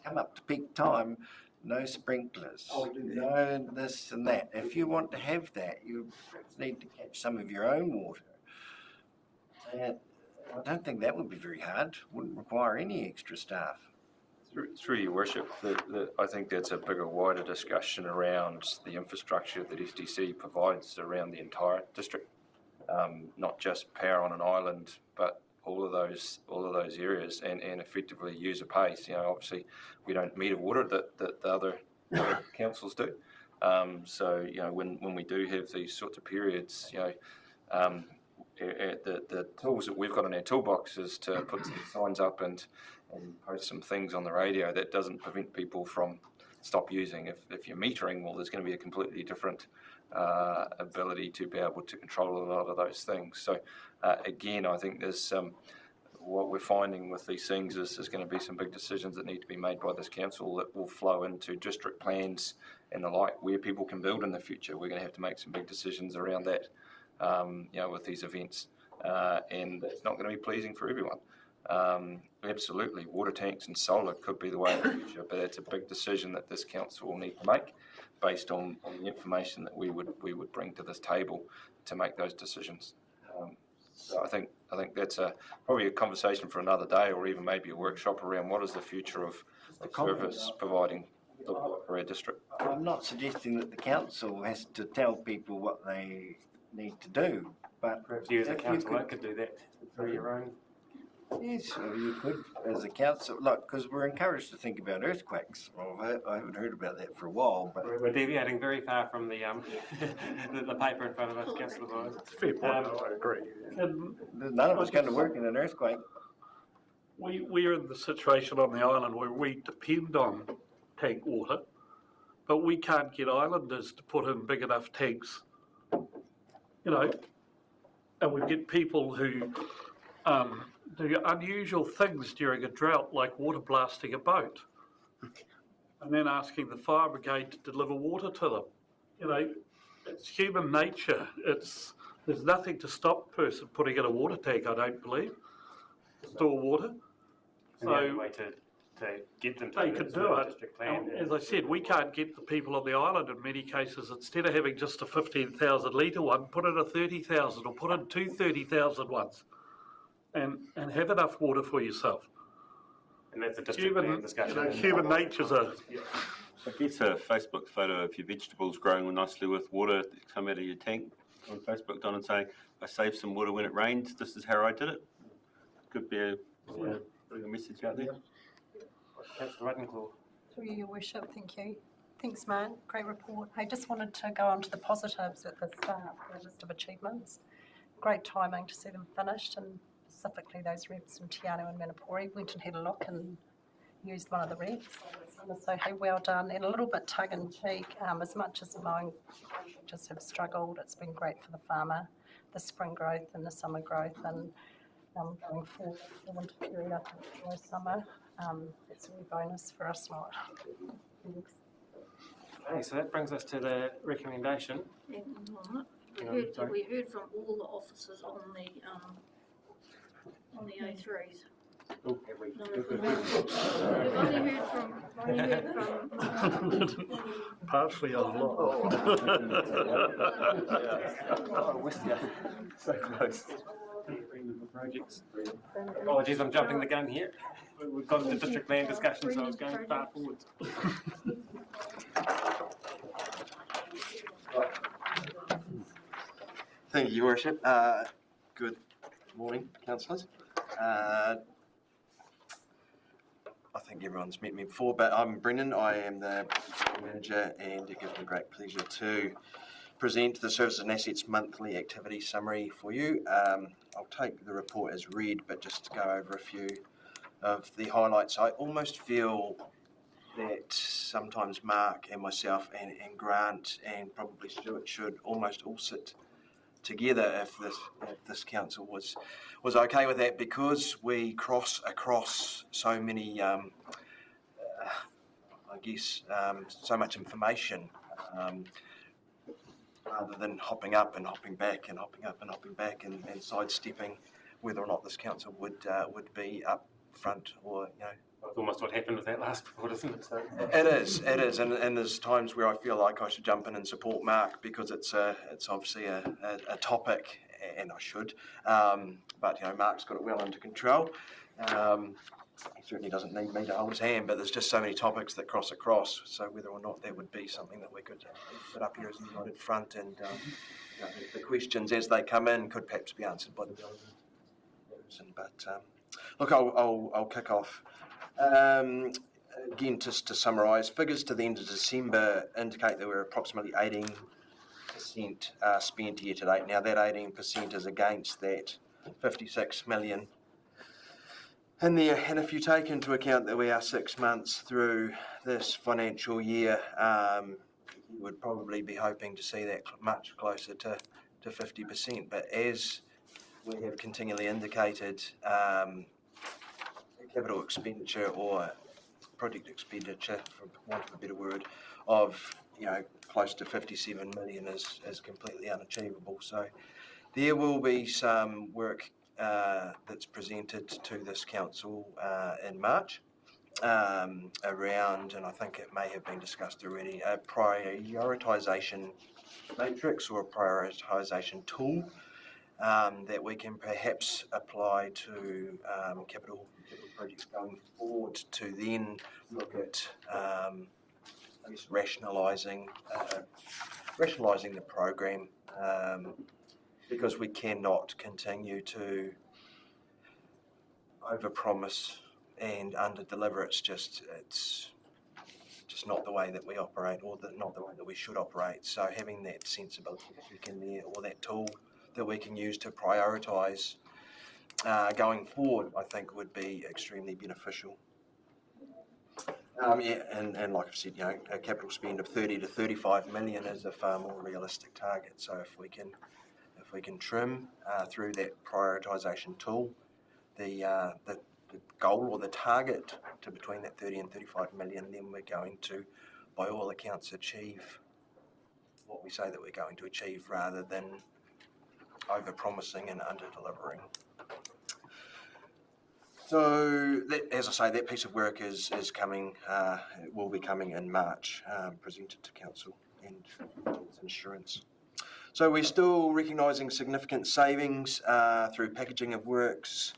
come up to peak time, no sprinklers, no this and that. If you want to have that, you need to catch some of your own water. And I don't think that would be very hard. Wouldn't require any extra staff. Through your worship, I think that's a bigger, wider discussion around the infrastructure that SDC provides around the entire district, not just power on an island, but all of those areas, and effectively user pays. You know, obviously we don't meter water that the other councils do. So you know, when we do have these sorts of periods, you know, the tools that we've got in our toolbox is to put some signs up and post some things on the radio. That doesn't prevent people from stop using. If you're metering, well, there's going to be a completely different ability to be able to control a lot of those things. So again, I think there's what we're finding with these things is there's going to be some big decisions that need to be made by this council that will flow into district plans and the like, where people can build in the future. We're going to have to make some big decisions around that, you know, with these events, and it's not going to be pleasing for everyone. Absolutely, water tanks and solar could be the way of the future, but it's a big decision that this council will need to make based on the information that we would bring to this table to make those decisions. So I think that's probably a conversation for another day, or even maybe a workshop around what is the future of service providing for our district. I'm not suggesting that the council has to tell people what they need to do, but perhaps you as a councillor could do that through your own. Yes, well, you could as a council, look, because we're encouraged to think about earthquakes. Well, I haven't heard about that for a while, but we're deviating very far from the the paper in front of us, Councillor Vines. Fair point, I agree. None of us going to work in an earthquake. We're in the situation on the island where we depend on tank water, but we can't get islanders to put in big enough tanks, you know, and we get people who do unusual things during a drought, like water blasting a boat, and then asking the fire brigade to deliver water to them. You know, it's human nature. There's nothing to stop a person putting in a water tank, I don't believe, to store water. So the only way to get them to they could do it. As I said, we can't get the people on the island in many cases. Instead of having just a 15,000 litre one, put in a 30,000 or put in two 30,000 ones. And have enough water for yourself. And that's a district plan discussion. You know, human nature's a... I guess a Facebook photo of your vegetables growing nicely with water that come out of your tank on Facebook, Don, and saying, I saved some water when it rained, this is how I did it. Could be putting a message out there. Councillor Rattenclaw. Through your worship, thank you. Thanks, Mark. Great report. I just wanted to go on to the positives at the start, the list of achievements. Great timing to see them finished, and specifically those reps from Tiano and Manapori went and had a look and used one of the reps. So, hey, well done. And a little bit tongue-in-cheek, as much as the mowing just have struggled, it's been great for the farmer, the spring growth and the summer growth, and going forward, the winter period up into the summer, it's a real bonus for us lot. Thanks. Okay, so that brings us to the recommendation. We heard from all the officers on the A3s. Oh, We've only heard from partially on lot. So close. Projects. Apologies, I'm jumping the gun here. We've got the district land discussion, so I was going far forward. Thank you, Your Worship. Good morning, councillors. I think everyone's met me before, but I'm Brendan. I am the manager, and it gives me great pleasure to present the Services and Assets Monthly Activity Summary for you. I'll take the report as read, but just to go over a few of the highlights. I almost feel that sometimes Mark and myself and Grant and probably Stuart should almost all sit together if this council was okay with that, because we cross across so many, so much information, rather than hopping up and hopping back and hopping up and hopping back and sidestepping whether or not this council would be up front or, you know. That's almost what happened with that last report, isn't it? So, It is, and there's times where I feel like I should jump in and support Mark because it's obviously a topic, and I should, but you know, Mark's got it well under control. He certainly doesn't need me to hold his hand, but there's just so many topics that cross across. So whether or not there would be something that we could put up here as a united front, and you know, the questions as they come in could perhaps be answered by the relevant person. But look, I'll kick off. Again, just to summarise, figures to the end of December indicate that we're approximately 18% spent year to date. Now, that 18% is against that 56 million in there, and if you take into account that we are 6 months through this financial year, you would probably be hoping to see that much closer to 50%. But as we have continually indicated, capital expenditure or project expenditure, for want of a better word, of close to 57 million is completely unachievable. So there will be some work that's presented to this council in March around, and I think it may have been discussed already, a prioritisation matrix or a prioritisation tool that we can perhaps apply to capital projects going forward to then look at rationalising the program, because we cannot continue to overpromise and underdeliver. It's just not the way that we operate, or not the way that we should operate. So having that sensibility in there, or that tool that we can use to prioritise going forward, I think would be extremely beneficial. And like I've said, a capital spend of 30 to 35 million is a far more realistic target. So if we can trim through that prioritisation tool, the goal or the target to between that 30 and 35 million, then we're going to, by all accounts, achieve what we say that we're going to achieve, rather than over-promising and under-delivering. So, as I say, that piece of work is coming, will be coming in March, presented to Council and Insurance. So we're still recognising significant savings through packaging of works,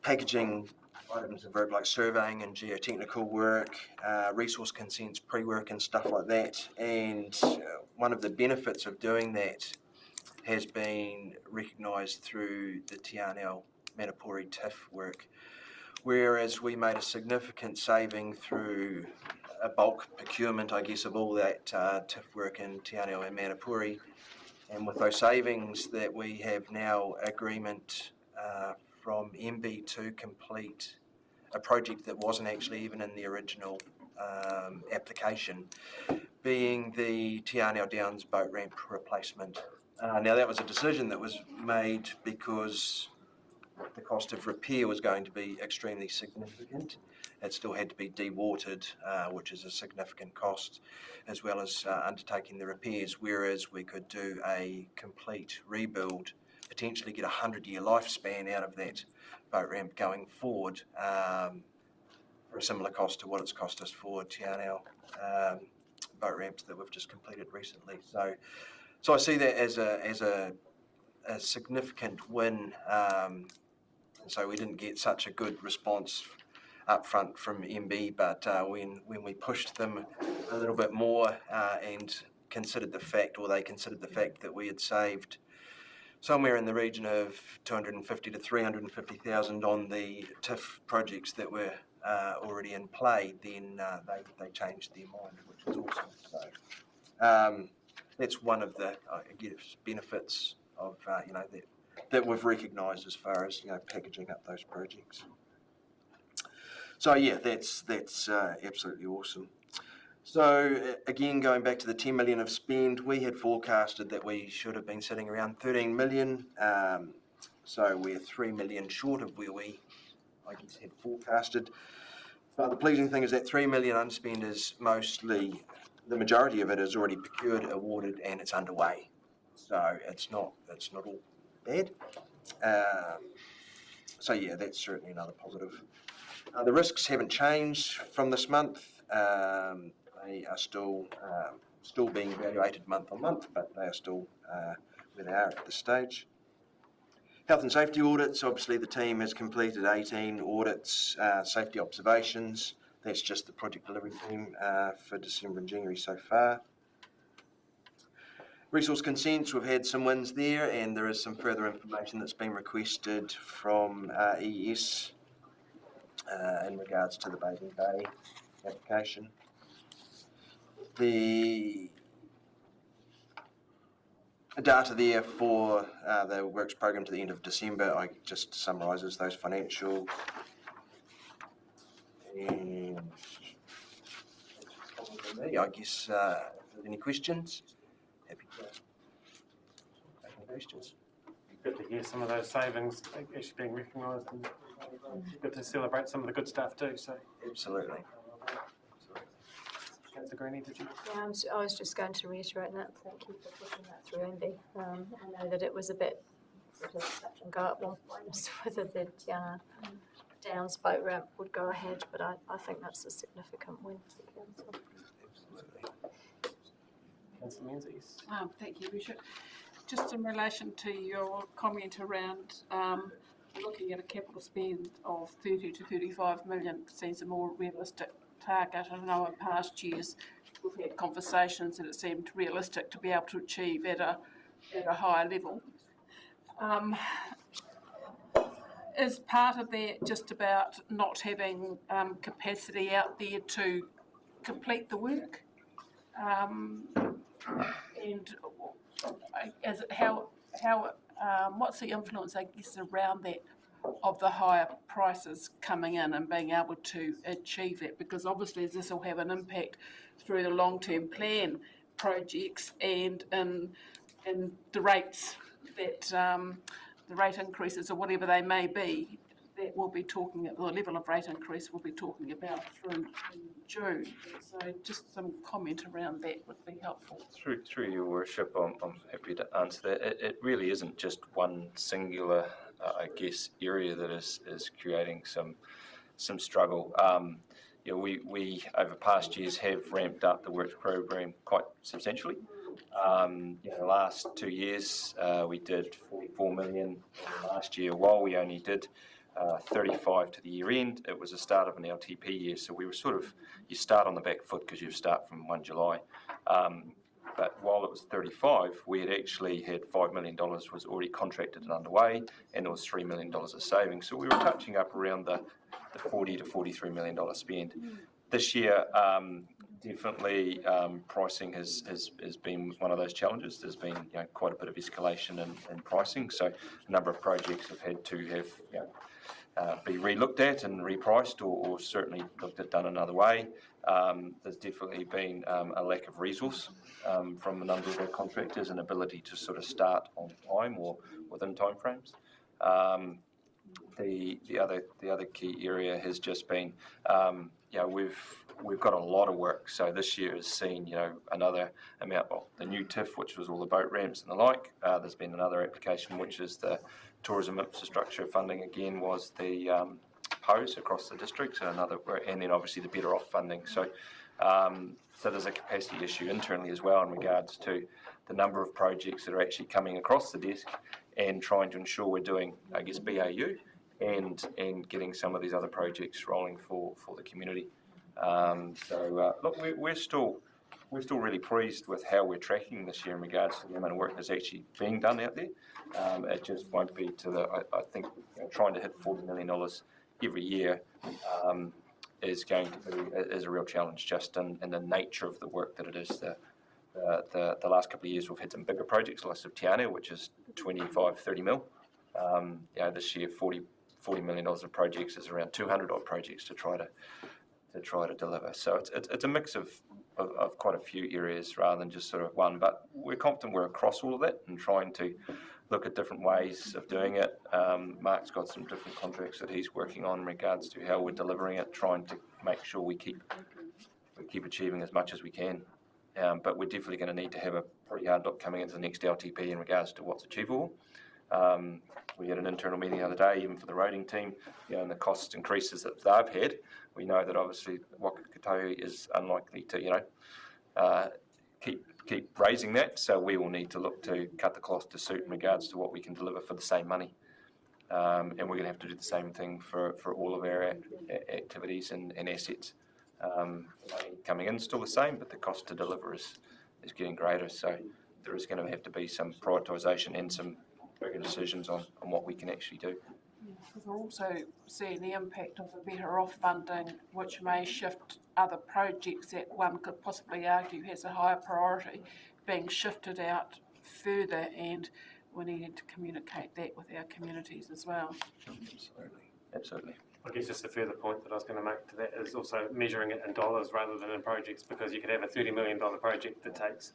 packaging items of work like surveying and geotechnical work, resource consents, pre-work and stuff like that. And one of the benefits of doing that has been recognised through the Tianel Manapuri TIF work, whereas we made a significant saving through a bulk procurement, I guess, of all that TIF work in Tianel and Manapuri. And with those savings, that we have now agreement from MB to complete a project that wasn't actually even in the original application, being the Tianel Downs boat ramp replacement. Now, that was a decision that was made because the cost of repair was going to be extremely significant. It still had to be dewatered, which is a significant cost, as well as undertaking the repairs, whereas we could do a complete rebuild, potentially get a 100-year lifespan out of that boat ramp going forward, for a similar cost to what it's cost us for Tianel boat ramps that we've just completed recently. So I see that as a significant win. So we didn't get such a good response up front from MB, but when we pushed them a little bit more and considered the fact, or they considered the fact, that we had saved somewhere in the region of 250 to 350,000 on the TIF projects that were already in play, then they changed their mind, which was awesome. So that's one of the benefits of that we've recognised as far as packaging up those projects. So yeah, that's absolutely awesome. So again, going back to the 10 million of spend, we had forecasted that we should have been sitting around 13 million. So we're 3 million short of where we, had forecasted. But the pleasing thing is that 3 million unspent is mostly, the majority of it is already procured, awarded, and it's underway. So it's not all bad. So yeah, that's certainly another positive. The risks haven't changed from this month. They are still being evaluated month on month, but they are still where they are at this stage. Health and safety audits, obviously the team has completed 18 audits, safety observations. That's just the project delivery team for December and January so far. Resource consents, we've had some wins there, and there is some further information that's been requested from EES in regards to the Bathing Bay application. The data there for the works program to the end of December, just summarises those financial. And I guess, if there's any questions, happy to take questions. Good to hear some of those savings actually being recognised, and good to celebrate some of the good stuff too. So absolutely. Councillor Greenie, did you? Yeah, I was just going to reiterate that. Thank you for pushing that through, Andy. I know that it was a bit sort of touch and go at one point as to whether the Downs boat ramp would go ahead, but I think that's a significant win for the council. Councillor Menzies. Thank you, Bishop. Just in relation to your comment around looking at a capital spend of 30 to 35 million seems a more realistic target. I know in past years we've had conversations and it seemed realistic to be able to achieve at a higher level. Is part of that just about not having capacity out there to complete the work? And what's the influence, I guess, around that of the higher prices coming in and being able to achieve it? Because obviously this will have an impact through the long-term plan projects and in the rates that the rate increases or whatever they may be, that we'll be talking at the level of rate increase we'll be talking about through June. So just some comment around that would be helpful. Through your worship, I'm happy to answer that. It really isn't just one singular, area that is creating some struggle. We over past years have ramped up the works program quite substantially. The last 2 years we did 44 million last year. While we only did 35 to the year end, it was the start of an LTP year, so we were you start on the back foot because you start from 1 July. But while it was 35, we had actually had $5 million was already contracted and underway, and there was $3 million of savings. So we were touching up around the $40 to $43 million spend. This year, definitely pricing has been one of those challenges. There's been quite a bit of escalation in pricing, so a number of projects have had to have be re-looked at and repriced, or certainly looked at done another way. There's definitely been a lack of resource from a number of our contractors and ability to sort of start on time or within timeframes. The other key area has just been we've got a lot of work. So this year has seen another amount. Well, the new TIF, which was all the boat ramps and the like. There's been another application, which is the tourism infrastructure funding. Again, was the POS across the district, and then obviously the Better Off funding. So there's a capacity issue internally as well in regards to the number of projects that are actually coming across the desk, and trying to ensure we're doing, BAU and getting some of these other projects rolling for the community. Look, we're still we're still really pleased with how we're tracking this year in regards to the amount of work that's actually being done out there. It just won't be to the, I think, trying to hit $40 million every year is going to be is a real challenge just in the nature of the work that it is. The last couple of years we've had some bigger projects, like Te Anau, which is 25, 30 mil. This year $40 million of projects is around 200 odd projects to try to deliver. So it's a mix of quite a few areas rather than just sort of one. But we're confident we're across all of that and trying to look at different ways of doing it. Mark's got some different contracts that he's working on in regards to how we're delivering it, trying to make sure we keep achieving as much as we can. But we're definitely going to need to have a pretty hard look coming into the next LTP in regards to what's achievable. We had an internal meeting the other day, even for the roading team, and the cost increases that they've had. We know that obviously Wakatoi is unlikely to, keep raising that. So we will need to look to cut the cloth to suit in regards to what we can deliver for the same money. And we're going to have to do the same thing for all of our activities and assets. Money coming in is still the same, but the cost to deliver is getting greater. So there is going to have to be some prioritisation and some bigger decisions on what we can actually do. Because we're also seeing the impact of the better off funding, which may shift other projects that one could possibly argue has a higher priority being shifted out further, and we need to communicate that with our communities as well. Absolutely. I guess just a further point that I was going to make to that is also measuring it in dollars rather than in projects, because you could have a $30 million project that takes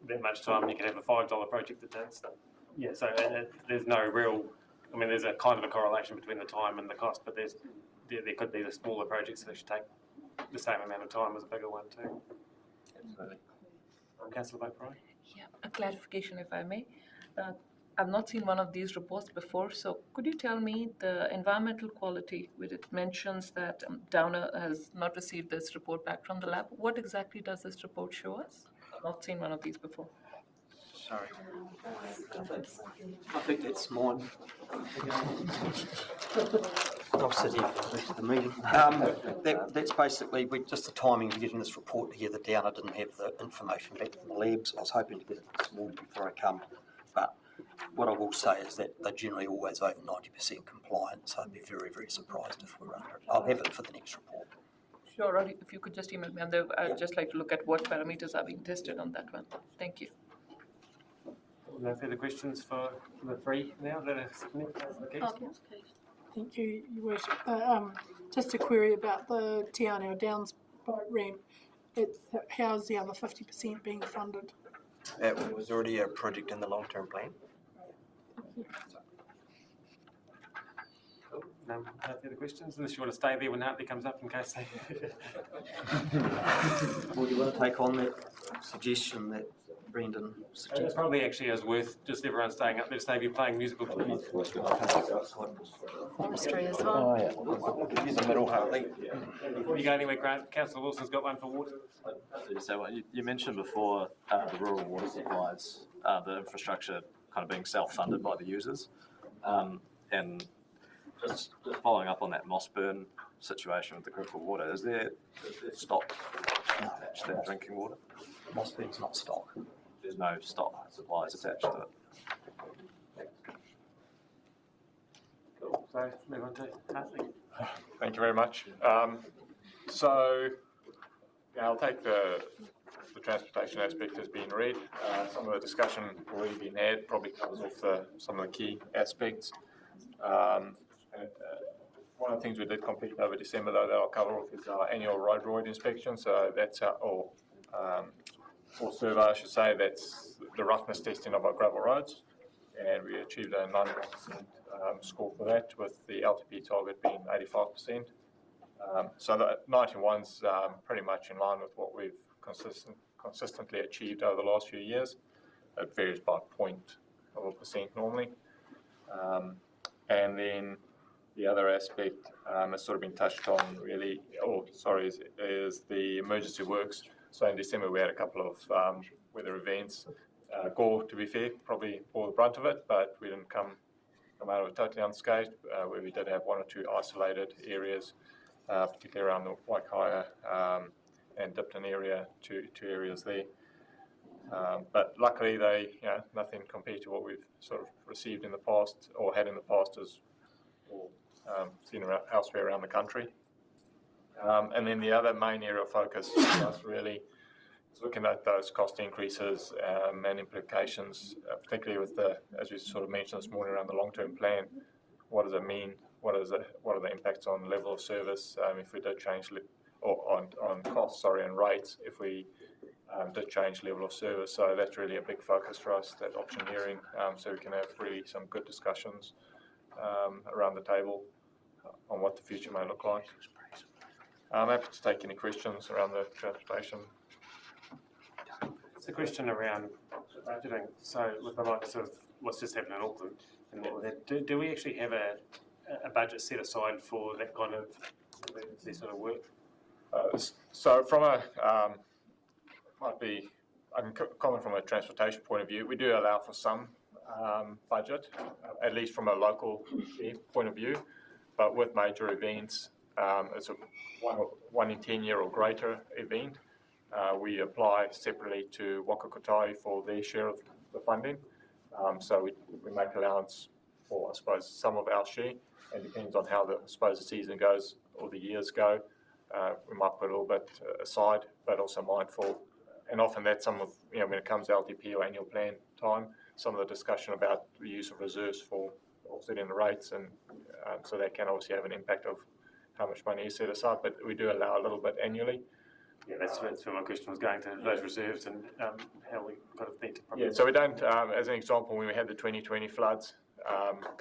that much time, you could have a $5 project that takes. Yeah, so there's no real, there's a kind of a correlation between the time and the cost, but there could be the smaller projects that should take the same amount of time as a bigger one too. Absolutely. Councillor Boat-Brien? Yeah, a clarification if I may. I've not seen one of these reports before, so could you tell me the environmental quality, where it mentions that Downer has not received this report back from the lab? What exactly does this report show us? I've not seen one of these before. Sorry. I think that's mine. I'll sit here for the rest of the meeting. That's basically just the timing of getting this report together. Downer didn't have the information back from the labs. I was hoping to get it this morning before I come, but what I will say is that they're generally always over 90% compliant, so I'd be very, very surprised if we're under it. I'll have it for the next report. Sure, or if you could just email me, and I'd just like to look at what parameters are being tested on that one. Thank you. No further questions for the three now that are submitted? Thank you, Your Worship. Just a query about the Te Anau Downs boat ramp. How's the other 50% being funded? It was already a project in the long-term plan. Cool. No further questions, unless you want to stay there when Hartley comes up in case they... Well, you want to take on that suggestion that Brendan suggested? It probably actually is worth just everyone staying up there to save you playing musical tunes. Forestry as well. Use the middle, Hartley. Before you go anywhere, Grant, Councillor Wilson's got one for water. So you mentioned before the rural water supplies, the infrastructure kind of being self-funded by the users. And just following up on that Mossburn situation with the critical water, is there stock attached to that drinking water? Mossburn's not stock. There's no stock supplies attached to it. Cool. So move on to Hartley. Thank you very much. I'll take the transportation aspect as being read. Some of the discussion already been had probably covers off some of the key aspects. One of the things we did complete over December, though, that I'll cover off is our annual road roid inspection. So that's or survey, I should say, that's the roughness testing of our gravel roads. And we achieved a 91% score for that, with the LTP target being 85%. So the 91's pretty much in line with what we've consistently achieved over the last few years. It varies by 0.1% normally. And then the other aspect has sort of been touched on really, is the emergency works. So in December we had a couple of weather events. Gore, to be fair, probably bore the brunt of it, but we didn't come out of it totally unscathed, where we did have one or two isolated areas, particularly around the Waikaia and dipped an area, two areas there. But luckily they, nothing compared to what we've sort of received in the past or had in the past or seen elsewhere around the country. And then the other main area of focus for us really is looking at those cost increases and implications, particularly with as we sort of mentioned this morning around the long-term plan. What does it mean? What are the impacts on level of service if we did change, or on costs, and rates if we did change level of service? So that's really a big focus for us, that optioneering, so we can have really some good discussions around the table on what the future may look like. I'm happy to take any questions around the transportation. It's a question around budgeting. So with the likes of what's just happened in Auckland, and do we actually have a budget set aside for that kind of emergency sort of work? So from a I can comment from a transportation point of view. We do allow for some budget, at least from a local point of view, but with major events, it's a 1 in 10 year or greater event. We apply separately to Waka Kotahi for their share of the funding. So we make allowance for, I suppose, some of our share, and depends on how the season goes or the years go. We might put a little bit aside, but also mindful. And often that's some of, when it comes to LTP or annual plan time, some of the discussion about the use of reserves for offsetting the rates, and so that can obviously have an impact of how much money is set aside, but we do allow a little bit annually. Yeah, that's where my question was going, to those reserves and how we kind of need to. Yeah, so we don't, as an example, when we had the 2020 floods,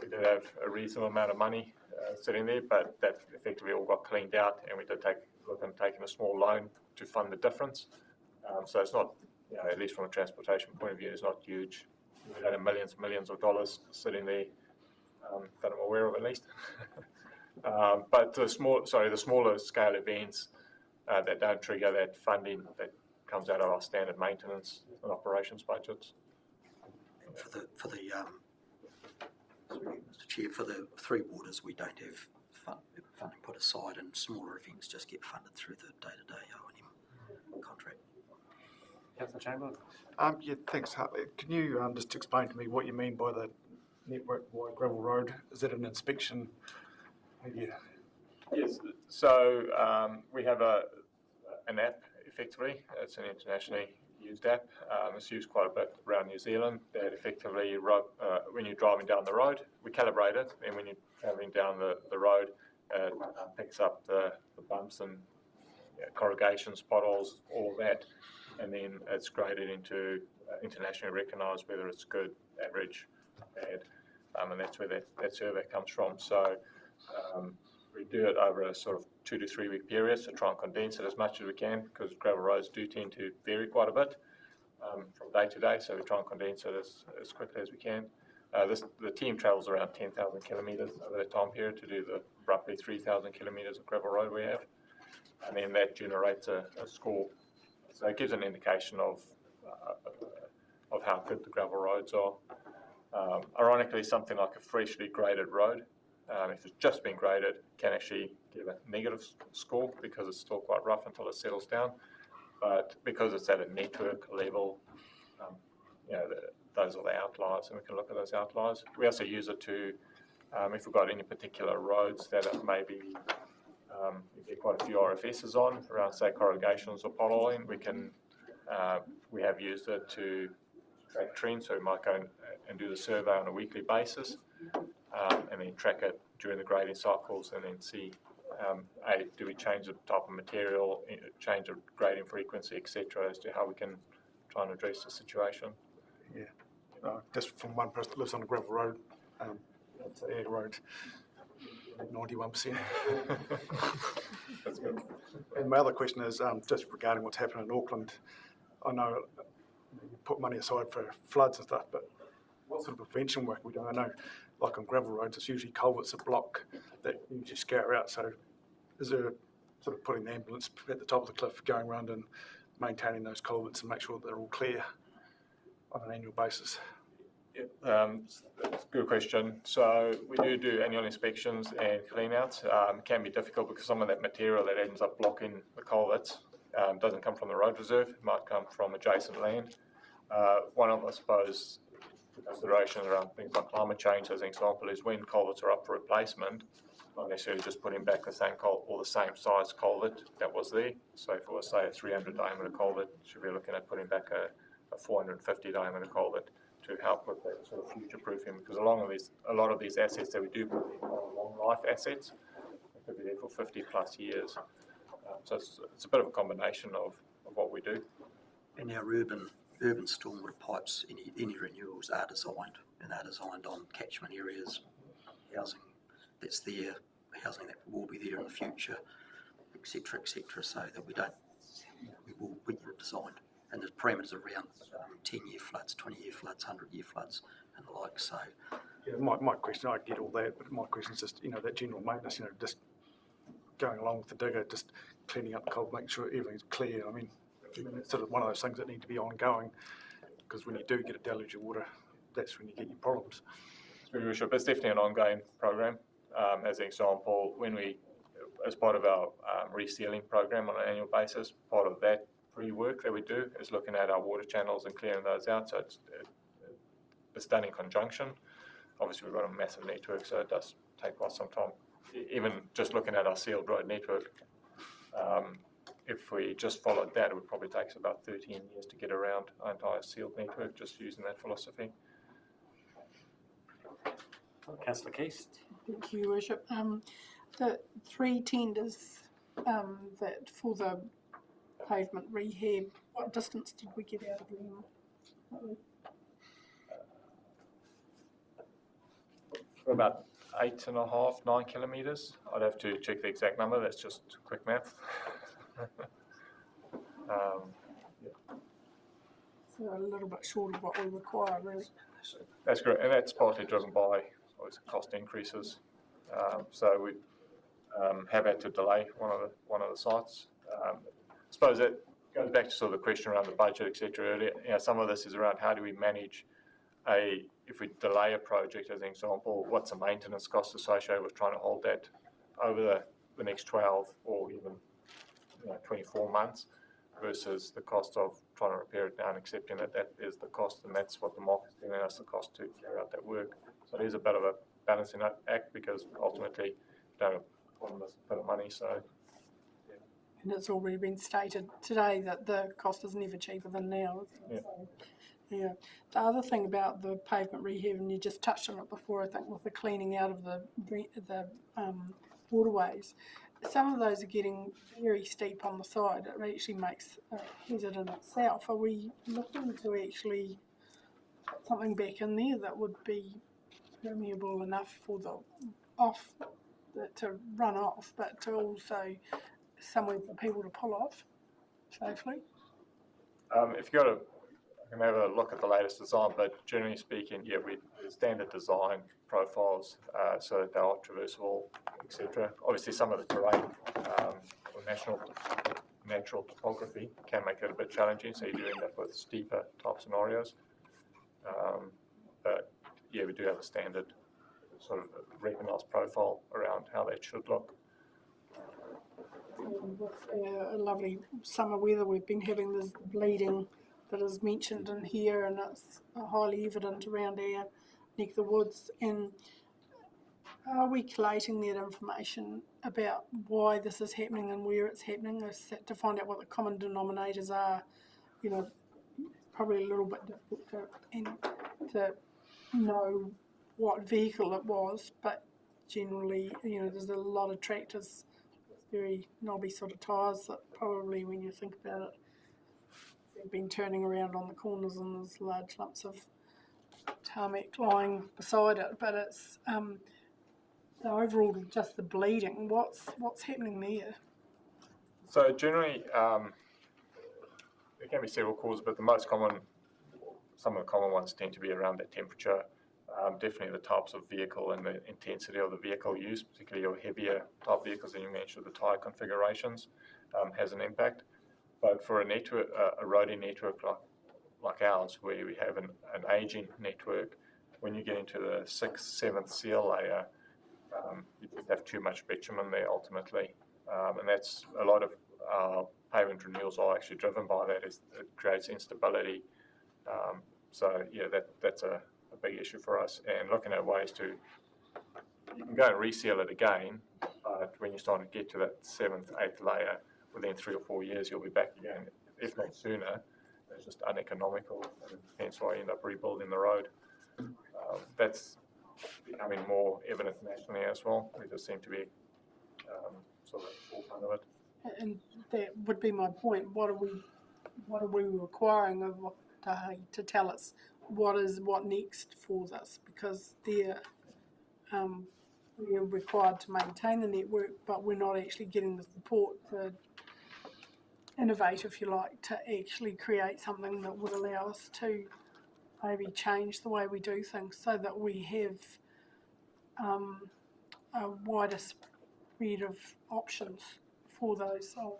we did have a reasonable amount of money sitting there, but that effectively all got cleaned out, and we did look at taking a small loan to fund the difference. So it's not, at least from a transportation point of view, it's not huge. We don't have millions of dollars sitting there that I'm aware of, at least. But the smaller scale events that don't trigger that funding, that comes out of our standard maintenance and operations budgets. For the Mr. Chair, for the three waters, we don't have funding put aside, and smaller events just get funded through the day-to-day O&M contract. Councillor Chamberlain. Yeah, thanks, Hartley. Can you just explain to me what you mean by the network-wide gravel road? Is that an inspection? Yeah. Yes. So we have an app, effectively. It's an internationally used app. It's used quite a bit around New Zealand. That effectively, when you're driving down the road, we calibrate it, and when you're travelling down the road, it picks up the bumps and corrugations, potholes, all of that, and then it's graded into internationally recognised whether it's good, average, bad, and that's where that survey comes from. So we do it over a sort of 2 to 3 week period to try and condense it as much as we can, because gravel roads do tend to vary quite a bit from day to day, so we try and condense it as quickly as we can. The team travels around 10,000 kilometres over that time period to do the roughly 3,000 kilometres of gravel road we have, and then that generates a score. So it gives an indication of how good the gravel roads are. Ironically, something like a freshly graded road, if it's just been graded, can actually give a negative score because it's still quite rough until it settles down. But because it's at a network level, those are the outliers, and we can look at those outliers. We also use it to, if we've got any particular roads that are maybe we get quite a few RFSs on around, say, corrugations or potholing, we have used it to track trends. So we might go and do the survey on a weekly basis, and then track it during the grading cycles, and then see, do we change the type of material, change the grading frequency, etc., as to how we can try and address the situation. Yeah, just from one person that lives on a gravel road, it's an air road, 91%. That's good. And my other question is just regarding what's happened in Auckland. I know you put money aside for floods and stuff, but what sort of prevention work we do? I know, like on gravel roads, it's usually culverts that block that you just scour out. So is there sort of putting the ambulance at the top of the cliff, going around and maintaining those culverts and make sure they're all clear on an annual basis? That's a good question. So we do annual inspections and clean-outs. It can be difficult because some of that material that ends up blocking the culverts Doesn't come from the road reserve, it might come from adjacent land. One of, I suppose, considerations around things like climate change, as an example, is when culverts are up for replacement, not necessarily just putting back the same or the same size culvert that was there. So if it was, say, a 300 diameter culvert, should be looking at putting back a 450 diameter culvert to help with that sort of future proofing, because a lot of these assets that we do put in are long life assets. They could be there for 50 plus years. So it's a bit of a combination of what we do. And our urban stormwater pipes, any renewals are designed, and they're designed on catchment areas, housing that's there, housing that will be there in the future, etc., so that we don't, we are designed. And there's parameters around 10-year floods, 20-year floods, 100-year floods, and the like. So, yeah, my question, I get all that, but my question is just, that general maintenance, just going along with the digger, just cleaning up the coal, making sure everything's clear. I mean, it's sort of one of those things that need to be ongoing, because when you do get a deluge of water, that's when you get your problems. It's definitely an ongoing program. As an example, when we, as part of our resealing program on an annual basis, part of that pre-work that we do is looking at our water channels and clearing those out. So it's done in conjunction. Obviously, we've got a massive network, so it does take quite some time. Even just looking at our sealed road network, if we just followed that, it would probably take us about 13 years to get around our entire sealed network, just using that philosophy. Councillor Keast. Thank you, Worship. The 3 tenders that for the pavement rehab, what distance did we get out of them? For about 8.5, 9 kilometres. I'd have to check the exact number. That's just quick math. So a little bit short of what we require, really. That's correct, and that's partly driven by cost increases. So we have had to delay one of the sites. I suppose that goes back to sort of the question around the budget, etc. earlier. Some of this is around how do we manage if we delay a project, as an example, what's the maintenance cost associated with trying to hold that over the next 12 or even 24 months versus the cost of trying to repair it now and accepting that that is the cost, and that's what the market's giving us the cost to carry out that work. So it is a bit of a balancing act, because ultimately you don't have a bit of money. So, yeah. And it's already been stated today that the cost is never cheaper than now. Yeah. So, yeah. The other thing about the pavement rehab, and you just touched on it before, I think, with the cleaning out of the waterways, some of those are getting very steep on the side. It actually makes a hazard in itself. Are we looking to actually put something back in there that would be permeable enough for to run off, but to also somewhere for people to pull off safely? If you've got I can have a look at the latest design, but generally speaking, yeah, we standard design profiles so that they are traversable, etc. Obviously, some of the terrain or natural topography can make it a bit challenging, so you do end up with steeper type scenarios. But yeah, we do have a standard sort of recognised profile around how that should look. With a lovely summer weather we've been having, this bleeding that is mentioned in here, and it's highly evident around our neck of the woods. And are we collating that information about why this is happening and where it's happening, to find out what the common denominators are? Probably a little bit difficult to know what vehicle it was, but generally, there's a lot of tractors with very knobby sort of tyres that probably, when you think about it, they've been turning around on the corners, and there's large lumps of tarmac lying beside it. But it's the overall, just the bleeding. What's happening there? So generally, there can be several causes, but some of the common ones tend to be around that temperature. Definitely the types of vehicle and the intensity of the vehicle used, particularly your heavier type vehicles that you mentioned, the tyre configurations, has an impact. But for a roading network like ours, where we have an ageing network, when you get into the 6th, 7th seal layer, you just have too much bitumen there ultimately. And that's a lot of pavement renewals are actually driven by that. It creates instability. So yeah, that's a big issue for us. And looking at ways to, you can go and reseal it again, but when you're starting to get to that 7th, 8th layer, within 3 or 4 years, you'll be back again, if not sooner. It's just uneconomical, and hence why you end up rebuilding the road. That's becoming more evident nationally as well. We just seem to be sort of at the forefront of it. And that would be my point. What are we requiring of Tahi to tell us what next for this? Because we're required to maintain the network, but we're not actually getting the support to innovate, if you like, to actually create something that would allow us to maybe change the way we do things so that we have a wider spread of options for those old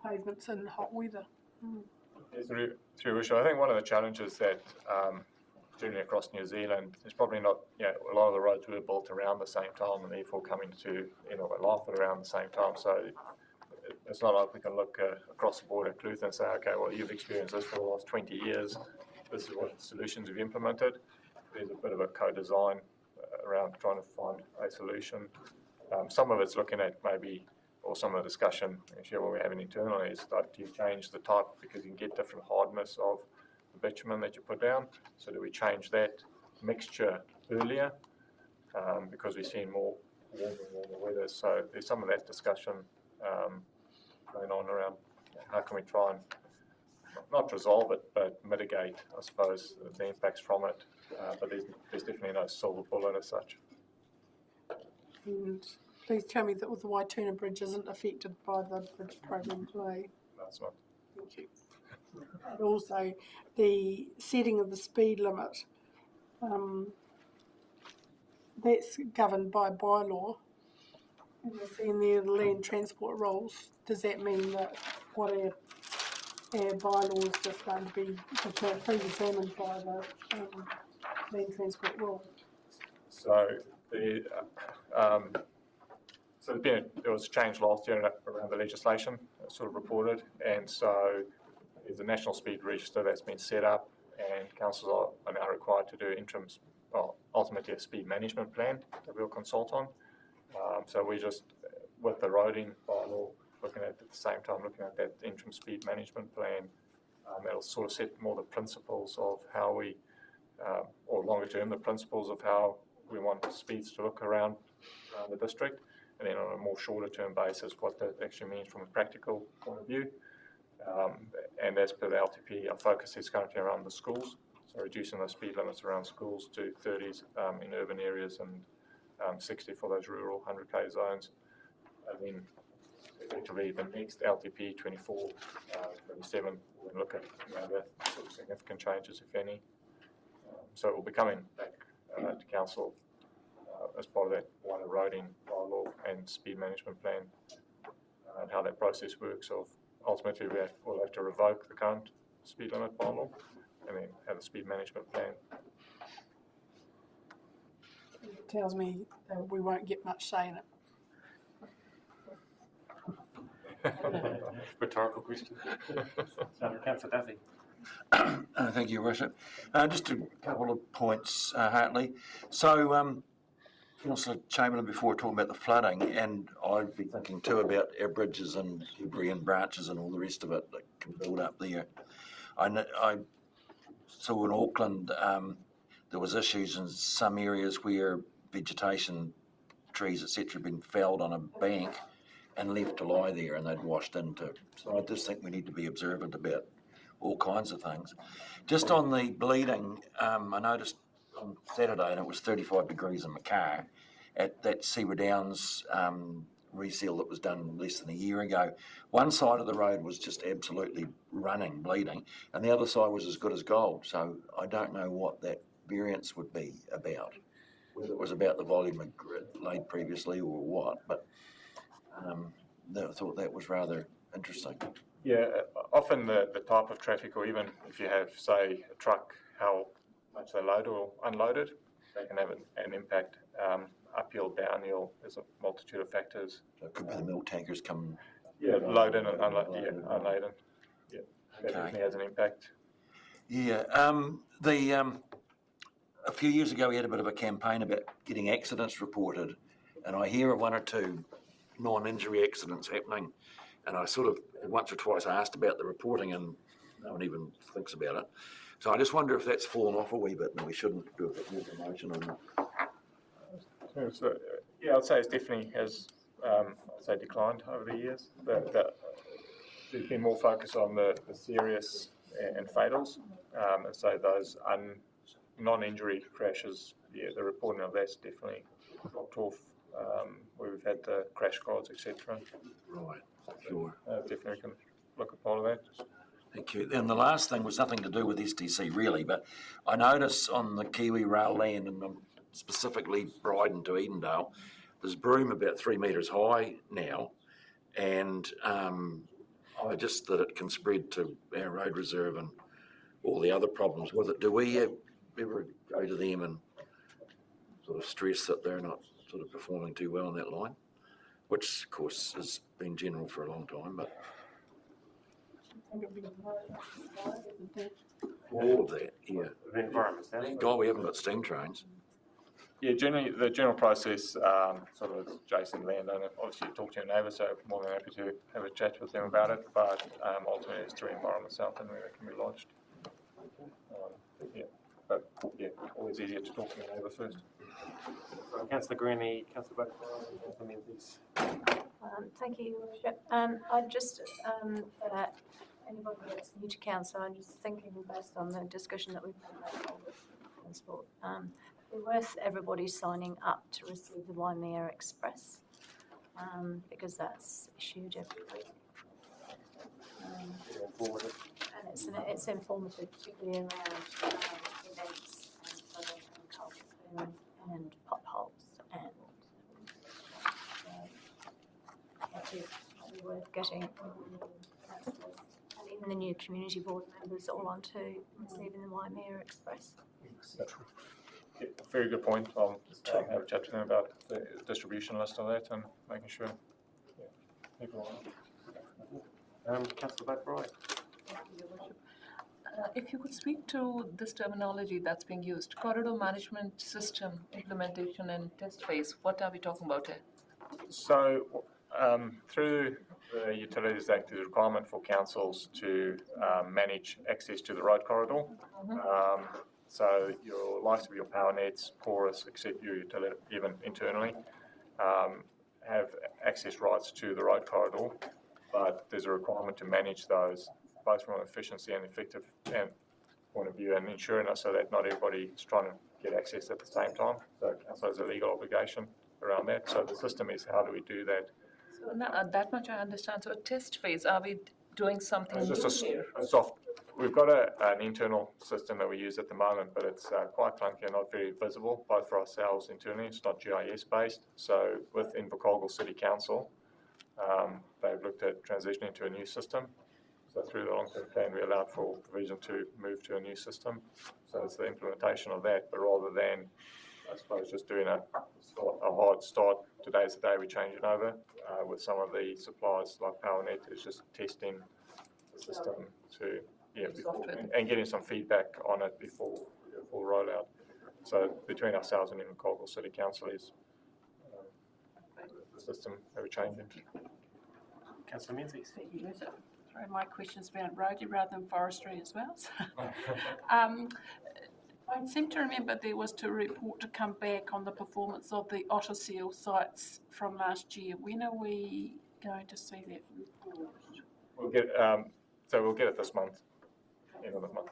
pavements in hot weather. Through Risha, I think one of the challenges that generally across New Zealand is probably not, a lot of the roads were built around the same time and therefore coming to end of life at around the same time. So it's not like we can look across the board at Clutha and say, okay, well, you've experienced this for the last 20 years. This is what solutions we've implemented. There's a bit of a co-design around trying to find a solution. Some of it's looking at maybe, or some of the discussion, actually what we're having internally is like, do you change the type, because you can get different hardness of the bitumen that you put down. So do we change that mixture earlier? Because we're seeing more warmer weather. So there's some of that discussion going on around how can we try and not resolve it, but mitigate, I suppose, the impacts from it. But there's definitely no silver bullet as such. And please tell me that the Waituna Bridge isn't affected by the bridge program today. No, it's not. Thank you. And also, the setting of the speed limit, that's governed by bylaw. And you'll see in there the land transport rules. Does that mean that what our bylaw is just going to be predetermined by the land transport rule? So there was a change last year around the legislation sort of reported, and so there's a national speed register that's been set up, and councils are now required to do ultimately a speed management plan that we'll consult on. So we just, with the roading bylaw, looking at the same time, looking at that interim speed management plan, that'll sort of set more the principles of how we, or longer term, the principles of how we want the speeds to look around the district, and then on a more shorter term basis, what that actually means from a practical point of view. And as per the LTP, our focus is currently around the schools, so reducing the speed limits around schools to 30s in urban areas and 60 for those rural 100k zones. And then effectively the next LTP 24, 27 will look at the sort of significant changes, if any. So it will be coming back to council as part of that wider roading bylaw and speed management plan, and how that process works. Of ultimately we'll have to revoke the current speed limit bylaw and then have a speed management plan. It tells me that we won't get much say in it. Rhetorical question. Councillor Duffy. Thank you, Worship. Just a couple of points, Hartley. So, Councillor Chamberlain before talking about the flooding, and I'd be thinking too about our bridges and debris and branches and all the rest of it that can build up there. I saw in Auckland there was issues in some areas where vegetation, trees, etc., had been felled on a bank and left to lie there, and they'd washed into. So I just think we need to be observant about all kinds of things. Just on the bleeding, I noticed on Saturday, and it was 35 degrees in my car, at that Seaward Downs reseal that was done less than a year ago. One side of the road was just absolutely running, bleeding, and the other side was as good as gold. So I don't know what that variance would be about, whether it was about the volume of grit laid previously or what, but I thought that was rather interesting. Yeah, often the type of traffic, or even if you have, say, a truck, how much they load or unloaded, they can have an impact. Uphill, downhill, there's a multitude of factors. So it could be the milk tankers coming. Yeah, load-in and unladen. Yeah, that definitely has an impact. Yeah, a few years ago, we had a bit of a campaign about getting accidents reported, and I hear of one or two non-injury accidents happening, and I sort of once or twice asked about the reporting, and no one even thinks about it. So I just wonder if that's fallen off a wee bit, and we shouldn't do a bit more promotion on that. So, yeah, I'd say it definitely has, declined over the years. There's been more focus on the serious and fatals, and so those non-injury crashes, yeah, the reporting of that's definitely dropped off, where we've had the crash cards, etc. Right, sure. Definitely can look at part of that. Thank you. And the last thing was nothing to do with STC really, but I notice on the Kiwi Rail land, and specifically Bryden to Edendale, there's broom about 3 metres high now, and just that it can spread to our road reserve and all the other problems with it. Do we ever go to them and sort of stress that they're not sort of performing too well on that line, which of course has been general for a long time, but all of that, yeah. The environment. Thank God we haven't got steam trains. Yeah, generally the general process, sort of adjacent landowner, obviously you talk to your neighbour, so more than happy to have a chat with them about it, but ultimately it's through Environment Southland where it can be lodged. But yeah, always easier to talk to your neighbour first. Councillor Greenie, Councillor Buck, Councillor Menzies. Thank you, Your Worship. I just, anybody that's new to council, I'm just thinking based on the discussion that we've had about transport, it's worth everybody signing up to receive the Waimea Express, because that's issued every week. And it's informative, particularly around events and culture and potholes, and it'd be worth getting and even the new community board members all onto receiving the Waimea Express. Yeah, very good point. I'll have a chat to them about the distribution list of that and making sure people are. Councillor Buck, if you could speak to this terminology that's being used, corridor management system implementation and test phase, what are we talking about here? So through the Utilities Act, there's a requirement for councils to manage access to the road corridor. So your likes of your power nets, Chorus, except your utility, even internally, have access rights to the road corridor, but there's a requirement to manage those both from an efficiency and effective point of view, and ensuring so that not everybody is trying to get access at the same time. So council has a legal obligation around that. So the system is, how do we do that? So that much I understand. So a test phase, are we doing something It's new just here? a soft. We've got an internal system that we use at the moment, but it's quite clunky and not very visible, both for ourselves internally. It's not GIS based. So with Invercargill City Council, they've looked at transitioning to a new system. So through the long-term plan, we allowed for provision to move to a new system. So it's the implementation of that, but rather than, I suppose, just doing a hard start, today's the day we change it over, with some of the suppliers like PowerNet, it's just testing the system to, and getting some feedback on it before full rollout. So between ourselves and Invercargill City Council is the system that we're changing. Councillor Menzies. Sorry, my question's about roadie rather than forestry as well. So, I seem to remember there was a report to come back on the performance of the otter seal sites from last year. When are we going to see that report? We'll get it this month, end of the month.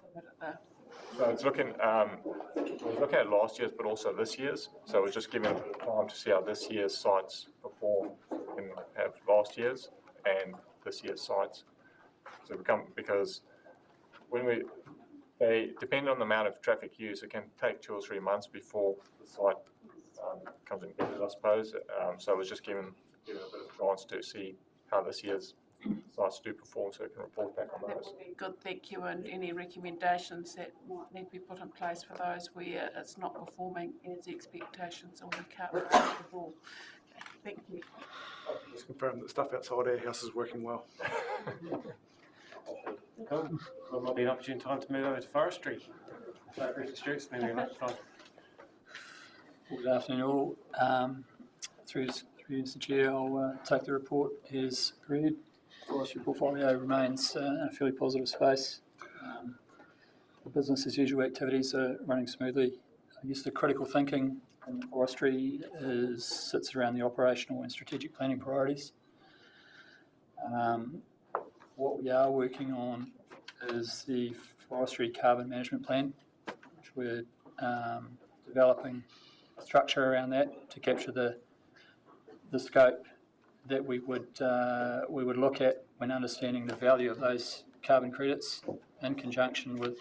So it's looking, we're looking at last year's, but also this year's. So we're just giving it time to see how this year's sites perform. So we can have last year's and this year's sites. So because when they depend on the amount of traffic use, it can take 2 or 3 months before the site comes in, I suppose. So it's just giving a bit of chance to see how this year's sites do perform, so we can report back on those. That would be good, thank you. And any recommendations that might need to be put in place for those where it's not performing as expectations, or we can't move the ball. Thank you. Just confirm that stuff outside our house is working well. Cool. Well, might be an opportune time to move over to forestry. So, Richard Stewart, thank you very much, Tom. Good afternoon all. Through Mr Chair, I'll take the report as read. Forestry portfolio remains in a fairly positive space. The business as usual activities are running smoothly. I guess the critical thinking in forestry sits around the operational and strategic planning priorities. What we are working on is the forestry carbon management plan, which we're developing a structure around that to capture the scope that we would look at when understanding the value of those carbon credits in conjunction with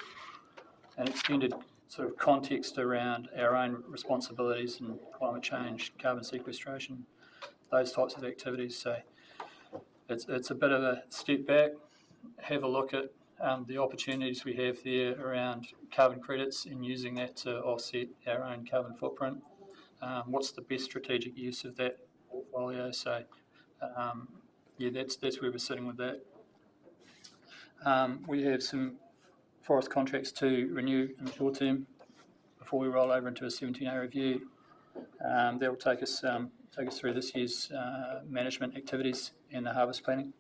an extended sort of context around our own responsibilities in climate change, carbon sequestration, those types of activities. So it's a bit of a step back, have a look at the opportunities we have there around carbon credits and using that to offset our own carbon footprint. What's the best strategic use of that portfolio? So yeah, that's where we're sitting with that. We have some forest contracts to renew in the short term before we roll over into a 17A review. That will take us through this year's management activities and the harvest planning.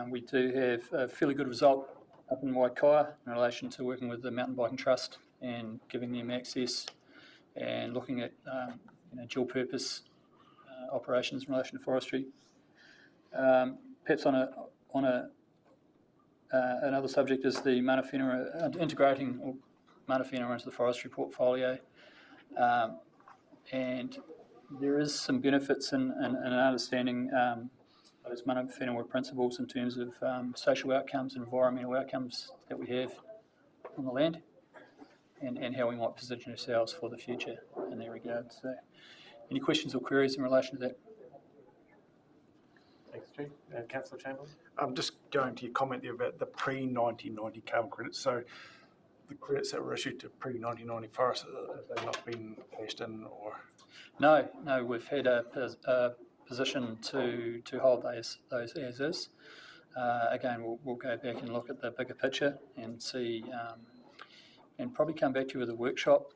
We do have a fairly good result up in Waikawa in relation to working with the Mountain Biking Trust and giving them access and looking at dual purpose operations in relation to forestry. Perhaps on another subject is the mana whenua, integrating mana whenua into the forestry portfolio, and there is some benefits in understanding those mana whenua principles in terms of social outcomes and environmental outcomes that we have on the land, and how we might position ourselves for the future in that regard. So, any questions or queries in relation to that? Thanks, Chief. Councillor Chamberlain? I'm just going to your comment there about the pre-1990 carbon credits. So the credits that were issued to pre-1990 forests, have they not been cashed in or? No, we've had a position to hold those as is. Again, we'll go back and look at the bigger picture and see, and probably come back to you with a workshop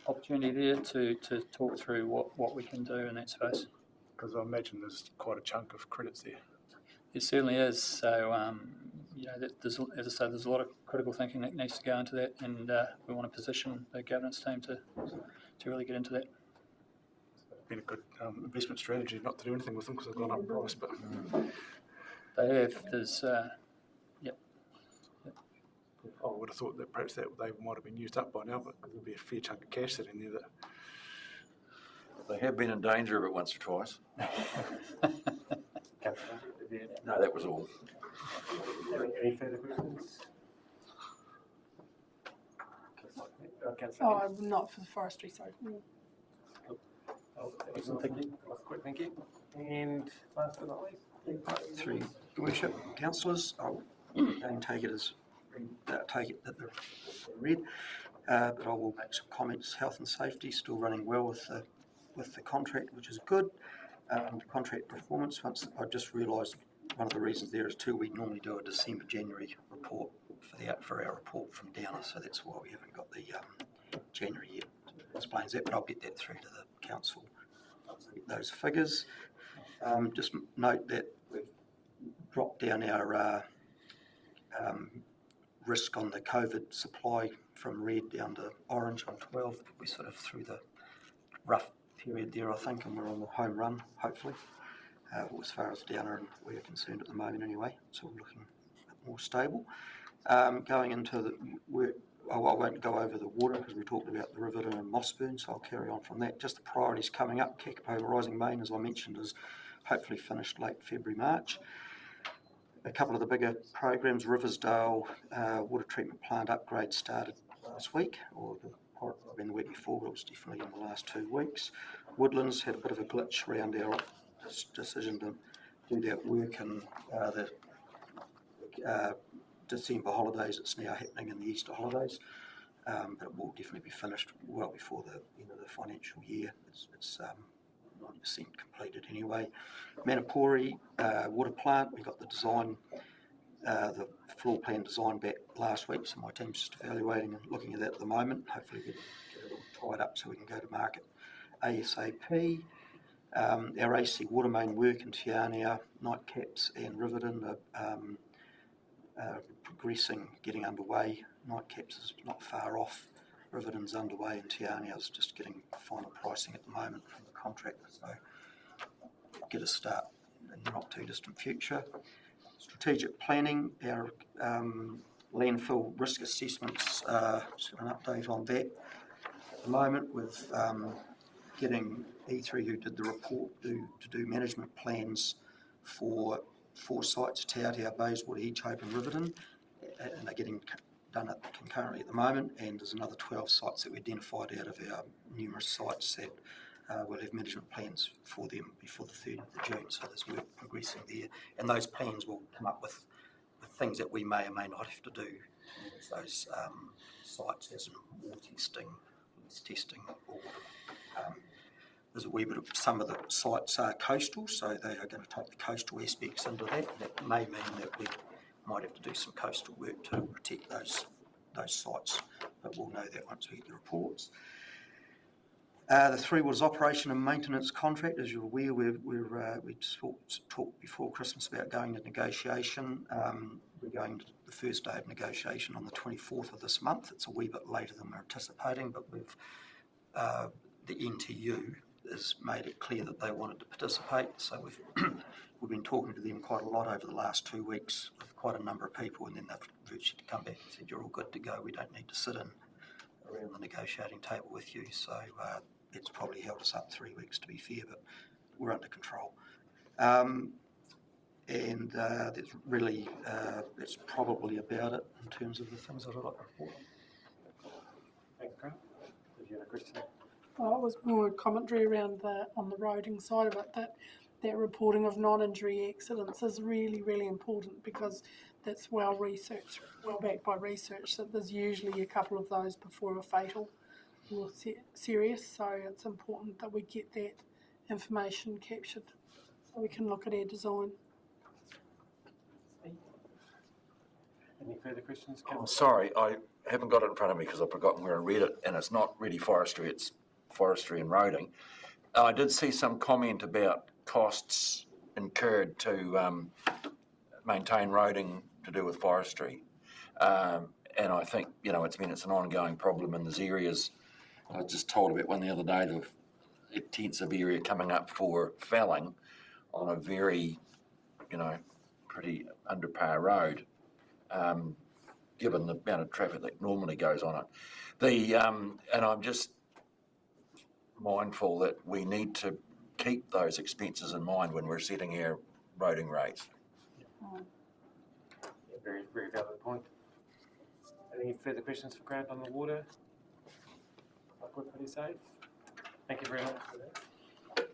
opportunity there to talk through what we can do in that space. Because I imagine there's quite a chunk of credits there. It certainly is. So, there's, as I say, there's a lot of critical thinking that needs to go into that, and we want to position the governance team to really get into that. It's been a good investment strategy not to do anything with them because they've gone up in price, but they have. There's, yep. I would have thought that perhaps they might have been used up by now, but there'll be a fair chunk of cash sitting there that. They have been in danger of it once or twice. No, that was all. Any further questions? Oh, not for the forestry, sorry. Thank you. And last but not least, Through Your Worship, councillors, I'll again take it that they're read, but I will make some comments. Health and safety still running well with the contract, which is good. Contract performance, I just realised one of the reasons there is too, we normally do a December-January report for our report from Downer, so that's why we haven't got the January yet. Explains that, but I'll get that through to the council. Those figures. Just note that we've dropped down our risk on the COVID supply from red down to orange on 12. We're sort of through the rough period there, I think, and we're on the home run, hopefully, as far as Downer and we're concerned at the moment anyway, so we're looking a bit more stable. Going into the work, I won't go over the water because we talked about the Riverton and Mossburn, so I'll carry on from that. Just the priorities coming up. Kekapo Rising Main, as I mentioned, is hopefully finished late February, March. A couple of the bigger programs, Riversdale water treatment plant upgrade started last week, or been the week before, but it was definitely in the last 2 weeks. Woodlands had a bit of a glitch around our decision to do that work in the December holidays. It's now happening in the Easter holidays, but it will definitely be finished well before the end of the financial year. It's 90% completed anyway. Manapori water plant, we got the design, the floor plan design back last week, so my team's just evaluating and looking at that at the moment. Hopefully we get it all tied up so we can go to market ASAP. Our AC water main work in Te Anea, Nightcaps and Riverton are progressing, getting underway. Nightcaps is not far off. Riverton's underway and Te Anea is just getting final pricing at the moment from the contractor, so get a start in the not too distant future. Strategic planning, our landfill risk assessments, just got an update on that. At the moment with getting E3 who did the report to do management plans for 4 sites, Te Atea, Bayswater, Edgehope and Riverton, and they're getting done it concurrently at the moment, and there's another 12 sites that we identified out of our numerous sites that we'll have management plans for them before the 30th of June, so there's work progressing there, and those plans will come up with things that we may or may not have to do to those sites, as in water testing, testing, or there's a wee bit of, some of the sites are coastal, so they are going to take the coastal aspects into that. That may mean that we might have to do some coastal work to protect those sites, but we'll know that once we get the reports. The Three Waters operation and maintenance contract, as you're aware, we talked before Christmas about going to negotiation. We're going to the first day of negotiation on the 24th of this month. It's a wee bit later than we're anticipating, but we've the NTU has made it clear that they wanted to participate, so we've been talking to them quite a lot over the last 2 weeks with quite a number of people, and then they've virtually come back and said, you're all good to go, we don't need to sit in around the negotiating table with you, so it's probably held us up 3 weeks to be fair, but we're under control. And that's really, that's probably about it in terms of the things that I'd like to report on. Thanks, Grant. Did you have a question? Well, it was more commentary around on the roading side of it, that reporting of non-injury accidents is really, really important, because that's well researched, well backed by research, that there's usually a couple of those before a fatal or serious, so it's important that we get that information captured so we can look at our design. Any further questions? I'm sorry, I haven't got it in front of me because I've forgotten where I read it, and it's not really forestry, it's forestry and roading. I did see some comment about costs incurred to maintain roading to do with forestry. And I think, it's an ongoing problem in these areas. I was just told about one the other day, of intensive area coming up for felling on a very, pretty under par road, given the amount of traffic that normally goes on it. And I'm just mindful that we need to keep those expenses in mind when we're setting our roading rates. Yeah, very, very valid point. Any further questions for Grant on the water? We're pretty safe. Thank you very much for that.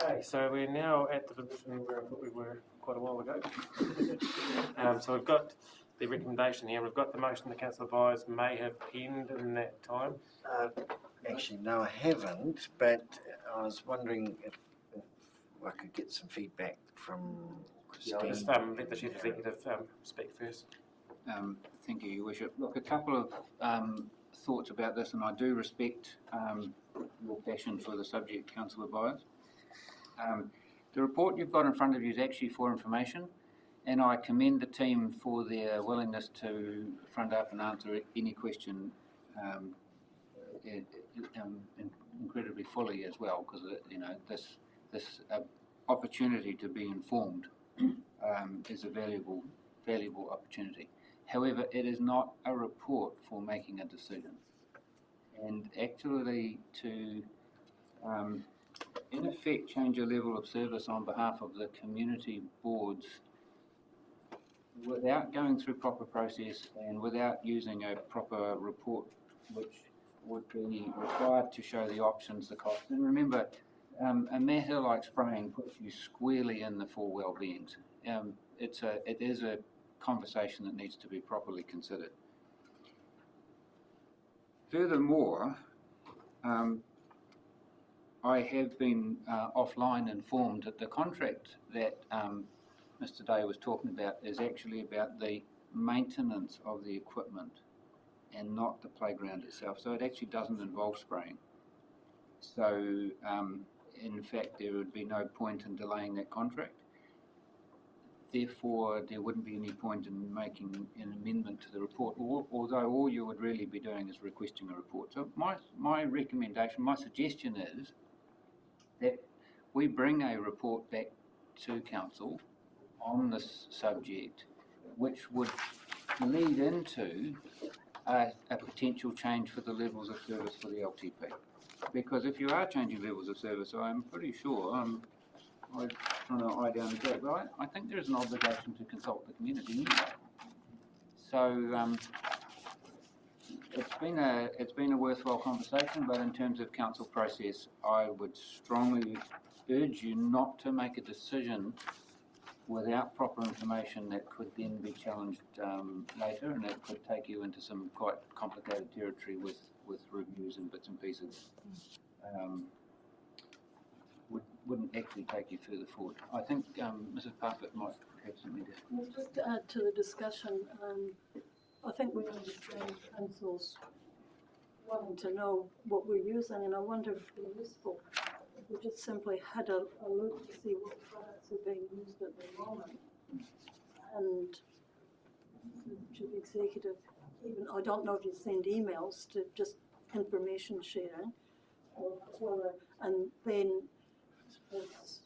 Okay, so we're now at the position where I thought we were quite a while ago. So we've got the recommendation here. We've got the motion the council advised may have penned in that time. Actually, no, I haven't, but I was wondering if I could get some feedback from Christine. I'll just let the chief executive speak first. Thank you, Your Worship. Look, a couple of thoughts about this, and I do respect your passion for the subject, council advised. The report you've got in front of you is actually for information, and I commend the team for their willingness to front up and answer any question incredibly fully as well, because this opportunity to be informed is a valuable opportunity. However, it is not a report for making a decision, and actually to in effect change your level of service on behalf of the community boards without going through proper process and without using a proper report which would be required to show the options, the costs. And remember, a matter like spraying puts you squarely in the four well-beings. It is a conversation that needs to be properly considered. Furthermore, I have been offline informed that the contract that Mr. Day was talking about is actually about the maintenance of the equipment and not the playground itself. So it actually doesn't involve spraying. So in fact, there would be no point in delaying that contract. Therefore, there wouldn't be any point in making an amendment to the report, although all you would really be doing is requesting a report. So my recommendation, my suggestion is that we bring a report back to council on this subject, which would lead into a potential change for the levels of service for the LTP. Because if you are changing levels of service, I'm pretty sure, I'm trying to eye down the date, but I think there is an obligation to consult the community anyway. So it's been a worthwhile conversation, but in terms of council process, I would strongly urge you not to make a decision without proper information that could then be challenged later, and that could take you into some quite complicated territory with reviews and bits and pieces. Wouldn't actually take you further forward. I think Mrs. Parfitt might have something to... Well, just to add to the discussion, I think we understand councils wanting to know what we're using, and I wonder if it'd be useful if we just simply had a look to see what products are being used at the moment. And to the executive, even, I don't know if you send emails to just information sharing, or whether, and then as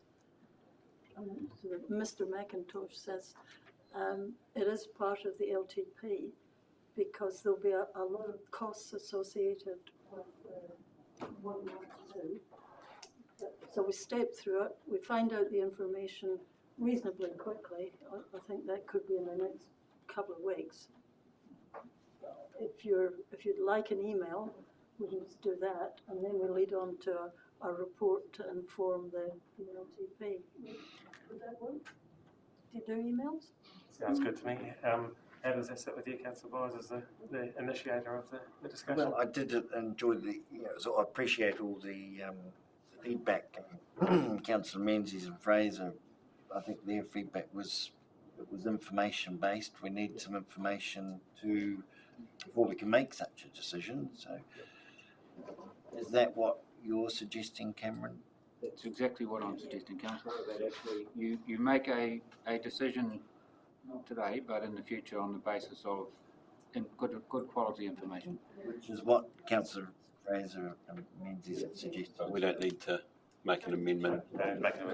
Mr. McIntosh says, it is part of the LTP because there'll be a lot of costs associated with what we want to do. So we step through it, we find out the information reasonably quickly. I think that could be in the next couple of weeks. If you'd like an email, we can just do that, and then we lead on to a report to inform the LTP. Would that work? Do you do emails? Sounds good to me. How does that sit with you, Councillor Byers, as the initiator of the discussion? Well, I did enjoy so I appreciate all the feedback. Councillor Menzies and Fraser, I think their feedback was information based. We need some information before we can make such a decision. So, is that what you're suggesting, Cameron? That's exactly what I'm suggesting, Councillor, that actually you make a decision not today, but in the future on the basis of good quality information. Which is what Councillor Fraser and Menzies suggested. We don't need to make an amendment,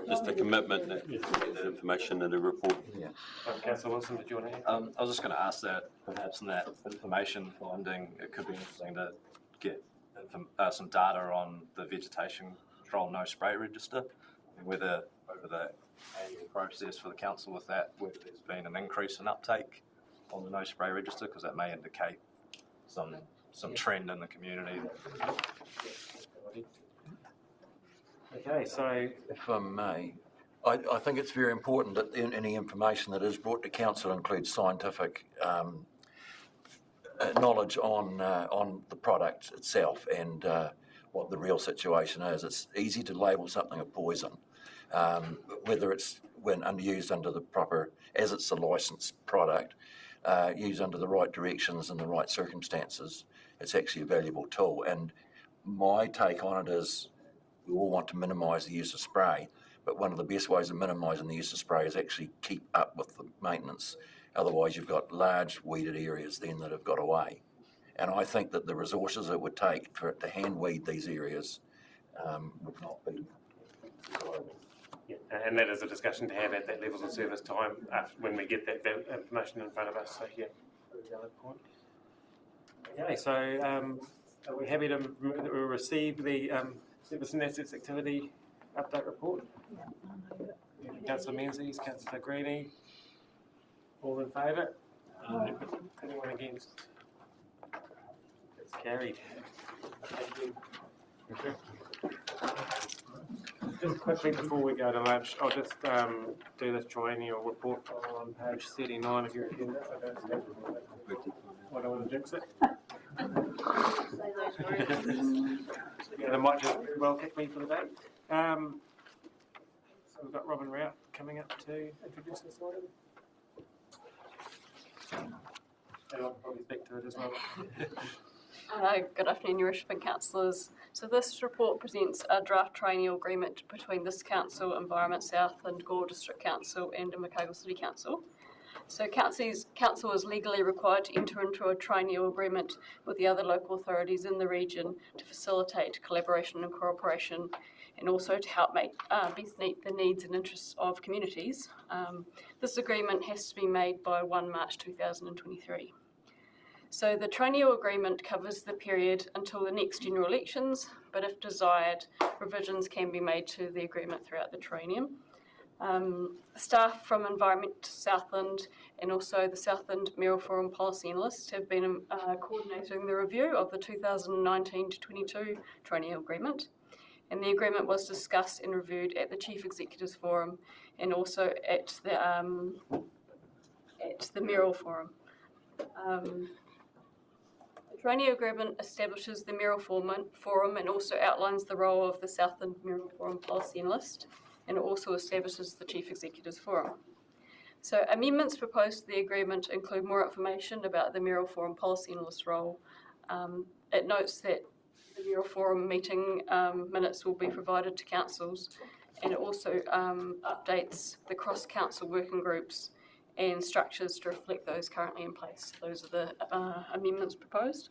just a commitment that you get that information in a report. Yeah. Councillor Wilson, did you want to I was just going to ask that perhaps in that information finding, it could be interesting to get some data on the vegetation control no spray register, and whether over the annual process for the council with that, whether there's been an increase in uptake on the no spray register, because that may indicate some trend in the community. Okay, so if I may, I think it's very important that any information that is brought to council includes scientific knowledge on the product itself and what the real situation is. It's easy to label something a poison, whether it's when used under the proper, as it's a licensed product, used under the right directions and the right circumstances, it's actually a valuable tool. And my take on it is we all want to minimise the use of spray, but one of the best ways of minimising the use of spray is actually keep up with the maintenance. Otherwise, you've got large weeded areas then that have got away. And I think that the resources it would take for it to hand weed these areas would not be. yeah, and that is a discussion to have at that levels of service time when we get that information in front of us. So yeah, very valid point. Okay, so are we happy to receive the service and assets activity update report? Yeah. Councillor Menzies, Councillor Greeny, all in favour? Anyone against? It's carried. Thank you. Just quickly before we go to lunch, I'll just do this triennial report on page 39 of your agenda. I don't want to jinx it. they might just very well kick me for the day. So we've got Robin Rout coming up to introduce this item. And I'll probably speak to it as well. Good afternoon, Your Worship and Councillors. So this report presents a draft triennial agreement between this Council, Environment South and Gore District Council and Invercargill City Council. So Council is legally required to enter into a triennial agreement with the other local authorities in the region to facilitate collaboration and cooperation, and also to help best meet the needs and interests of communities. This agreement has to be made by 1 March 2023. So the triennial agreement covers the period until the next general elections, but if desired, revisions can be made to the agreement throughout the triennium. Staff from Environment Southland and also the Southland Mayoral Forum Policy Analyst have been coordinating the review of the 2019-22 triennial agreement. And the agreement was discussed and reviewed at the Chief Executives Forum and also at the Mayoral Forum. The triennial agreement establishes the Mayoral Forum and also outlines the role of the Southland Mayoral Forum Policy Analyst, and it also establishes the Chief Executives Forum. So amendments proposed to the agreement include more information about the Mayoral Forum Policy Analyst role. It notes that the Mayoral Forum meeting minutes will be provided to councils, and it also updates the cross-council working groups and structures to reflect those currently in place. Those are the amendments proposed.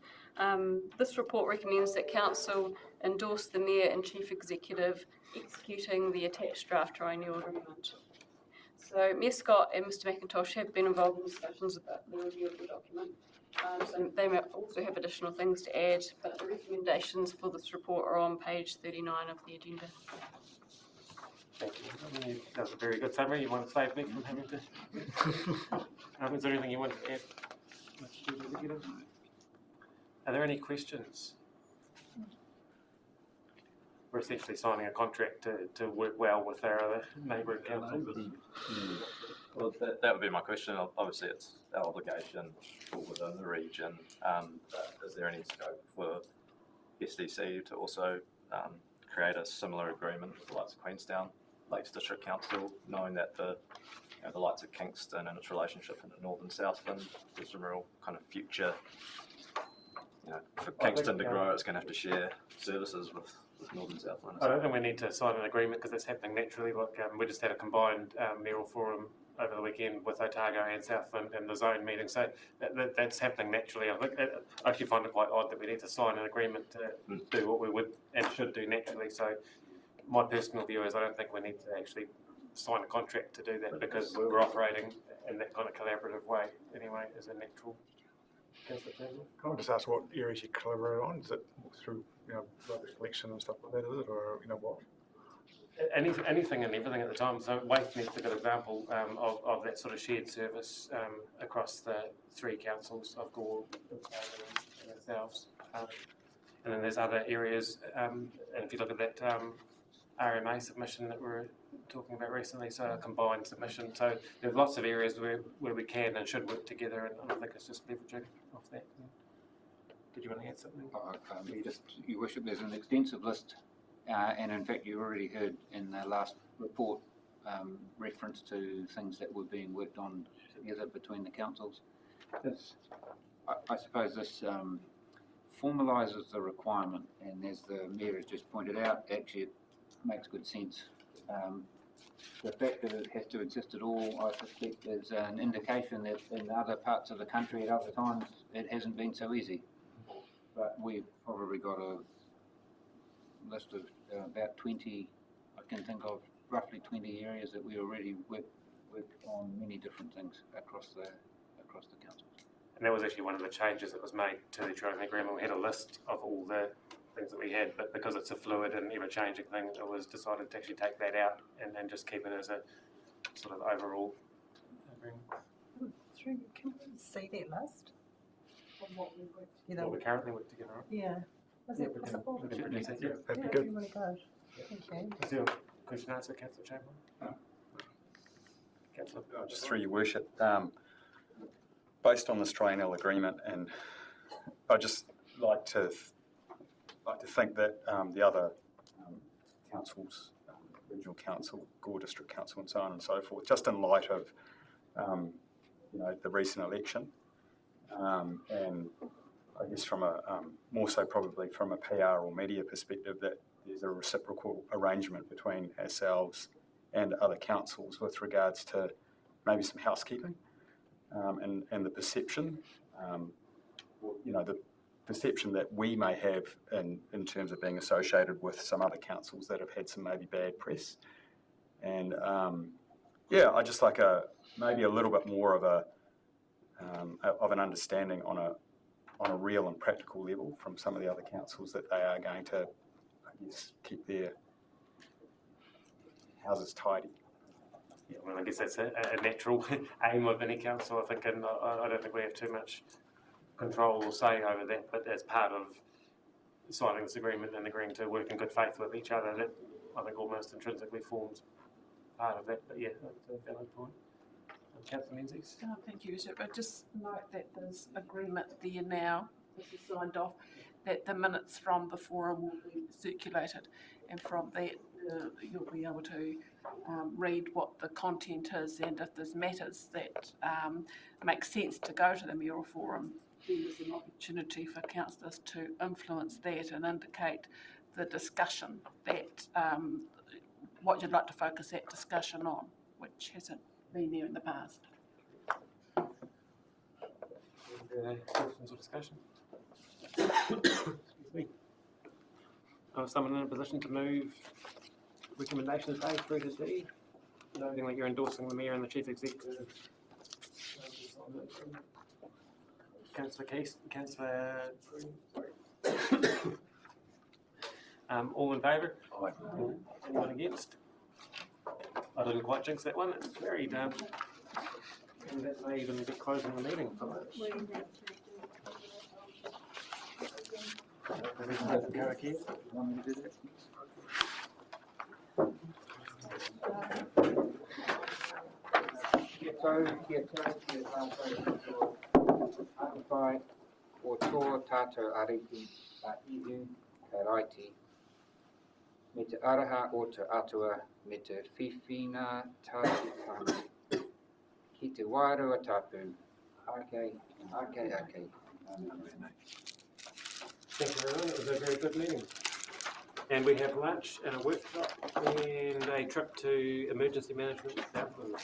This report recommends that Council endorse the Mayor and Chief Executive executing the attached draft triennial agreement. So Mayor Scott and Mr McIntosh have been involved in discussions about the review of the document. So they may also have additional things to add, but the recommendations for this report are on page 39 of the agenda. Thank you. That was a very good summary. You want to save me from having to... is there anything you want to add? Are there any questions? We're essentially signing a contract to work well with our other neighbouring councils. Well, that would be my question. Obviously, it's our obligation within the region. Is there any scope for SDC to also create a similar agreement with the likes of Queenstown, Lakes District Council, knowing that the likes of Kingston and its relationship in the Northern Southland, there's some real kind of future, for Kingston to grow, it's going to have to share services with Northern Southland. I don't think we need to sign an agreement because it's happening naturally. We just had a combined mayoral forum over the weekend with Otago and Southland and the zone meeting, so that's happening naturally. I actually find it quite odd that we need to sign an agreement to do what we would and should do naturally. So my personal view is I don't think we need to actually sign a contract to do that because we're operating in that kind of collaborative way anyway as a natural. Can I just ask what areas you collaborate on? Is it through rubbish collection and stuff like that, is it, or what? Anything and everything at the time. So Waithnet's a good example of that sort of shared service across the 3 councils of Gore and ourselves. And then there's other areas, and if you look at that RMA submission that we were talking about recently, so a combined submission. So there's lots of areas where we can and should work together, and I think it's just leveraging off that. Did you want to add something? Your Worship, there's an extensive list, and in fact you already heard in the last report reference to things that were being worked on together between the councils. I suppose this formalises the requirement, and as the Mayor has just pointed out, actually it makes good sense. The fact that it has to exist at all, I suspect, is an indication that in other parts of the country at other times it hasn't been so easy. But we've probably got a list of about 20, I can think of roughly 20 areas that we already work on many different things across the council. And that was actually one of the changes that was made to the triennial agreement. We had a list of all the things that we had, but because it's a fluid and ever-changing thing, it was decided to actually take that out and then just keep it as a sort of overall agreement. Can we see that list? Of what we work together? What we currently work together on? Yeah. Is it possible? We can produce it, that'd be good. Really good. Thank you. Is there a question answer, Councillor Chamberlain? Councillor? Just through your worship, based on this triennial agreement, and I'd just like to like to think that the other councils, regional council, Gore District Council and so on and so forth, just in light of the recent election, and I guess from a more so probably from a PR or media perspective, that there's a reciprocal arrangement between ourselves and other councils with regards to maybe some housekeeping, and the perception, the perception that we may have in terms of being associated with some other councils that have had some maybe bad press. And I just like maybe a little bit more of an understanding on a real and practical level from some of the other councils that they are going to, I guess, keep their houses tidy. Yeah, well, I guess that's a natural aim of any council, I think, and I don't think we have too much control or say over that, but as part of signing this agreement and agreeing to work in good faith with each other, that I think almost intrinsically forms part of that, but yeah, that's a valid point. Councillor Menzies? Thank you, Bishop. I just note that there's agreement there now, this is signed off, that the minutes from the forum will be circulated, and from that you'll be able to read what the content is, and if there's matters that make sense to go to the mayoral forum, then there's an opportunity for councillors to influence that and indicate the discussion that what you'd like to focus that discussion on, which hasn't been there in the past. Questions or discussion? Someone in a position to move recommendations A through to D, noting that you're endorsing the Mayor and the Chief Executive. Councillor Case, Councillor. All in favour? Aye. Anyone against? I didn't quite jinx that one. It's carried. And that may even be closing the meeting. Whai o tō tātou ariki a ihu ka raiti, me te araha o te atua, me te whiwhina tātutanga. Ki te wairua tapu, ake. Thank you, everyone. It was a very good meeting. And we have lunch and a workshop and a trip to emergency management Southland.